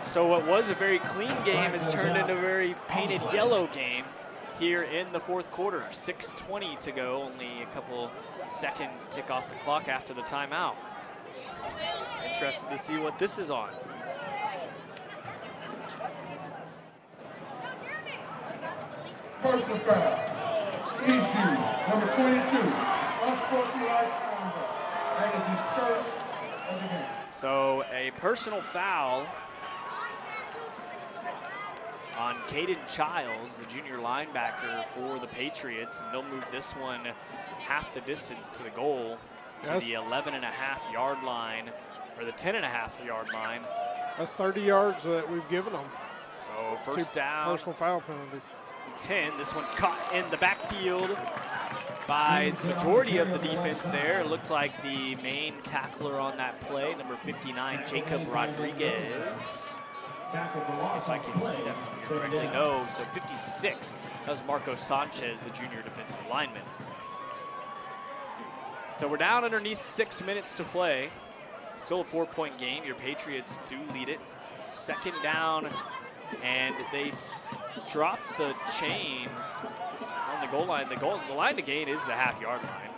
So what was a very clean game has turned into a very painted yellow game here in the fourth quarter. 6:20 to go, only a couple seconds tick off the clock after the timeout. Interested to see what this is on. Personal foul. Eastview, number 22. Unsportsmanlike conduct. That is his first of the game. So a personal foul on Caden Childs, the junior linebacker for the Patriots, and they'll move this one half the distance to the goal, to the 11.5-yard line, or the 10.5-yard line. That's 30 yards that we've given them. So first down. Personal foul penalties. 10. This one caught in the backfield by the majority of the defense there. It looks like the main tackler on that play, number 59, Jacob Rodriguez. If I can see that from here correctly. No, so 56. That was Marco Sanchez, the junior defensive lineman. So we're down underneath 6 minutes to play. Still a 4-point game. Your Patriots do lead it. Second down, and they drop the chain on the goal line. The line to gain is the half-yard line,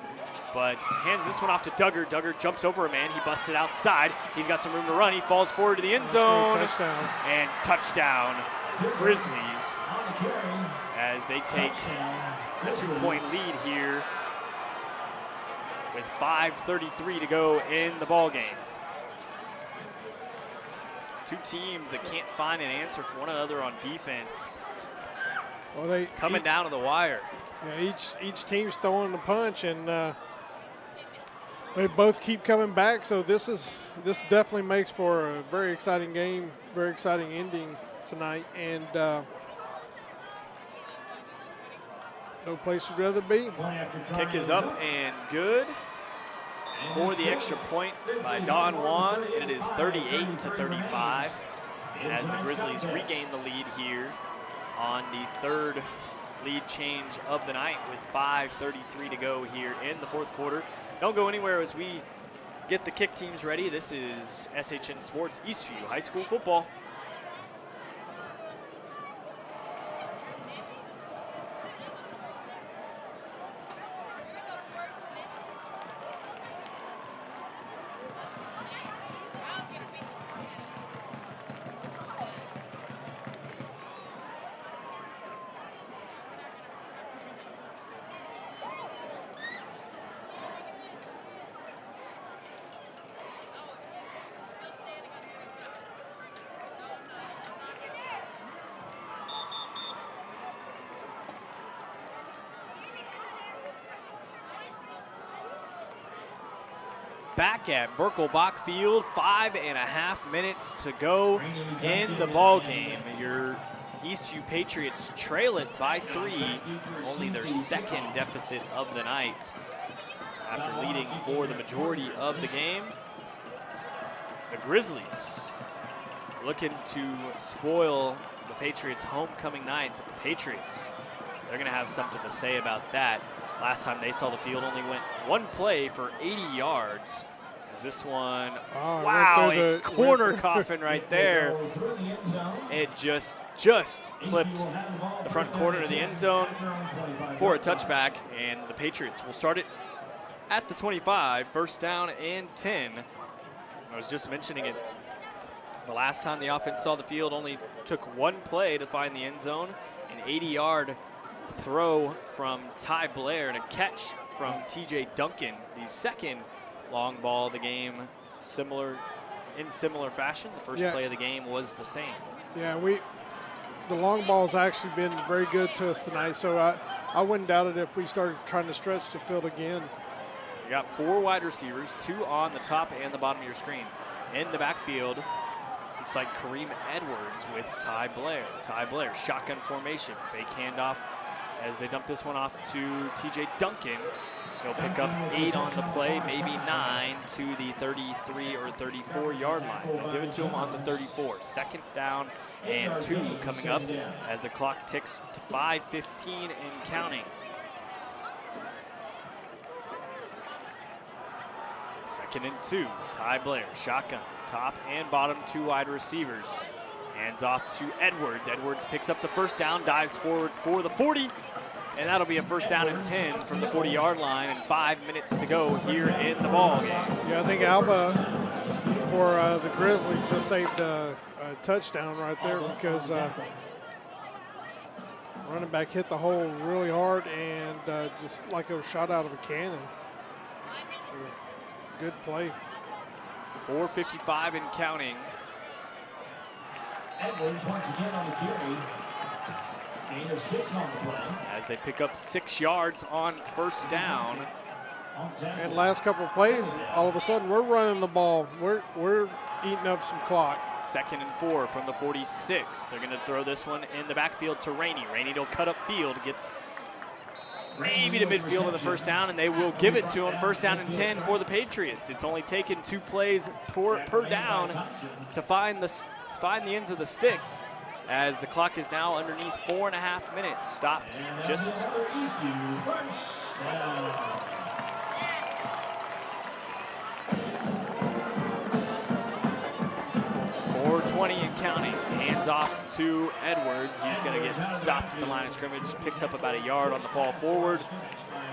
but hands this one off to Duggar. Duggar jumps over a man. He busted outside. He's got some room to run. He falls forward to the end zone. Touchdown. And touchdown, Grizzlies, as they take a 2-point lead here with 5:33 to go in the ball game. Two teams that can't find an answer for one another on defense. Well, they coming down to the wire. Yeah, each team's throwing the punch, and they both keep coming back. So this definitely makes for a very exciting game, very exciting ending tonight, and no place you'd rather be. Kick is up and good for the extra point by Don Juan, and it is 38-35 as the Grizzlies regain the lead here on the third lead change of the night with 5:33 to go here in the fourth quarter. Don't go anywhere as we get the kick teams ready. This is SHN Sports Eastview High School Football. Back at Birkelbach Field, 5.5 minutes to go in the ball game. Your Eastview Patriots trail it by 3, only their second deficit of the night after leading for the majority of the game. The Grizzlies looking to spoil the Patriots' homecoming night, but the Patriots, they're going to have something to say about that. Last time they saw the field only went one play for 80 yards. Is this one, wow, a corner coffin right there. It just clipped the front corner of the end zone for a touchback, and the Patriots will start it at the 25, first down and 10. I was just mentioning it The last time the offense saw the field only took one play to find the end zone, an 80-yard throw from Ty Blair and a catch from TJ Duncan. The second long ball of the game, in similar fashion. The first play of the game was the same. Yeah, the long ball's actually been very good to us tonight, so I wouldn't doubt it if we started trying to stretch the field again. You got 4 wide receivers, 2 on the top and the bottom of your screen. In the backfield, looks like Kareem Edwards with Ty Blair. Ty Blair, shotgun formation, fake handoff as they dump this one off to TJ Duncan. He'll pick up 8 on the play, maybe 9 to the 33 or 34-yard line. They'll give it to him on the 34. Second down and 2 coming up as the clock ticks to 5:15 and counting. Second and 2, Ty Blair, shotgun, top and bottom 2 wide receivers. Hands off to Edwards. Edwards picks up the first down, dives forward for the 40, and that'll be a first down and 10 from the 40-yard line, and 5 minutes to go here in the ball game. Yeah, I think Alba for the Grizzlies just saved a touchdown right there because running back hit the hole really hard and just like it was shot out of a cannon. So, good play. 4:55 and counting. Edwards once again on the carry. Gain of 6 on the play. As they pick up 6 yards on first down. And last couple of plays, all of a sudden we're running the ball. We're eating up some clock. Second and 4 from the 46. They're going to throw this one in the backfield to Rainey. Rainey will cut up field, gets maybe to midfield of the first down, and they will give it to him. First down and 10 for the Patriots. It's only taken 2 plays per down to find the ends of the sticks, as the clock is now underneath 4.5 minutes. Stopped just 4:20 and counting. Hands off to Edwards. He's going to get stopped at the line of scrimmage. Picks up about a yard on the fall forward.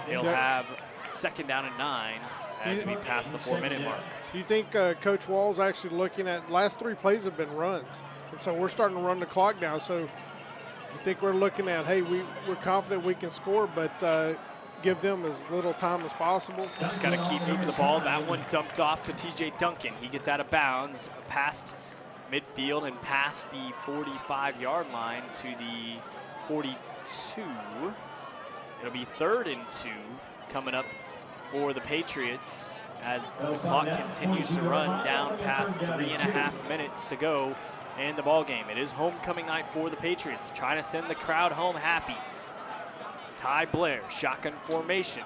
They'll have second down and 9 as we pass the 4-minute mark. Do you think Coach Wall's actually looking at the last 3 plays have been runs, and so we're starting to run the clock down? So you think we're looking at, hey, we're confident we can score, but give them as little time as possible? Just got to keep moving the ball. That one dumped off to TJ Duncan. He gets out of bounds past midfield and past the 45-yard line to the 42. It'll be 3rd and 2 coming up for the Patriots as the clock continues to run down past 3.5 minutes to go in the ball game. It is homecoming night for the Patriots, trying to send the crowd home happy. Ty Blair, shotgun formation.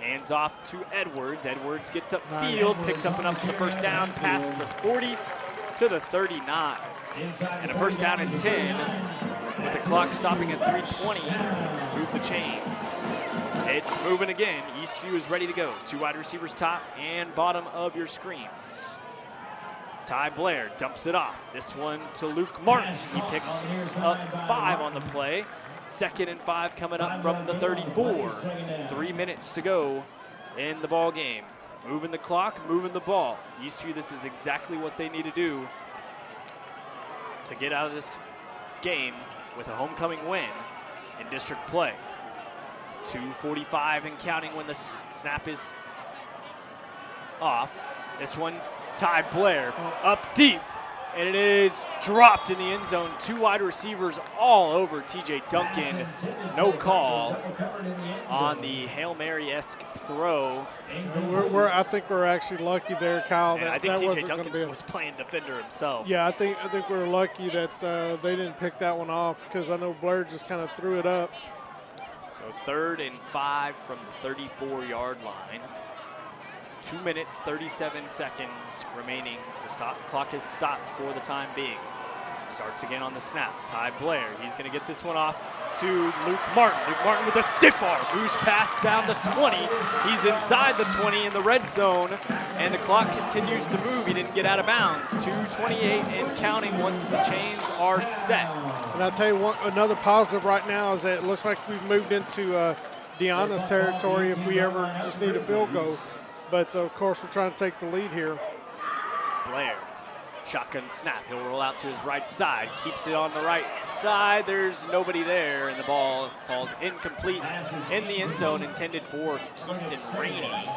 Hands off to Edwards. Edwards gets up field, picks up enough for the first down, past the 40 to the 39. And a first down and 10 with the clock stopping at 3:20 to move the chains. It's moving again. Eastview is ready to go. 2 wide receivers top and bottom of your screens. Ty Blair dumps it off. This one to Luke Martin. He picks up 5 on the play. Second and 5 coming up from the 34. 3 minutes to go in the ball game. Moving the clock, moving the ball. Eastview, this is exactly what they need to do to get out of this game with a homecoming win in district play. 2:45 and counting when the snap is off. This one, Ty Blair up deep, and it is dropped in the end zone. 2 wide receivers all over TJ Duncan. No call on the Hail Mary-esque throw. I think we're actually lucky there, Kyle. And I think TJ Duncan was playing defender himself. Yeah, I think we're lucky that they didn't pick that one off, because I know Blair just kind of threw it up. So 3rd and 5 from the 34-yard line. 2 minutes, 37 seconds remaining. The clock is stopped for the time being. Starts again on the snap. Ty Blair, he's going to get this one off to Luke Martin. Luke Martin with a stiff arm, moves past down the 20. He's inside the 20 in the red zone, and the clock continues to move. He didn't get out of bounds. 2:28 and counting once the chains are set. And I'll tell you another positive right now is that it looks like we've moved into Deanna's territory if we ever just need a field goal. But, of course, we're trying to take the lead here. Blair, Shotgun snap. He'll roll out to his right side. Keeps it on the right side. There's nobody there, and the ball falls incomplete in the end zone, intended for Keyston Rainey.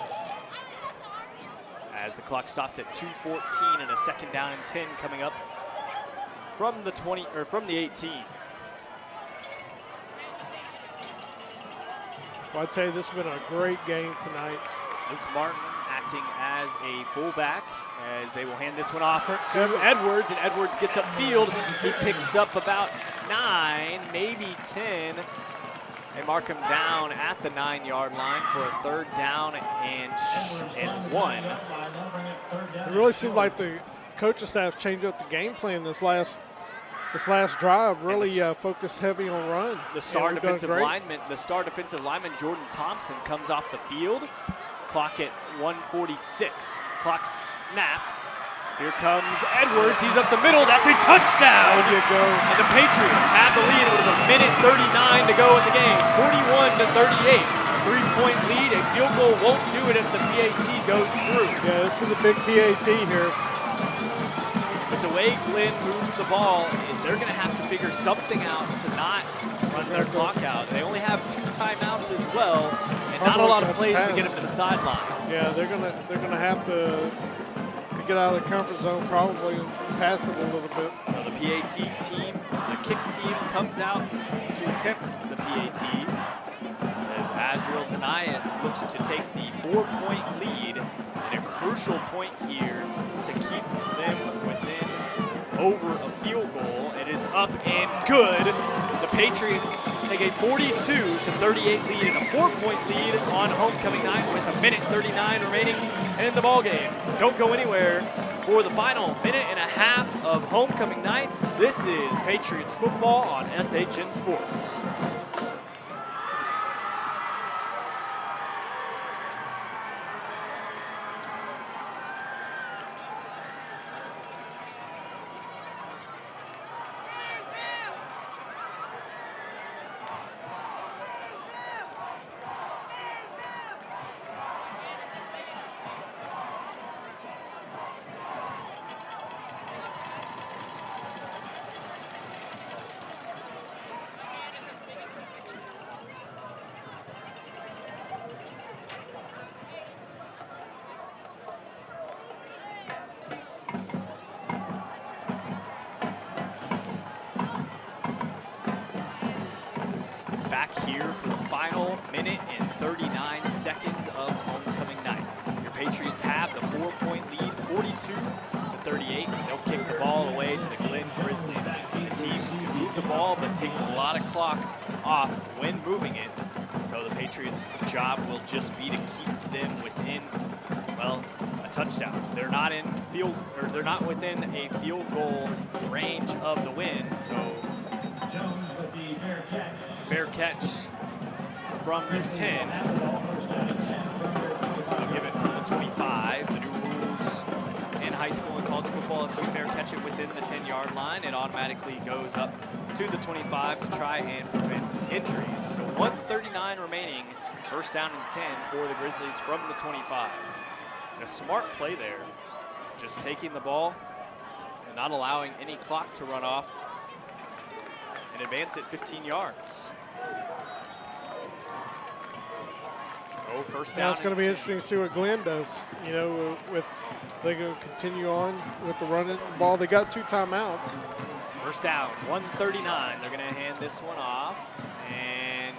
As the clock stops at 2:14 and a 2nd down and 10 coming up from the 20 or from the 18. Well, I'd tell you, this has been a great game tonight. Luke Martin acting as a fullback as they will hand this one off to Edwards, and Edwards gets upfield. He picks up about 9, maybe 10. They mark him down at the 9-yard line for a 3rd down and 1. It really seemed like the coaching staff changed up the game plan this last drive. Really focused heavy on run. The star defensive lineman Jordan Thompson comes off the field. Clock at 1:46. Clock snapped. Here comes Edwards. He's up the middle. That's a touchdown. There you go. And the Patriots have the lead with 1:39 to go in the game. 41-38. A 3-point lead. A field goal won't do it if the PAT goes through. Yeah, this is a big PAT here. But the way Glenn moves the ball, they're going to have to figure something out to not run their clock out. They only have 2 timeouts as well, and not a lot of plays to get them to the sideline. Yeah, they're gonna have to get out of the comfort zone probably and pass it a little bit. So the PAT team, the kick team, comes out to attempt the PAT as Azriel Denias looks to take the 4-point lead, and a crucial point here to keep them within over a field goal. It is up and good. The Patriots take a 42-38 lead and a 4-point lead on homecoming night with 1:39 remaining in the ballgame. Don't go anywhere for the final minute and a half of homecoming night. This is Patriots football on SHN Sports. Back here for the final minute and 39 seconds of homecoming night. Your Patriots have the 4-point lead, 42-38. They'll kick the ball away to the Glen Grizzlies. A team who can move the ball but takes a lot of clock off when moving it. So the Patriots' job will just be to keep them within, well, a touchdown. They're not within a field goal range of the win. So Jones with the fair catch. Fair catch from the 10. I'll give it from the 25. The new rules in high school and college football, if you fair catch it within the 10-yard line, it automatically goes up to the 25 to try and prevent injuries. So 1:39 remaining, 1st down and 10 for the Grizzlies from the 25. And a smart play there, just taking the ball and not allowing any clock to run off and advance it 15 yards. So 1st down. Now it's going to be interesting to see what Glenn does. You know, with they're going to continue on with the running ball. They got 2 timeouts. 1st down, 1:39. They're going to hand this one off, and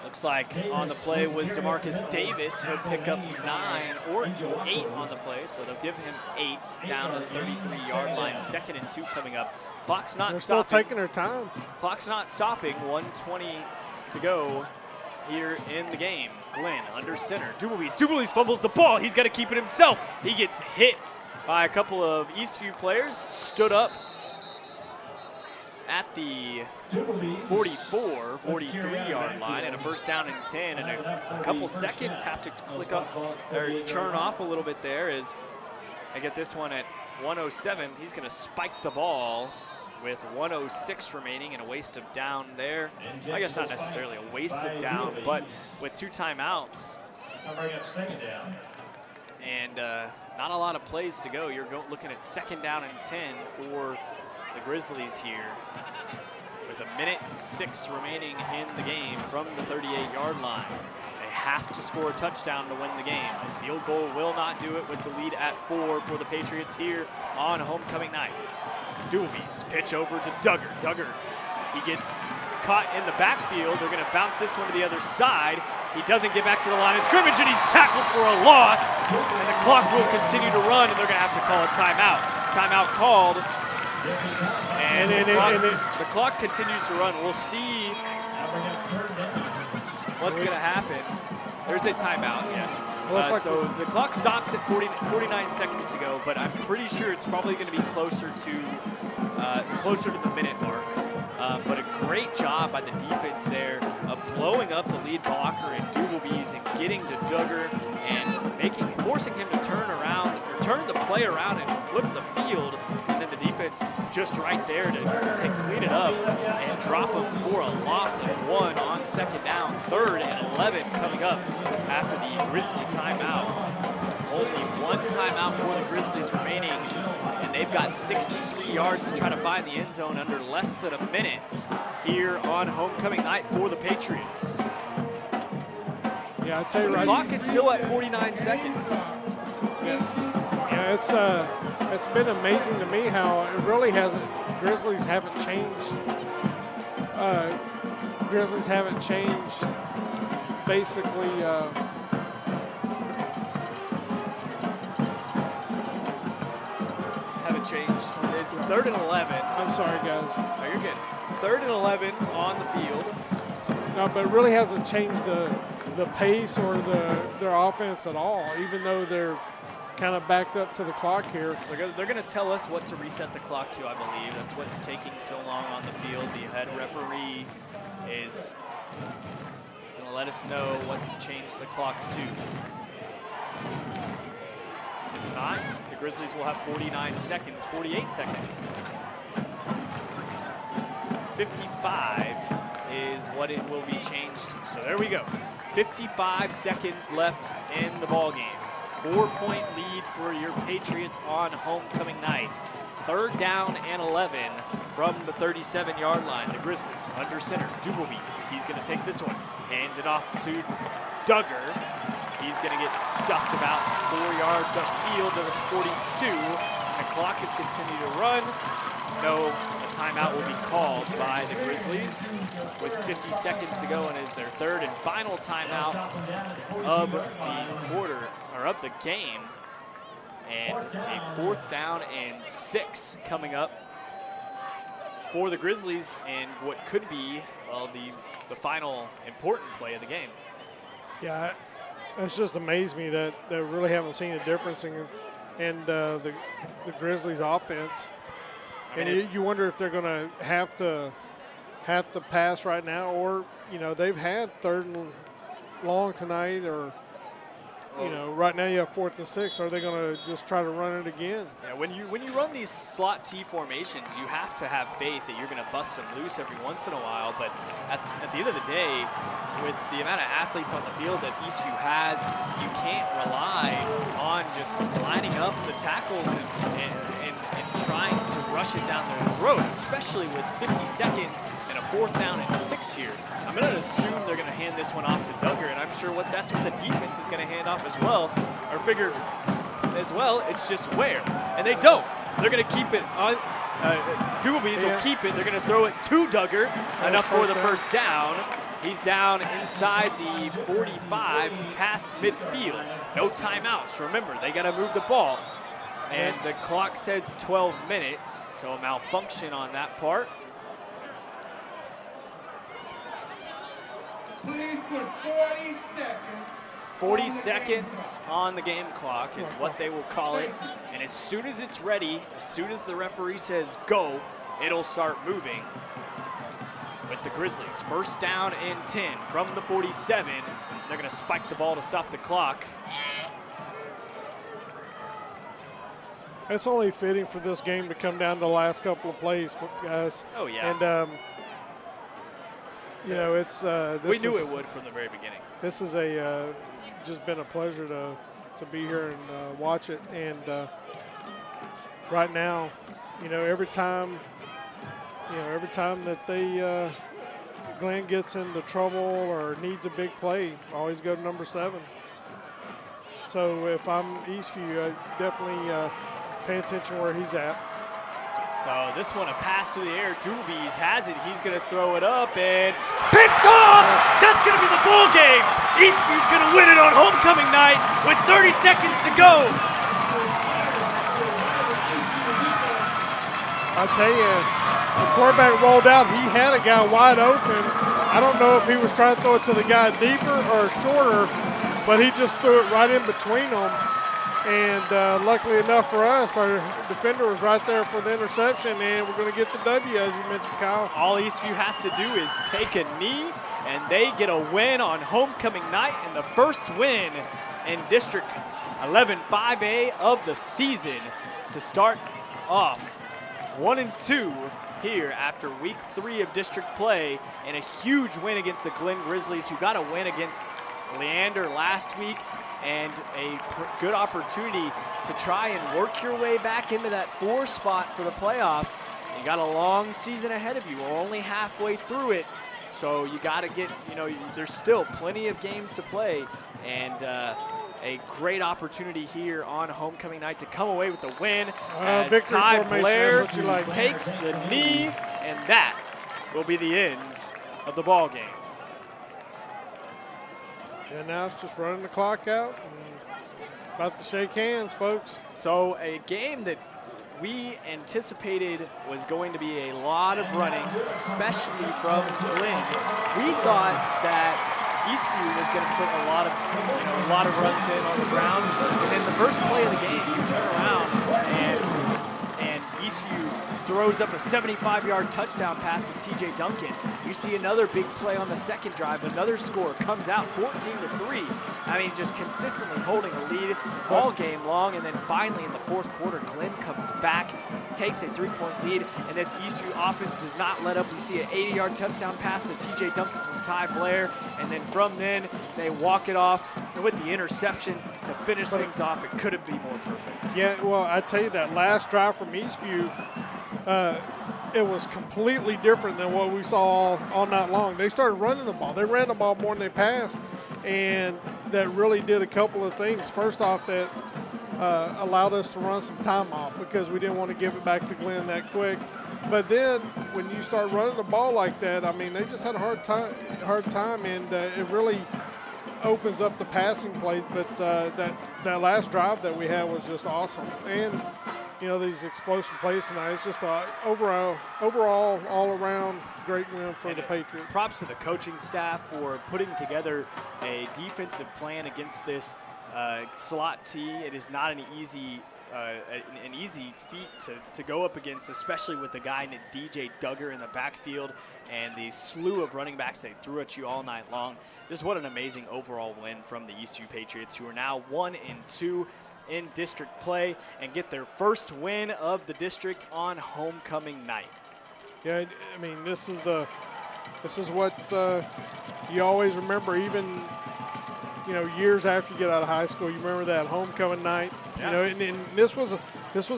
looks like on the play was DeMarcus Davis. He'll pick up 9 or 8 on the play, so they'll give him 8 down to the 33-yard line. 2nd and 2 coming up. Clock's not They're stopping. still taking their time. Clock's not stopping. 1:20 to go here in the game. Glenn under center. Dubois fumbles the ball. He's got to keep it himself. He gets hit by a couple of Eastview players. Stood up at the 44, 43-yard line, and a 1st down and 10. And a couple seconds have to click up or churn off a little bit there as I get this one at 1:07. He's going to spike the ball with 1:06 remaining and a waste of down there. I guess not necessarily a waste of down, but with 2 timeouts. I'll bring up 2nd down. And not a lot of plays to go. You're looking at 2nd down and 10 for the Grizzlies here, with 1:06 remaining in the game from the 38-yard line. They have to score a touchdown to win the game. A field goal will not do it with the lead at 4 for the Patriots here on homecoming night. Doolby's pitch over to Duggar. Duggar, he gets caught in the backfield. They're going to bounce this one to the other side. He doesn't get back to the line of scrimmage, and he's tackled for a loss. And the clock will continue to run, and they're going to have to call a timeout. Timeout called. And the clock continues to run. We'll see what's going to happen. There's a timeout, yes. So the clock stops at 49 seconds to go, but I'm pretty sure it's probably going to be closer to the minute mark. But a great job by the defense there of blowing up the lead blocker in Dooblebees and getting to Duggar and forcing him to turn the play around and flip the field. And then the defense just right there to clean it up and drop him for a loss of 1 on 2nd down. 3rd and 11 coming up after the Grizzly timeout. Only 1 timeout for the Grizzlies remaining, and they've got 63 yards to try to find the end zone under less than a minute here on homecoming night for the Patriots. Yeah, I tell you, the clock is still at 49 seconds. Yeah, it's been amazing to me how it really hasn't. Grizzlies haven't changed. Grizzlies haven't changed. Basically. Changed. It's 3rd and 11. I'm sorry, guys. No, you're good. 3rd and 11 on the field. No, but it really hasn't changed the pace or their offense at all, even though they're kind of backed up to the clock here. So they're going to tell us what to reset the clock to, I believe. That's what's taking so long on the field. The head referee is going to let us know what to change the clock to. If not, the Grizzlies will have 48 seconds. 55 is what it will be changed to. So there we go. 55 seconds left in the ball game. 4-point lead for your Patriots on homecoming night. 3rd down and 11 from the 37-yard line. The Grizzlies under center. Dooblebees. He's going to take this one. Hand it off to Duggar. He's going to get stuffed about 4 yards upfield to the 42. The clock is continuing to run. No, a timeout will be called by the Grizzlies with 50 seconds to go, and is their 3rd and final timeout of the quarter, or of the game. And a 4th down and 6 coming up for the Grizzlies, and what could be, well, the final important play of the game. Yeah, it's just amazed me that they really haven't seen a difference in the Grizzlies' offense. And you wonder if they're going to have to pass right now, or they've had 3rd and long tonight, or right now you have 4th and 6. Are they going to just try to run it again? Yeah, when you run these slot T formations, you have to have faith that you're going to bust them loose every once in a while. But at the end of the day, with the amount of athletes on the field that Eastview has, you can't rely on just lining up the tackles and trying to rush it down their throat, especially with 50 seconds and a 4th down and 6 here. I'm going to assume they're going to hand this one off to Duggar, and I'm sure that's what the defense is going to hand off as well, or figure as well. It's just where, and they don't. They're going to keep it on. Dooblebees will keep it. They're going to throw it to Duggar, enough for the 1st down. He's down inside the 45, past midfield. No timeouts. Remember, they got to move the ball. And the clock says 12 minutes, so a malfunction on that part. Please put 40 seconds. 40 seconds on the game clock is what they will call it. And as soon as it's ready, as soon as the referee says go, it'll start moving. With the Grizzlies, 1st down and 10 from the 47. They're going to spike the ball to stop the clock. It's only fitting for this game to come down to the last couple of plays, guys. Oh, yeah. And, we knew it would from the very beginning. This is just been a pleasure to to be here and watch it. And right now, every time that they Glenn gets into trouble or needs a big play, I always go to number 7. So if I'm Eastview, I definitely pay attention where he's at. So this one, a pass through the air. Doobies has it. He's going to throw it up and picked off. That's going to be the ball game. Eastview's going to win it on homecoming night with 30 seconds to go. I tell you, the quarterback rolled out. He had a guy wide open. I don't know if he was trying to throw it to the guy deeper or shorter, but he just threw it right in between them. And luckily enough for us, our defender was right there for the interception, and we're going to get the W, as you mentioned, Kyle. All Eastview has to do is take a knee, and they get a win on homecoming night, and the first win in District 11 5A of the season to start off 1-2 here after week 3 of district play, and a huge win against the Glen Grizzlies, who got a win against Leander last week, and a good opportunity to try and work your way back into that 4 spot for the playoffs. You got a long season ahead of you. We're only halfway through it, so you got to get, there's still plenty of games to play, and a great opportunity here on homecoming night to come away with the win as Ty Blair takes the knee, and that will be the end of the ball game. And now it's just running the clock out and about to shake hands, folks. So a game that we anticipated was going to be a lot of running, especially from Glenn. We thought that Eastview was going to put a lot of runs in on the ground, and then the first play of the game, you turn around and Eastview throws up a 75-yard touchdown pass to TJ Duncan. You see another big play on the second drive, another score comes out 14-3. I mean, just consistently holding a lead all game long, and then finally in the fourth quarter, Glenn comes back, takes a 3-point lead, and this Eastview offense does not let up. We see an 80-yard touchdown pass to TJ Duncan from Ty Blair, and then from then they walk it off, and with the interception to finish things off, it couldn't be more perfect. Yeah, well, I tell you, that last drive from Eastview, it was completely different than what we saw all night long. They started running the ball. They ran the ball more than they passed, and that really did a couple of things. First off, that allowed us to run some time off because we didn't want to give it back to Glenn that quick. But then when you start running the ball like that, I mean, they just had a hard time, and it really opens up the passing plays. But that last drive that we had was just awesome. And these explosive plays tonight. It's just overall, all around great win for the Patriots. Props to the coaching staff for putting together a defensive plan against this slot T. It is not an easy feat to go up against, especially with the guy named DJ Duggar in the backfield and the slew of running backs they threw at you all night long. Just what an amazing overall win from the Eastview Patriots, who are now 1-2 in district play and get their first win of the district on homecoming night. Yeah, I mean, this is what you always remember, even years after you get out of high school. You remember that homecoming night. Yeah. And this was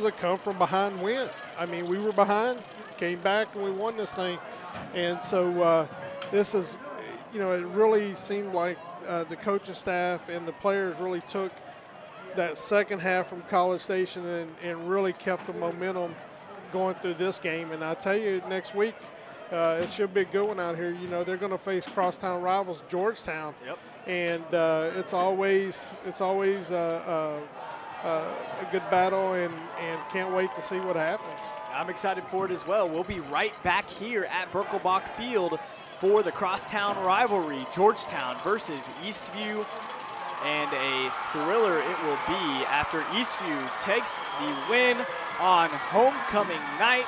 a come from behind win. I mean, we were behind, came back, and we won this thing. And so this is, it really seemed like the coaching staff and the players really took that second half from College Station and really kept the momentum going through this game. And I tell you, next week, it should be a good one out here. They're going to face crosstown rivals Georgetown. Yep. And it's always a good battle, and can't wait to see what happens. I'm excited for it as well. We'll be right back here at Birkelbach Field for the crosstown rivalry, Georgetown versus Eastview. And a thriller it will be after Eastview takes the win on homecoming night.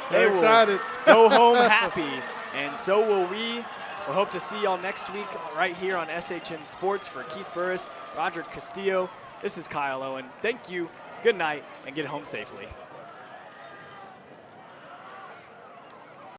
They're excited. Go home happy, and so will we. We'll hope to see y'all next week right here on SHN Sports. For Keith Burris, Roger Castillo, this is Kyle Owen. Thank you, good night, and get home safely.